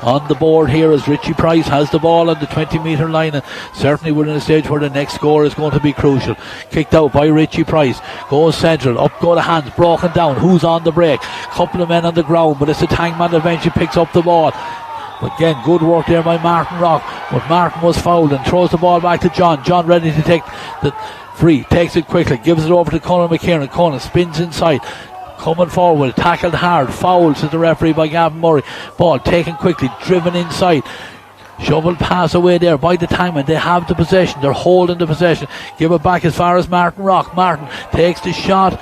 on the board here as Richie Price has the ball on the 20-metre line, and certainly we're in a stage where the next score is going to be crucial. Kicked out by Richie Price, goes central, up go the hands, broken down. Who's on the break? Couple of men on the ground, but it's the Tang man that eventually picks up the ball. Again, good work there by Martin Rock, but Martin was fouled and throws the ball back to John. John ready to take the free, takes it quickly, gives it over to Conor McKiernan. Conor spins inside, coming forward, tackled hard, foul to the referee by Gavin Murray. Ball taken quickly, driven inside, shovel pass away there by the Tang men. They have the possession, they're holding the possession, give it back as far as Martin Rock. Martin takes the shot,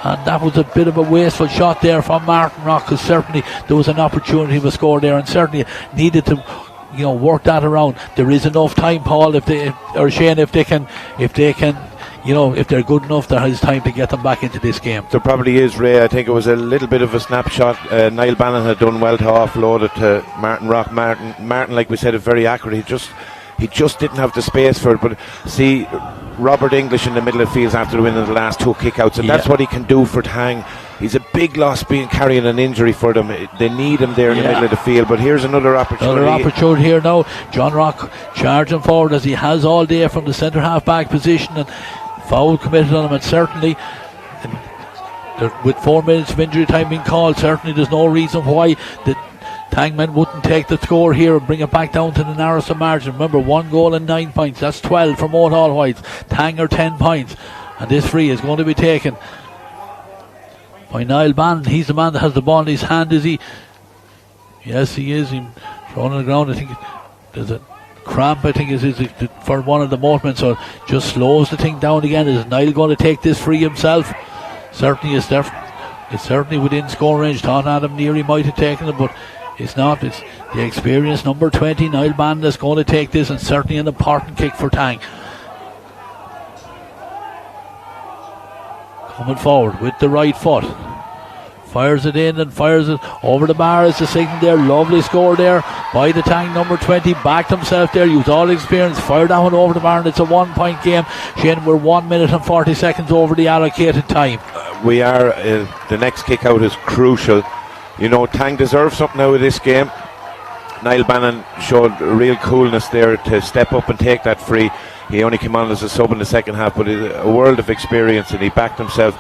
and that was a bit of a wasteful shot there from Martin Rock, because certainly there was an opportunity to score there, and certainly needed to work that around. There is enough time, Paul, if they're good enough, there is time to get them back into this game. There probably is, Ray. I think it was a little bit of a snapshot. Niall Bannon had done well to offload it to Martin Rock. Martin, like we said, is very accurate. He just didn't have the space for it. But see, Robert English in the middle of the field after winning the last 2 kickouts, and that's what he can do for Tang. He's a big loss carrying an injury for them. They need him there in the middle of the field. But here's another opportunity. Another opportunity here now. John Rock charging forward as he has all day from the centre half back position, and foul committed on him, and certainly with 4 minutes of injury time being called, certainly there's no reason why the Tangmen wouldn't take the score here and bring it back down to the narrowest margin. Remember, 1 goal and 9 points, that's 12 for Moate All Whites. Tang are 10 points, and this free is going to be taken by Niall Bannon. He's the man that has the ball in his hand, is he? Yes, he is. He's thrown on the ground. I think there's a cramp, I think, is for one of the Moatmen, so just slows the thing down again. Is Niall going to take this free himself? Certainly is there. It's certainly within score range. Thought Adam Neary might have taken it, but it's not. It's the experienced number 20 Niall Bannon that's going to take this, and certainly an important kick for Tang. coming forward with the right foot. Fires it in and fires it over the bar is the signal there. Lovely score there by the Tang number 20. Backed himself there, used all experience, fired that one over the bar, and it's a 1 point game. Shane, we're 1 minute and 40 seconds over the allocated time. We are. The next kick out is crucial. You know, Tang deserves something out of this game. Niall Bannon showed real coolness there to step up and take that free. He only came on as a sub in the second half, but a world of experience, and he backed himself.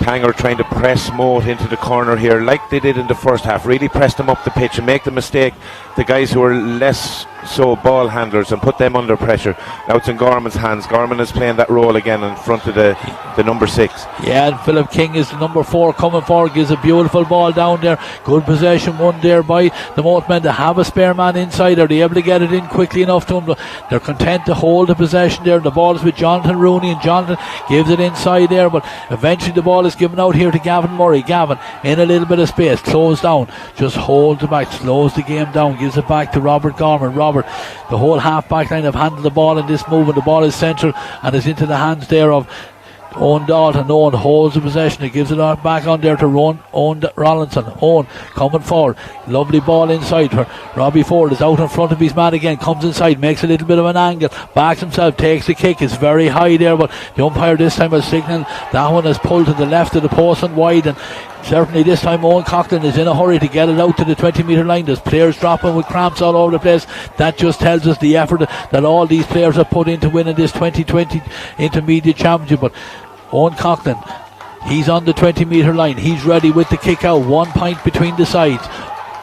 Tang are trying to press Moate into the corner here like they did in the first half, really press them up the pitch and make the mistake, the guys who are less so ball handlers, and put them under pressure. Now it's in Gorman's hands. Gorman is playing that role again in front of the number 6. Yeah, and Philip King is the number 4 coming forward, gives a beautiful ball down there. Good possession won there by the Moate men to have a spare man inside. Are they able to get it in quickly enough to him? They're content to hold the possession there. The ball is with Jonathan Rooney, and Jonathan gives it inside there, but eventually the ball is given out here to Gavin Murray. Gavin in a little bit of space, closed down, just holds it back, slows the game down, gives it back to Robert Gorman. Robert, the whole half back line have handled the ball in this move, and the ball is central and is into the hands there of Owen Dalton. Owen holds the possession, he gives it back on there to Owen Rollinson. Owen coming forward, lovely ball inside for Robbie Ford, is out in front of his man again, comes inside, makes a little bit of an angle, backs himself, takes the kick. It's very high there, but the umpire this time has signalled that one is pulled to the left of the post and wide, and certainly this time Owen Coughlin is in a hurry to get it out to the 20 metre line. There's players dropping with cramps all over the place. That just tells us the effort that all these players have put into winning this 2020 Intermediate Championship. But Owen Coughlin, he's on the 20 metre line, he's ready with the kick out. 1 point between the sides.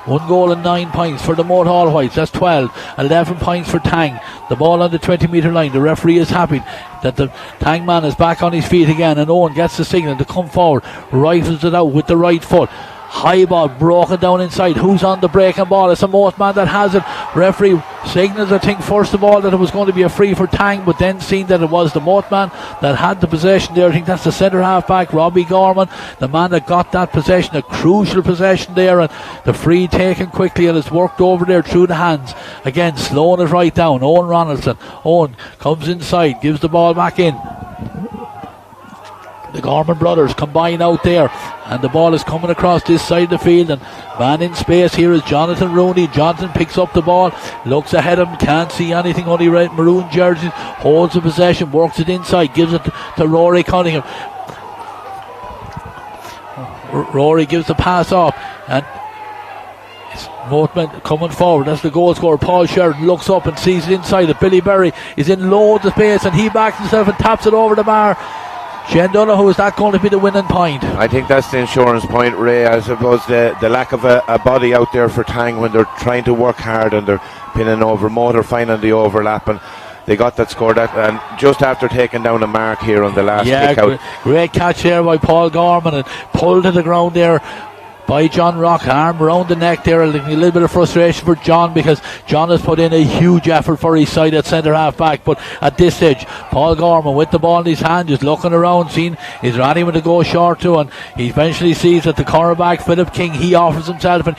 1 goal and 9 points for the Moate All Whites. That's 12. 11 points for Tang. The ball on the 20 metre line. The referee is happy that the Tang man is back on his feet again, and Owen gets the signal to come forward, rifles it out with the right foot. High ball broken down inside. Who's on the breaking ball? It's a Moate man that has it. Referee signals, I think, first of all that it was going to be a free for Tang, but then seen that it was the Moate man that had the possession there. I think that's the centre half back, Robbie Gorman, the man that got that possession, a crucial possession there, and the free taken quickly, and it's worked over there through the hands. Again, slowing it right down. Owen Ronaldson. Owen comes inside, gives the ball back in. The Gorman brothers combine out there, and the ball is coming across this side of the field, and man in space here is Jonathan Rooney. Jonathan picks up the ball, looks ahead of him, can't see anything, only red maroon jerseys, holds the possession, works it inside, gives it to Rory Cunningham. Rory gives the pass off, and it's Moatman coming forward. That's the goal scorer. Paul Sheridan looks up and sees it inside. Billy Berry is in loads of space, and he backs himself and taps it over the bar. Shane Donoghue, is that going to be the winning point? I think that's the insurance point, Ray. I suppose the lack of a body out there for Tang when they're trying to work hard and they're pinning over. Moate are finding the overlap, and they got that score and just after taking down a mark here on the last kick out. Great catch there by Paul Gorman, and pulled to the ground there by John Rock. Arm around the neck there. A little bit of frustration for John, because John has put in a huge effort for his side at centre half back, but at this stage Paul Gorman with the ball in his hand, just looking around, seeing is there anyone to go short to, and he eventually sees that the cornerback Philip King, he offers himself and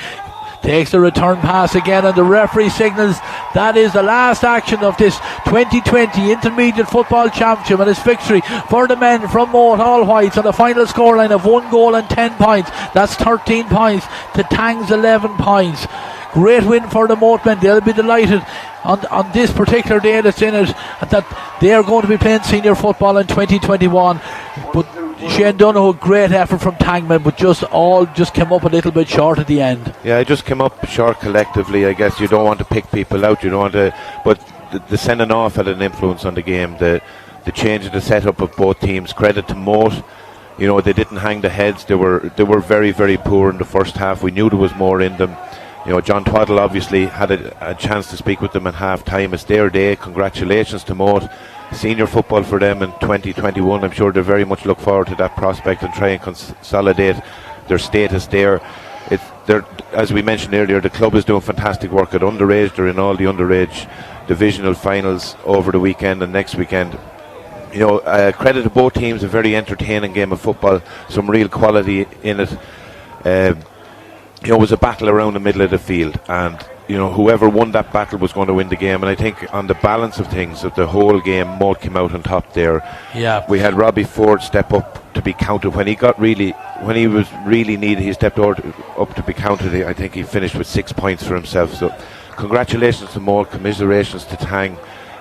takes the return pass again, and the referee signals that is the last action of this 2020 Intermediate Football Championship, and it's victory for the men from Moate All Whites on a final scoreline of 1 goal and 10 points. That's 13 points to Tang's 11 points. Great win for the Moate men. They'll be delighted on this particular day that's in it, that they are going to be playing senior football in 2021. But Shane Donoghue, great effort from Tangmen, but just came up a little bit short at the end. Yeah, it just came up short collectively. I guess you don't want to pick people out, you don't want to, but the sending off had an influence on the game. The change of the setup of both teams. Credit to Moate. You know, they didn't hang their heads. They were very, very poor in the first half. We knew there was more in them. You know, John Twaddle obviously had a chance to speak with them at half time. It's their day. Congratulations to Moate. Senior football for them in 2021. I'm sure they very much look forward to that prospect and try and consolidate their status there. As we mentioned earlier, the club is doing fantastic work at underage. They're in all the underage divisional finals over the weekend and next weekend. You know, credit to both teams. A very entertaining game of football. Some real quality in it. You know, it was a battle around the middle of the field, and you know, whoever won that battle was going to win the game. And I think on the balance of things, of the whole game, Moate came out on top there. Yeah. We had Robbie Ford step up to to be counted. When he was really needed, he stepped up to be counted. I think he finished with 6 points for himself. So congratulations to Moate, commiserations to Tang.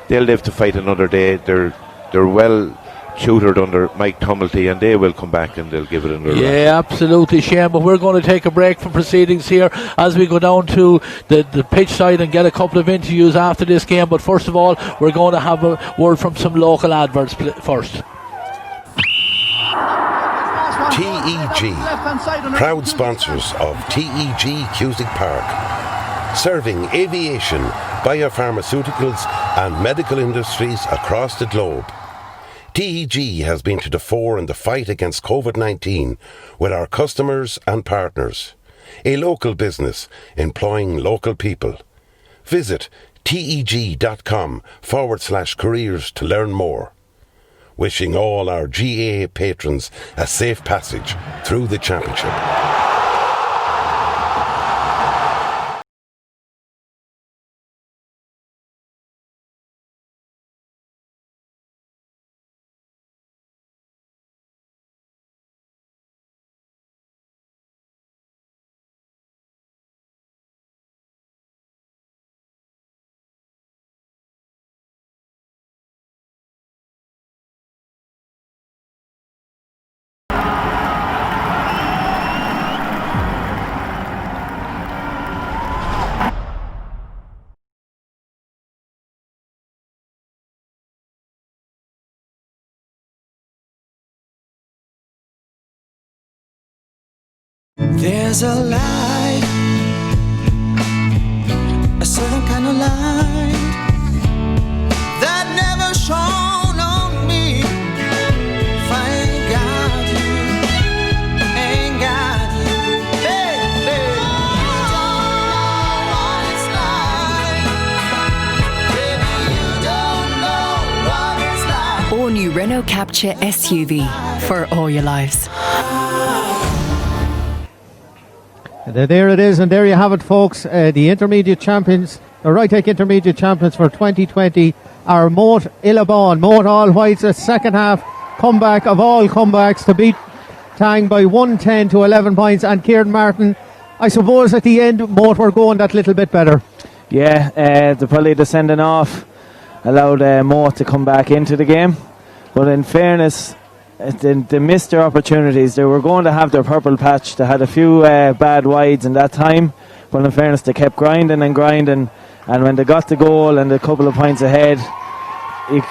They'll live to fight another day. They're well tutored under Mike Tumulty, and they will come back and they'll give it another run. Absolutely, Shane. But we're going to take a break from proceedings here as we go down to the pitch side and get a couple of interviews after this game. But first of all, we're going to have a word from some local adverts first. TEG, proud sponsors of TEG Cusick Park, serving aviation, biopharmaceuticals and medical industries across the globe. TEG has been to the fore in the fight against COVID-19 with our customers and partners. A local business employing local people. Visit teg.com/careers to learn more. Wishing all our GAA patrons a safe passage through the championship. There's a light, a certain kind of light that never shone on me. If I ain't got you, ain't got you, baby. You don't know what it's like, baby. You don't know what it's like. All new Renault Capture SUV for all your lives. There it is, and there you have it, folks. The intermediate champions, the Rytech intermediate champions for 2020 are Moate Illabon. Moate All Whites, a second half comeback of all comebacks to beat Tang by 110 to 11 points. And Kieran Martin, I suppose at the end, Moate were going that little bit better. Yeah, probably the sending off allowed Moate to come back into the game. But in fairness, they missed their opportunities. They were going to have their purple patch. They had a few bad wides in that time, but in fairness, they kept grinding, and when they got the goal and a couple of points ahead,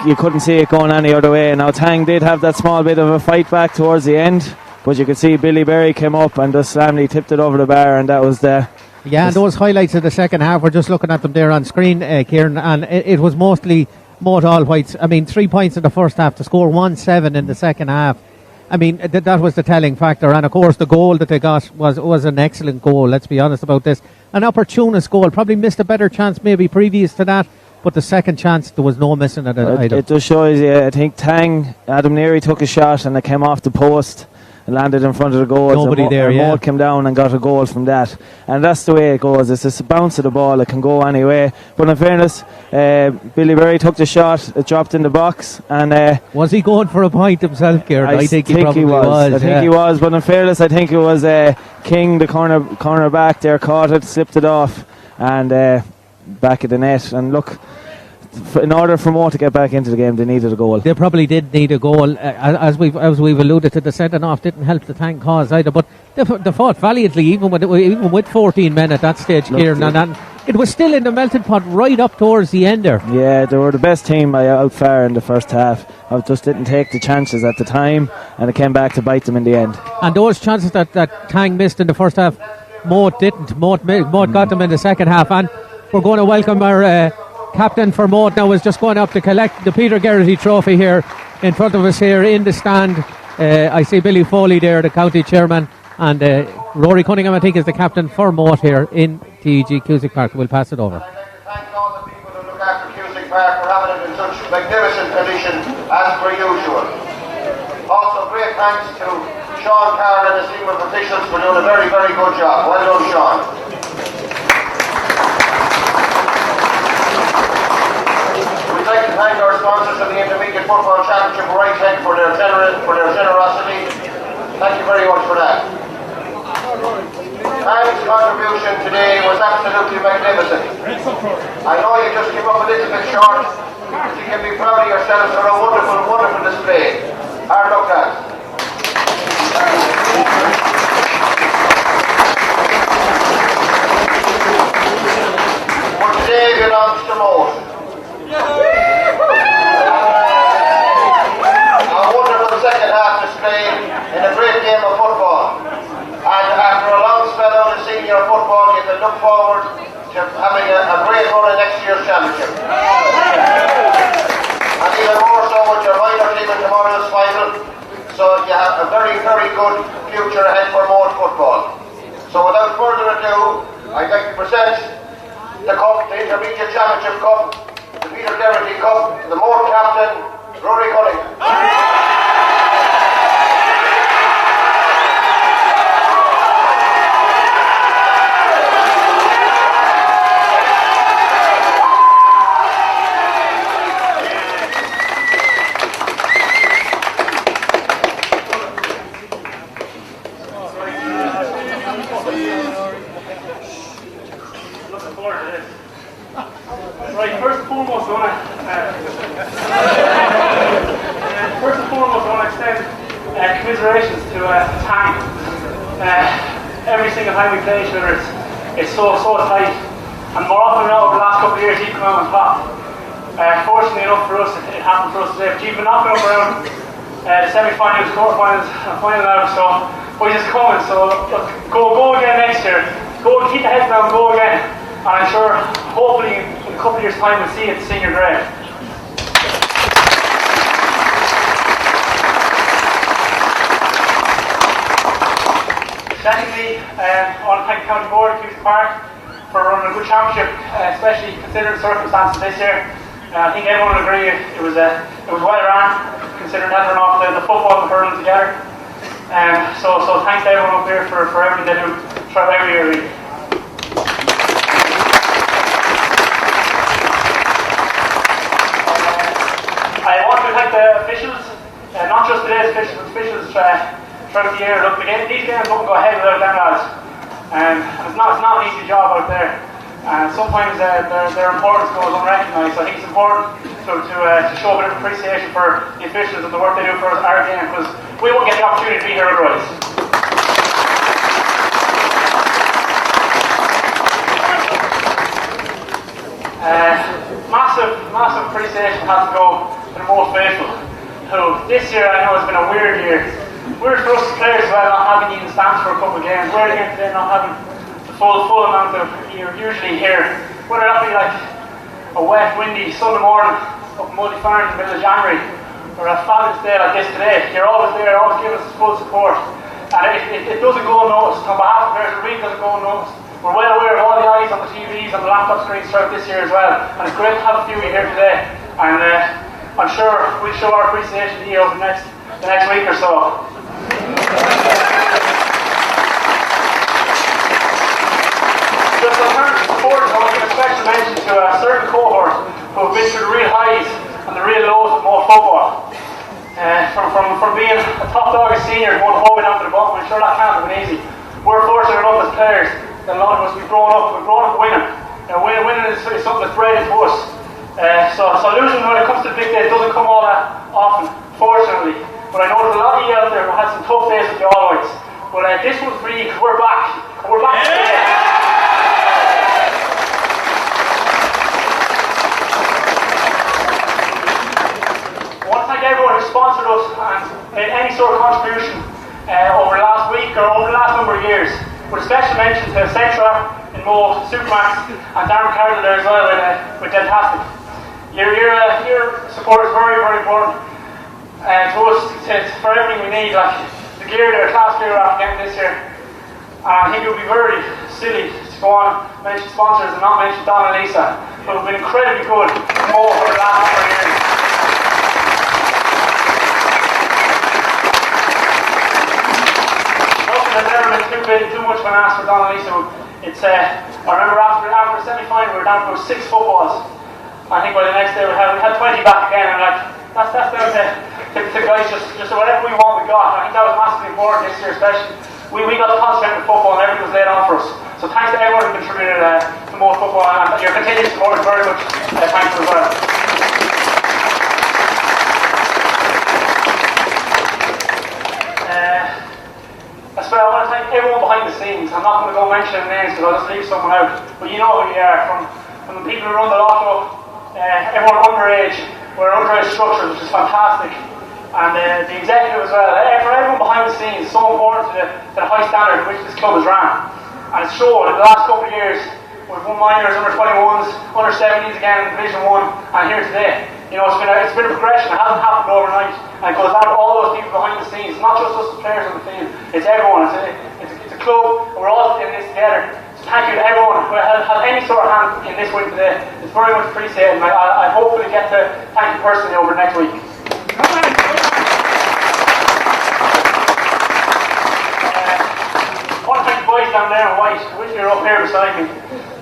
you couldn't see it going any other way. Now Tang did have that small bit of a fight back towards the end, but you could see Billy Berry came up and just slammed, tipped it over the bar, and that was the... Yeah, and those highlights of the second half, we're just looking at them there on screen, Kieran, and it was mostly Moate All Whites. I mean, 3 points in the first half to score 1-7 in the second half. I mean, that was the telling factor. And of course, the goal that they got was an excellent goal. Let's be honest about this. An opportunist goal. Probably missed a better chance maybe previous to that. But the second chance, there was no missing it either. It just shows you, I think Tang, Adam Neary took a shot and it came off the post and landed in front of the goal. Nobody there, yeah. Moate came down and got a goal from that. And that's the way it goes. It's just a bounce of the ball. It can go any way. But in fairness, Billy Berry took the shot. It dropped in the box. And was he going for a point himself, Kieran? I think he probably was. I think he was. But in fairness, I think it was King, the corner back there, caught it, slipped it off, and back of the net. And look, in order for Moate to get back into the game, they needed a goal. They probably did need a goal. As we've alluded to, the sending off didn't help the Tang cause either. But they fought valiantly, even with 14 men at that stage, Kieran. And it was still in the melting pot right up towards the end there. Yeah, they were the best team by out far in the first half. I just didn't take the chances at the time, and it came back to bite them in the end. And those chances that Tang missed in the first half, Moate didn't. Moate got them in the second half. And we're going to welcome our captain for Moate now is just going up to collect the Peter Geraghty trophy here in front of us here in the stand. I see Billy Foley there, the county chairman, and Rory Cunningham, I think, is the captain for Moate here in TEG Cusick Park. We'll pass it over. Thank all the people who look after Cusick Park for having it in such magnificent condition as per usual. Also, great thanks to Sean Carr and his team of officials for doing a very, very good job. Well done, Sean. We'd like to thank our sponsors of the Intermediate Football Championship, Rytech, for their generosity contribution today was absolutely magnificent. I know you just came up a little bit short, but you can be proud of yourselves for a wonderful, wonderful display. Hard luck, lads. For today belongs to Moate. A wonderful second half display in a great game of football. And after a long spell out of senior football, you can look forward to having a great run in next year's championship. And even more so with your minor team in tomorrow's final. So you have a very, very good future ahead for Moate football. So without further ado, I'd like to present the cup, the Intermediate Championship Cup, the Peter Geraghty Cup, the Moate captain, Rory Cunning. Right, first and foremost, I want to extend commiserations to Tang. Every single time we play each other, it's so tight. And more often than not, over the last couple of years, he's come out on top. Fortunately enough for us, it happened for us today. But you've been knocking up around the semi-finals, quarter-finals, and final now, so he's just coming. So look, go again next year. Go and keep the heads down, go again. And I'm sure, hopefully, in a couple of years' time, we'll see it at the senior grade. Secondly, I want to thank the County Board at Cusack Park for running a good championship, especially considering the circumstances this year. I think everyone will agree it was well run, considering that run off the football and hurling together. So thanks to everyone up here for everything they do throughout every year. Really. I want to thank the officials, not just today's officials, but officials throughout the year. Look, these games don't go ahead without them lads. It's not an easy job out there. And sometimes their importance goes unrecognised. So I think it's important to show a bit of appreciation for the officials and the work they do for our game, because we won't get the opportunity to be here otherwise. Massive appreciation has to go to the most faithful, who this year I know has been a weird year. Weird for us as players as well, not having even stands for a couple of games. Weird again today, not having the full amount of you're usually here. Whether that be like a wet, windy Sunday morning up in Moate Farm in the middle of January, or a fabulous day like this today, you're always there, always giving us full support. And it doesn't go unnoticed. On behalf of players, it really doesn't go unnoticed. We're well aware of all the eyes on the TVs and the laptop screens throughout this year as well. And it's great to have a few of you here today. And I'm sure we'll show our appreciation to you over the next week or so. Just in terms of support, I want to give a special mention to a certain cohort who have been through the real highs and the real lows of Moate football. From being a top dog as senior, going all the way down to the bottom, I'm sure that can't have been easy. We're fortunate enough as players that a lot of us we've grown up winning. Winning is something that's bred into us. So losing when it comes to the big days doesn't come all that often, fortunately. But I know there's a lot of you out there who had some tough days with the All Whites. But this one's for you because we're back. We're back today. I want to thank everyone who sponsored us and made any sort of contribution over the last week or over the last number of years. With a special mention to Centra in Moate, Supermax, and Darren Carroll there as well with Deltastic. Your support is very, very important to us, for everything we need. Like the gear there, class gear we're after getting this year. I think it would be very silly to go on and mention sponsors and not mention Don and Lisa, who have been incredibly good in Moate for the last number of years. I've never been too much of an ask for Don and Lisa. I remember after the semi-final we were down to 6 footballs. I think by the next day we had 20 back again, and that's down to guys just whatever we want we got. I think that was massively important this year, especially. We got to concentrate on football and everything was laid on for us. So thanks to everyone who contributed to Moate football, and your continued support is very much thankful as well. As well, I want to thank everyone behind the scenes. I'm not going to go mention names because I'll just leave someone out, but you know who you are, from the people who run the lotto, everyone underage, we're underage structures, which is fantastic, and the executive as well. For everyone behind the scenes, it's so important to the high standard in which this club is ran. And it's shown in the last couple of years, we've won minors, under 21s, under 70s again in Division 1, and here today. You know, it's been a progression, it hasn't happened overnight, and it goes down to all those people behind the scenes, not just us players on the field, it's everyone, it's a club, and we're all in this together. So thank you to everyone who has any sort of hand in this win today. It's very much appreciated, and I hopefully get to thank you personally over next week. I want to thank the boys down there in white. I wish you were up here beside me.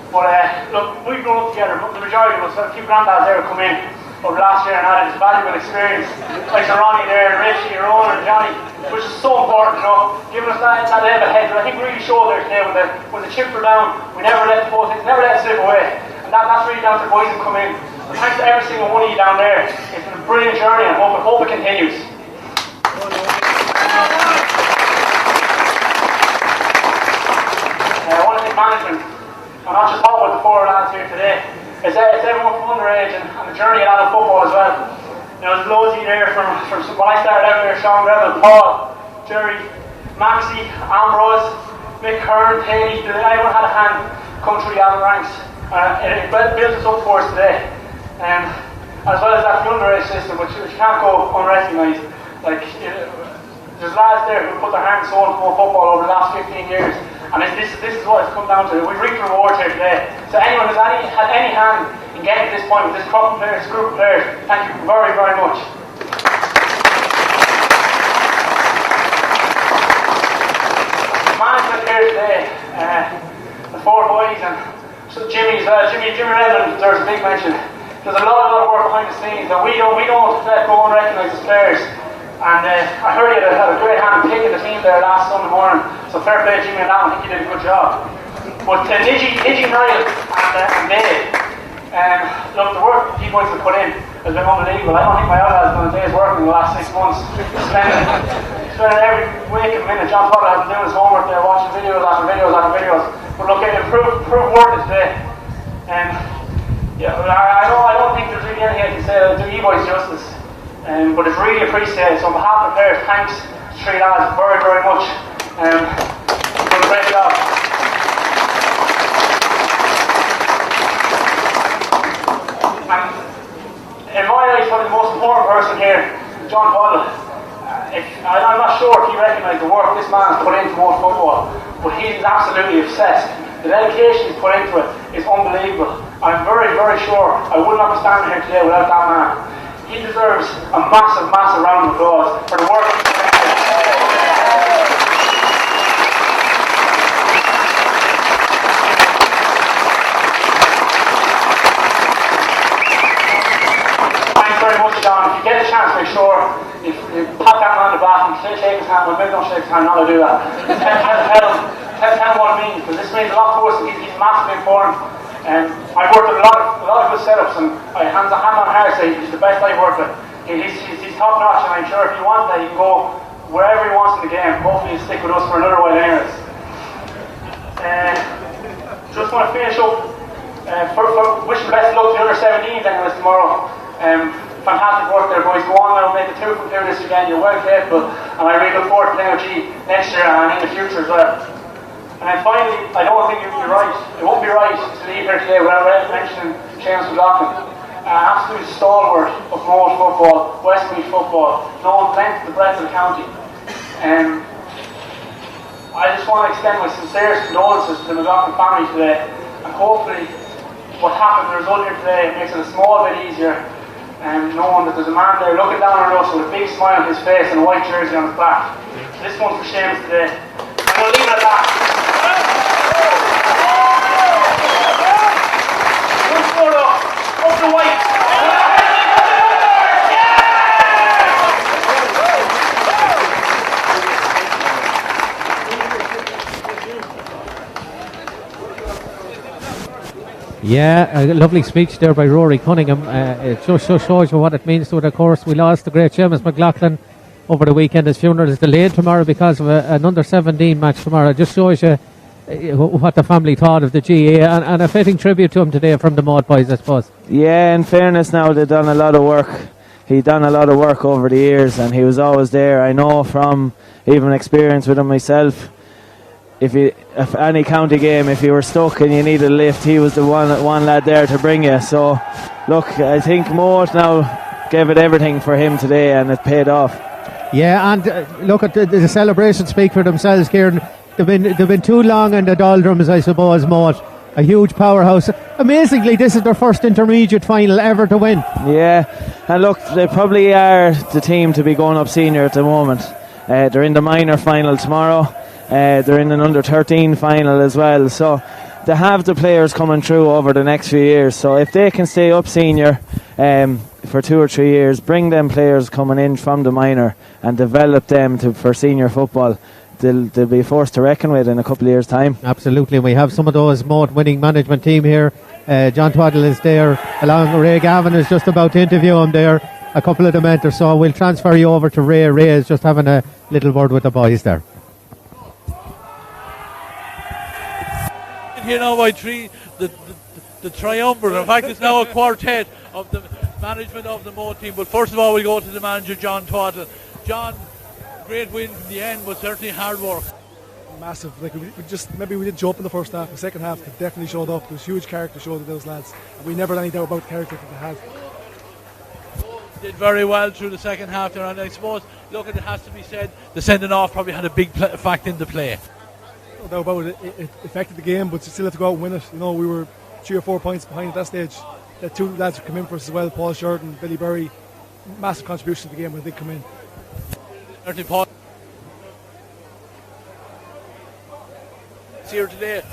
But look, we've grown up together. The majority of us, a few granddads there have come in over last year and had a valuable experience. Like Ronnie there, and Richie, and Ronan, and Johnny, which is so important, you know, giving us that level head. But I think we really showed there today when the chips were down, we never let the both things, never let it slip away. And that's really down to the boys who come in. So thanks to every single one of you down there. It's been a brilliant journey, and I hope it continues. I want to thank management. I'm not just talking about the four lads here today. It's everyone from underage and the journey of adult football as well. You know, there's loads of you there from when I started out there, Sean Greville, Paul, Jerry, Maxie, Ambrose, Mick Hearn, Haley, everyone had a hand come through the adult ranks. It built us up for us today. As well as that the underage system, which can't go unrecognised. Like, there's lads there who put their hands on football over the last 15 years. And this is what it's come down to. We've reaped rewards here today. So anyone who's had any hand in getting to this point with this crop of players, group of players, thank you very, very much. Management here today, the four boys and Jimmy Redmond deserves a big mention. There's a lot of work behind the scenes that we don't let go unrecognised as players. And I heard you had a great hand picking the team there last Sunday morning, so fair play to Jimmy on that one. I think you did a good job. But Niggy, Niall and Dave, look, the work you boys have put in has been unbelievable. I don't think my other lads have done a day's work in the last 6 months. Spending every week and minute. John Potter has been doing his homework there, watching videos after videos after videos. But look, it improved work today. Yeah, I don't think there's really anything I can say that'll do you boys justice. But it's really appreciated. So on behalf of the players, thanks to three lads very, very much. You've done a great job. And in my eyes, probably the most important person here, John Potter. I'm not sure if you recognise the work this man's put into Moate football, but he's absolutely obsessed. The dedication he's put into it is unbelievable. I'm very, very sure I would not be standing here today without that man. He deserves a massive, massive round of applause for the work he's done. Thanks very much, John. If you get a chance, make sure you pat that man on the back and shake his hand. Well, maybe don't shake his hand, not to do that. Tell him what it means, because this means a lot to us, and he's massively important. I've worked with a lot of good setups, and hand on heart say he's the best I've worked with. He's top notch, and I'm sure if you want that, you can go wherever he wants in the game. Hopefully he'll stick with us for another while anyways. Just want to finish up, wishing the best of luck to the under 17s anyways tomorrow. Fantastic work there, boys. Go on now, make it 2 from 2 this weekend. You're well capable, and I really look forward to playing with you next year and in the future as well. And then finally, I don't think you'd be right. It won't be right to leave here today without mentioning Seamus McLaughlin. Absolute stalwart of Moate football, Westmeath football, known length to the breadth of the county. I just want to extend my sincerest condolences to the McLaughlin family today, and hopefully what happened, the result here today, makes it a small bit easier, knowing that there's a man there looking down on us with a big smile on his face and a white jersey on his back. So this one's for Seamus today. I'm going to leave it at that. Up the white. Yeah, a lovely speech there by Rory Cunningham. It just shows you what it means to it. Of course, we lost the great Seamus McLaughlin over the weekend. His funeral is delayed tomorrow because of an under-17 match tomorrow. It just shows you what the family thought of the GAA, and a fitting tribute to him today from the Moate boys, I suppose. Yeah, in fairness now, they've done a lot of work. He'd done a lot of work over the years, and he was always there. I know from even experience with him myself, if any county game, if you were stuck and you needed a lift, he was the one lad there to bring you. So, look, I think Moate now gave it everything for him today, and it paid off. Yeah, and look at the celebrations speak for themselves, Kieran. They've been too long in the doldrums, I suppose, Moate. A huge powerhouse. Amazingly, this is their first intermediate final ever to win. Yeah, and look, they probably are the team to be going up senior at the moment. They're in the minor final tomorrow. They're in an under-13 final as well. So they have the players coming through over the next few years. So if they can stay up senior for 2 or 3 years, bring them players coming in from the minor and develop them for senior football, they'll be forced to reckon with in a couple of years' time. Absolutely. We have some of those Moate winning management team here. John Twaddle is there, along with Ray Gavin is just about to interview him there. A couple of the mentors. So we'll transfer you over to Ray. Ray is just having a little word with the boys there. Here now by three, the triumvirate. In fact, it's now a quartet of the management of the Moate team. But first of all, we'll go to the manager, John Twaddle. John, great win from the end, but certainly hard work. Massive. Like maybe we didn't show up in the first half. The second half, they definitely showed up. There was huge character showed to those lads. We never had any doubt about the character that they had. Did very well through the second half there, and I suppose, look, it has to be said, the sending off probably had a big fact in the play. No doubt about it. It affected the game, but you still have to go out and win it. You know, we were 3 or 4 points behind at that stage. The 2 lads who come in for us as well, Paul Sheridan, Billy Berry, massive contribution to the game when they come in. Certainly Paul here today.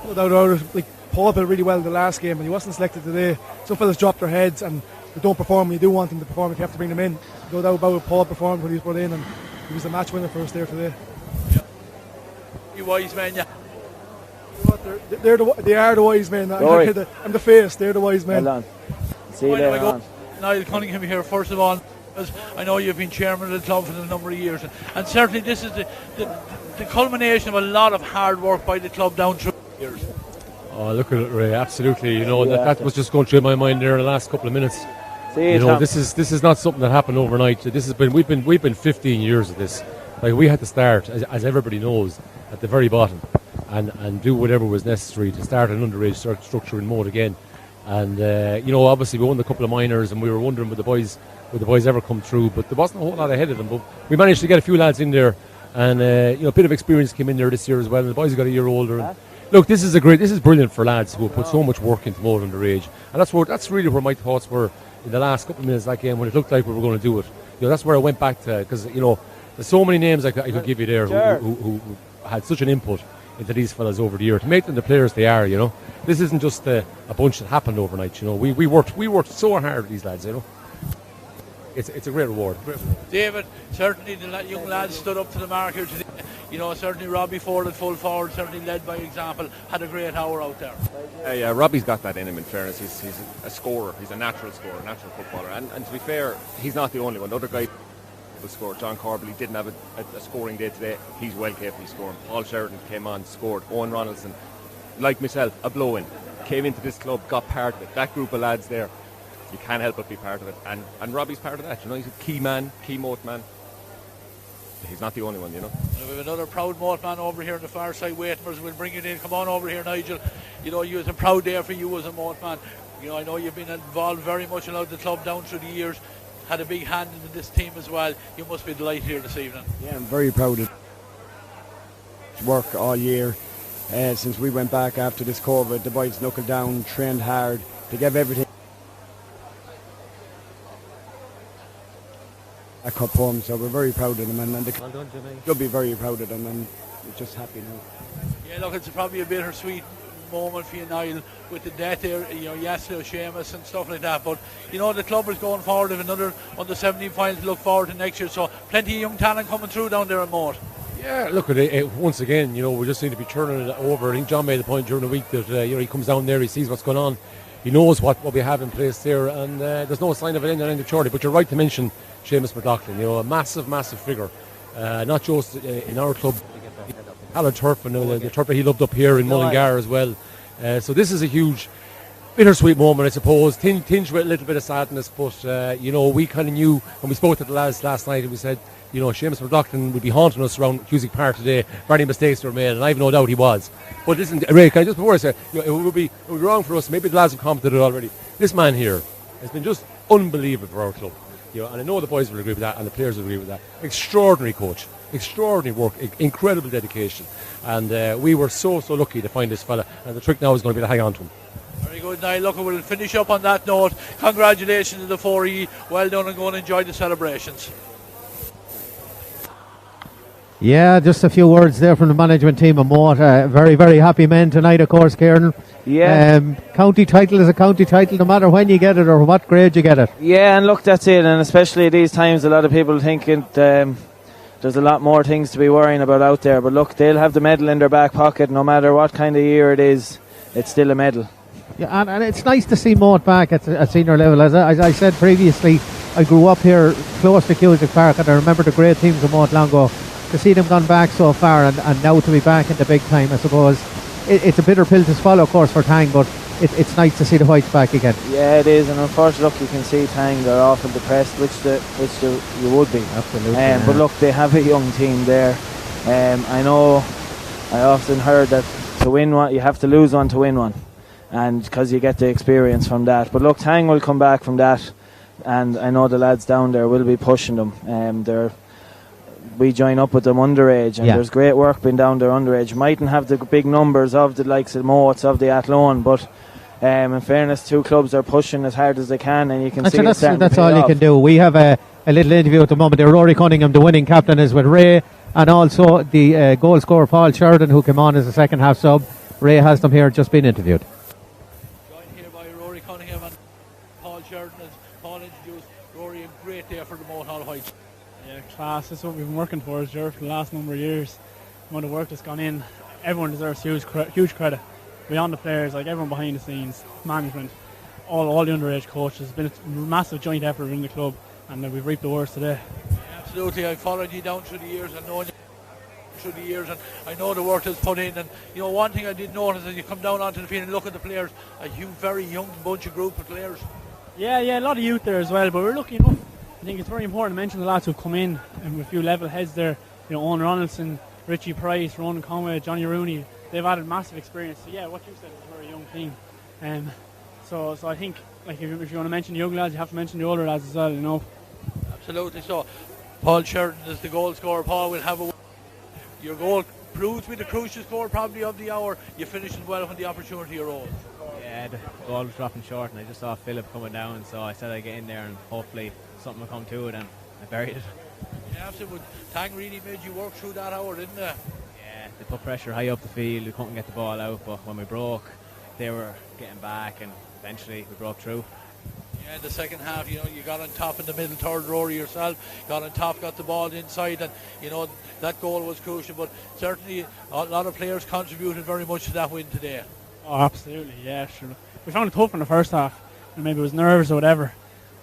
No doubt about it. Like, Paul played really well in the last game and he wasn't selected today. Some fellas dropped their heads and they don't perform when you do want them to perform, if you have to bring them in. No doubt about it, Paul performed when he was brought in and he was the match winner for us there today. You wise men, yeah. They are the wise men. I'm the face, they're the wise men. Well done. See you later on. Niall Cunningham here, first of all. I know you've been chairman of the club for a number of years, and certainly this is the culmination of a lot of hard work by the club down through the years. Oh, look at it, Ray. Absolutely. You know, that was just going through my mind there in the last couple of minutes. See you know, this is not something that happened overnight. We've been 15 years of this. Like, we had to start, as everybody knows, at the very bottom, and do whatever was necessary to start an underage structure in Moate again. And you know, obviously we won a couple of minors, and we were wondering would the boys ever come through, but there wasn't a whole lot ahead of them. But we managed to get a few lads in there, and you know, a bit of experience came in there this year as well. And the boys got a year older. And look, this is brilliant for lads who have put so much work into Moate underage, and that's really where my thoughts were in the last couple of minutes of that game when it looked like we were going to do it. You know, that's where I went back to, because you know, there's so many names I could give you there who had such an input into these fellas over the year to make them the players they are. You know, this isn't just a bunch that happened overnight. You know, we worked so hard with these lads. You know, it's a great reward. David, certainly the young lads stood up to the mark here today. You know, certainly Robbie Ford at full forward, certainly led by example, had a great hour out there. Yeah, Robbie's got that in him, in fairness. He's a scorer. He's a natural scorer, a natural footballer. And to be fair, he's not the only one. The other guy will score. John Corbally didn't have a scoring day today. He's well capable of scoring. Paul Sheridan came on, scored. Owen Ronaldson, like myself, a blow-in. Came into this club, got part of it. That group of lads there, you can't help but be part of it. And Robbie's part of that. You know, he's a key man, key Moate man. He's not the only one, you know. We have another proud Moate man over here on the far side, Waitmers. We'll bring you in. Come on over here, Nigel. You know, it's a proud day for you as a Moate man. You know, I know you've been involved very much in the club down through the years. Had a big hand in this team as well. You must be delighted here this evening. Yeah, I'm very proud of work all year. Since we went back after this COVID, the boys knuckled down, trained hard to give everything. A cup home, so we're very proud of them, and well done, Jimmy. You'll be very proud of them, and we're just happy now. Yeah, look, it's probably a bittersweet moment for you, Niall, with the death there, you know, yesterday, Seamus and stuff like that. But you know, the club is going forward with another under 17 final to look forward to next year. So plenty of young talent coming through down there in Moate. Yeah, look at it. Once again, we just seem to be turning it over. I think John made the point during the week that he comes down there, he sees what's going on, he knows what we have in place there, and there's no sign of it in the shorty. But you're right to mention Seamus McLaughlin, a massive figure, not just in our club, Alan Turf, and the turf that he loved up here in Mullingar as well. So this is a huge, bittersweet moment, I suppose, tinged with a little bit of sadness. But we kind of knew when we spoke to the lads last night, and we said, Seamus McLaughlin would be haunting us around Cusick Park today for any mistakes were made, and I have no doubt he was. But listen, Ray, can I just before I say, it would be wrong for us. Maybe the lads have commented it already. This man here has been just unbelievable for our club. And I know the boys will agree with that, and the players will agree with that. Extraordinary coach, extraordinary work, incredible dedication, and we were so lucky to find this fella. And the trick now is going to be to hang on to him. Very good. Now, look, we'll finish up on that note. Congratulations to the 4E. Well done, and go and enjoy the celebrations. Yeah, just a few words there from the management team of Moate. Very, very happy men tonight, of course, Kieran. Yeah. County title is a county title, no matter when you get it or what grade you get it. Yeah, and look, that's it. And especially these times, a lot of people thinking there's a lot more things to be worrying about out there. But look, they'll have the medal in their back pocket, no matter what kind of year it is. It's still a medal. Yeah, and it's nice to see Moate back at senior level. As I said previously, I grew up here close to Cusick Park, and I remember the great teams of Moate long ago. To see them gone back so far and now to be back in the big time, I suppose it's a bitter pill to swallow, of course, for Tang, but it's nice to see the Whites back again. Yeah, it is, and unfortunately, look, you can see Tang, they're awful depressed, which you would be. Absolutely. But look, they have a young team there. I know I often heard that to win one, you have to lose one to win one, and because you get the experience from that. But look, Tang will come back from that, and I know the lads down there will be pushing them. We join up with them underage, and there's great work being down there underage. Mightn't have the big numbers of the likes of Moates, of the Athlone, but in fairness, two clubs are pushing as hard as they can, and you can see that's all you can do. We have a little interview at the moment. Rory Cunningham, the winning captain, is with Ray, and also the goal scorer Paul Sheridan, who came on as a second half sub. Ray has them here, just been interviewed. Joined here by Rory Cunningham and Paul Sheridan. As Paul introduced Rory, a great day for the Moate Hall Whites. Yeah, class. That's what we've been working towards, Ger, for the last number of years. The amount of work that's gone in, everyone deserves huge credit. Beyond the players, like everyone behind the scenes, management, all the underage coaches. It's been a massive joint effort in the club, and we've reaped the rewards today. Yeah, absolutely. I've followed you down through the years and known you through the years, and I know the work that's put in. And one thing I did notice is you come down onto the field and look at the players, a very young bunch of group of players. Yeah, a lot of youth there as well, but we're lucky enough. I think it's very important to mention the lads who've come in, and with a few level heads there. Owen Ronaldson, Richie Price, Ronan Conway, Johnny Rooney. They've added massive experience. So yeah, what you said is a very young team. So I think, like, if you want to mention the young lads, you have to mention the older lads as well. Absolutely. So Paul Sheridan is the goal scorer. Paul will have your goal proves to be the crucial score probably of the hour. You finished it well when the opportunity arose. Yeah, the ball was dropping short, and I just saw Philip coming down, so I said I'd get in there and hopefully something will come to it, and I buried it. Yeah, absolutely. Tang really made you work through that hour, didn't they? Yeah, they put pressure high up the field. We couldn't get the ball out, but when we broke, they were getting back, and eventually we broke through. Yeah, in the second half, you got on top in the middle third row yourself, got on top, got the ball inside, and that goal was crucial. But certainly a lot of players contributed very much to that win today. Oh, absolutely, yeah, sure. We found it tough in the first half, and maybe it was nerves or whatever.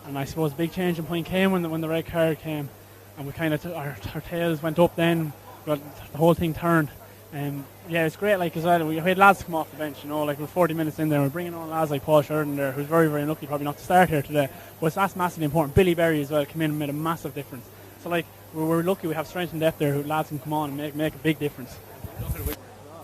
And I suppose a big change in point came when the red card came, and we kind of our tails went up. Then got the whole thing turned. Yeah, it's great. Like as well, we had lads come off the bench. Like we're 40 minutes in there, we're bringing on lads like Paul Sheridan there, who's very, very unlucky probably not to start here today. But that's massively important. Billy Berry as well came in and made a massive difference. So like we're lucky we have strength and depth there, who lads can come on and make a big difference.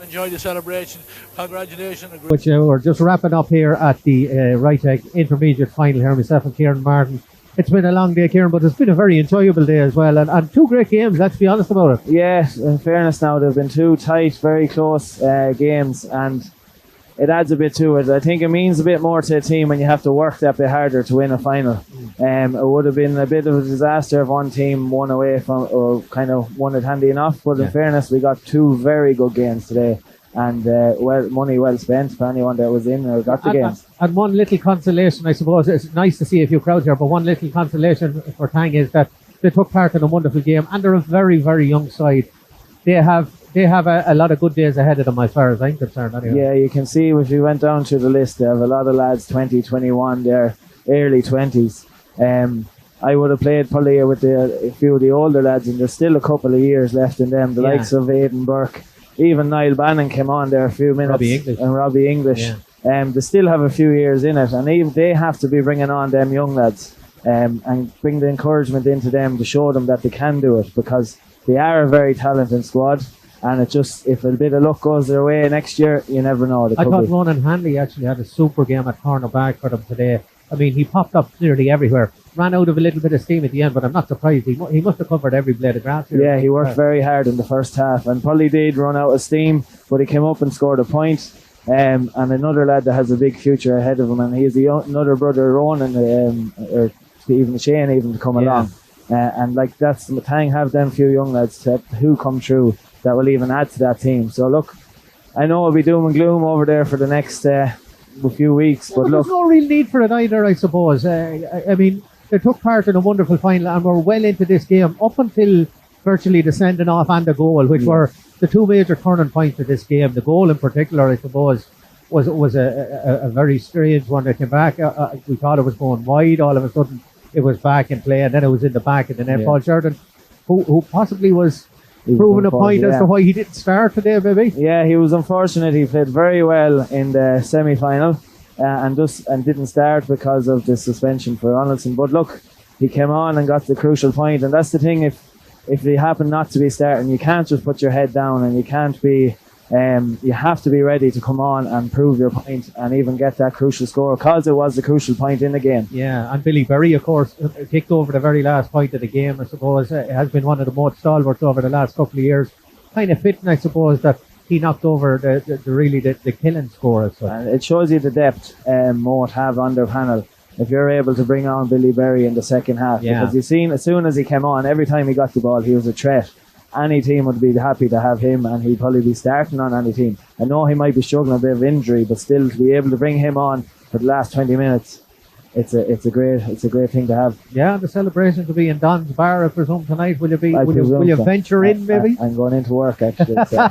Enjoy the celebration. Congratulations. Which we're just wrapping up here at the Rytech Intermediate Final here, myself and Kieran Martin. It's been a long day, Kieran, but it's been a very enjoyable day as well, and two great games, let's be honest about it. Yeah, in fairness now, they've been two tight, very close games, and it adds a bit to it. I think it means a bit more to a team when you have to work that bit harder to win a final. It would have been a bit of a disaster if one team won away from, or kind of won it handy enough, but in fairness, we got two very good games today, and money well spent for anyone that was in or got the games. And one little consolation, I suppose, it's nice to see a few crowds here, but one little consolation for Tang is that they took part in a wonderful game, and they're a very, very young side. they have a lot of good days ahead of them as far as I'm concerned. Anyway. Yeah, you can see if you went down through the list, they have a lot of lads 20, 21, they're early 20s. I would have played probably with a few of the older lads, and there's still a couple of years left in them. The likes of Aidan Burke, even Niall Bannon came on there a few minutes, Robbie English. They still have a few years in it, and even they have to be bringing on them young lads and bring the encouragement into them to show them that they can do it, because they are a very talented squad. And it just, if a bit of luck goes their way next year, you never know. I thought Ronald Hanley actually had a super game at cornerback for them today. I mean, he popped up nearly everywhere. Ran out of a little bit of steam at the end, but I'm not surprised. He must have covered every blade of grass here. Yeah, he worked very hard in the first half, and probably did run out of steam, but he came up and scored a point. And another lad that has a big future ahead of him, and he's another brother, Ronan, or even Shane, even to come along. And like that's the Tang have them few young lads who come through that will even add to that team. So look, I know it'll be doom and gloom over there for the next few weeks, but look, there's no real need for it either, I suppose. I mean, they took part in a wonderful final and were well into this game up until virtually the sending off and the goal, which were the two major turning points of this game. The goal in particular, I suppose, was a very strange one that came back. We thought it was going wide. All of a sudden, it was back in play, and then it was in the back of the net. Paul Sheridan, who possibly was proving a point as to why he didn't start today, maybe. Yeah, he was unfortunate. He played very well in the semi-final and didn't start because of the suspension for Donaldson. But look, he came on and got the crucial point, and that's the thing. If they happen not to be starting, you can't just put your head down, and you can't be. You have to be ready to come on and prove your point and even get that crucial score, because it was the crucial point in the game. Yeah, and Billy Berry, of course, kicked over the very last point of the game. I suppose it has been one of the most stalwarts over the last couple of years. Kind of fitting, I suppose, that he knocked over the killing score. And it shows you the depth Moate have on their panel. If you're able to bring on Billy Berry in the second half, because you've seen as soon as he came on, every time he got the ball, he was a threat. Any team would be happy to have him, and he'd probably be starting on any team. I know he might be struggling a bit of injury, but still to be able to bring him on for the last 20 minutes, it's a great thing to have. Yeah, the celebration to be in Don's Bar, I presume, tonight. Will you venture in, maybe? I'm going into work actually. So.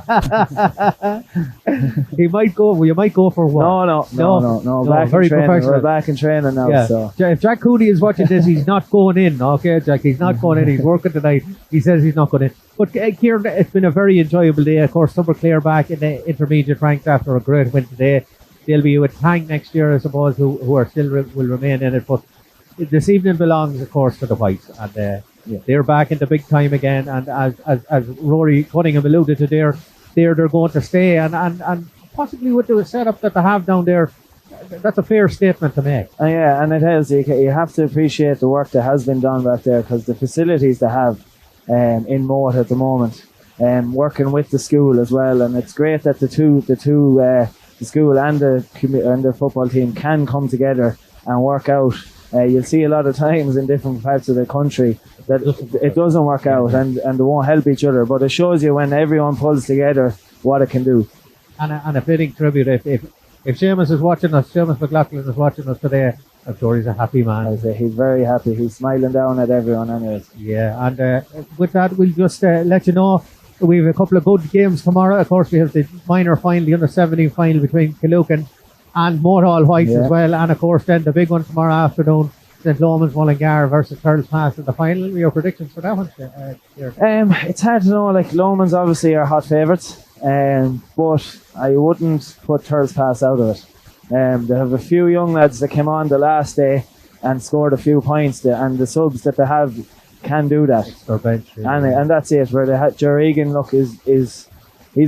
You might go for one. No. Back very professional. We're back in training now. Yeah. So if Jack Cooney is watching this, he's not going in. Okay, Jack, he's not going in. He's working tonight. He says he's not going in. But Kieran, it's been a very enjoyable day. Of course, Summerclear back in the intermediate ranks after a great win today. They'll be with Tang next year, I suppose, who are still will remain in it. But this evening belongs, of course, to the Whites, and they're back in the big time again. And as Rory Cunningham alluded to, they're going to stay, and possibly with the setup that they have down there, that's a fair statement to make. Yeah, and it is. You have to appreciate the work that has been done back there, because the facilities they have in Moate at the moment, working with the school as well, and it's great that the school and the football team can come together and work out. You'll see a lot of times in different parts of the country that it doesn't work out, and they won't help each other, but it shows you when everyone pulls together what it can do. And a fitting tribute, if Seamus is watching us, Seamus McLaughlin is watching us today, I'm sure he's a happy man. He's very happy. He's smiling down at everyone anyways. Yeah, and with that, we'll just let you know we have a couple of good games tomorrow. Of course, we have the minor final, the under-17 final between Killucan and Moate Whites as well. And of course, then the big one tomorrow afternoon, St. Loman's Mullingar versus Turtles Pass in the final. Your predictions for that one? It's hard to know. Like, Loman's obviously are hot favourites, but I wouldn't put Turtles Pass out of it. They have a few young lads that came on the last day and scored a few points, and the subs that they have can do that. And that's it. Where they had Jerry Egan, look, he's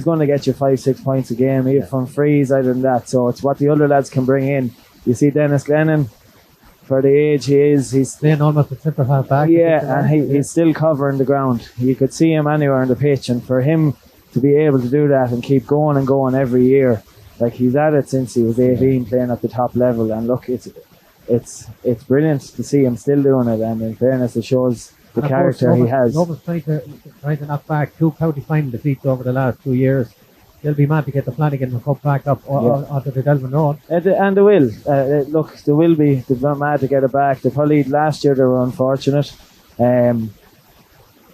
going to get you 5-6 points a game, even from frees, other than that. So it's what the other lads can bring in. You see Dennis Glennon, for the age he is, he's playing almost a centre half back. Yeah, and he's still covering the ground. You could see him anywhere on the pitch, and for him to be able to do that and keep going and going every year, like he's at it since he was 18, playing at the top level. And look, it's brilliant to see him still doing it. And in fairness, it shows the character he has. Nova's trying to knock back 2 county final defeats over the last 2 years. They'll be mad to get the Flanagan Cup back up onto the Delvin Road. And they will. Look, they will be. They're mad to get it back. Last year they were unfortunate.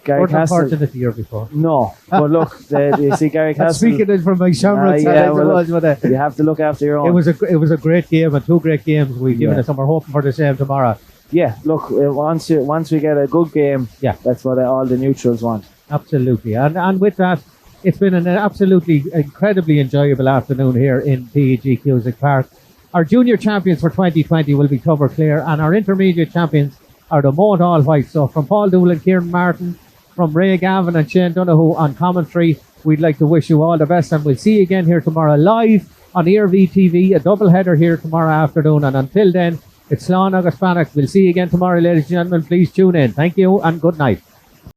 Gary Castle. Unfortunate the year before. No, but look, you see Gary Castle. Speaking it from my Shamrock side, yeah, well, you have to look after your own. It was a great game and 2 great games we've given us, and we're hoping for the same tomorrow. Yeah, look, once we get a good game, that's what all the neutrals want. Absolutely, and with that, it's been an absolutely incredibly enjoyable afternoon here in TEG Cusick Park. Our junior champions for 2020 will be Cloverclear, and our intermediate champions are the Moate All Whites. So from Paul Doolin, Kieran Martin, from Ray Gavin and Shane Donoghue on commentary, we'd like to wish you all the best, and we'll see you again here tomorrow live on ERV TV, a double header here tomorrow afternoon. And until then, it's Slán agus Fanacht. We'll see you again tomorrow, ladies and gentlemen. Please tune in. Thank you and good night.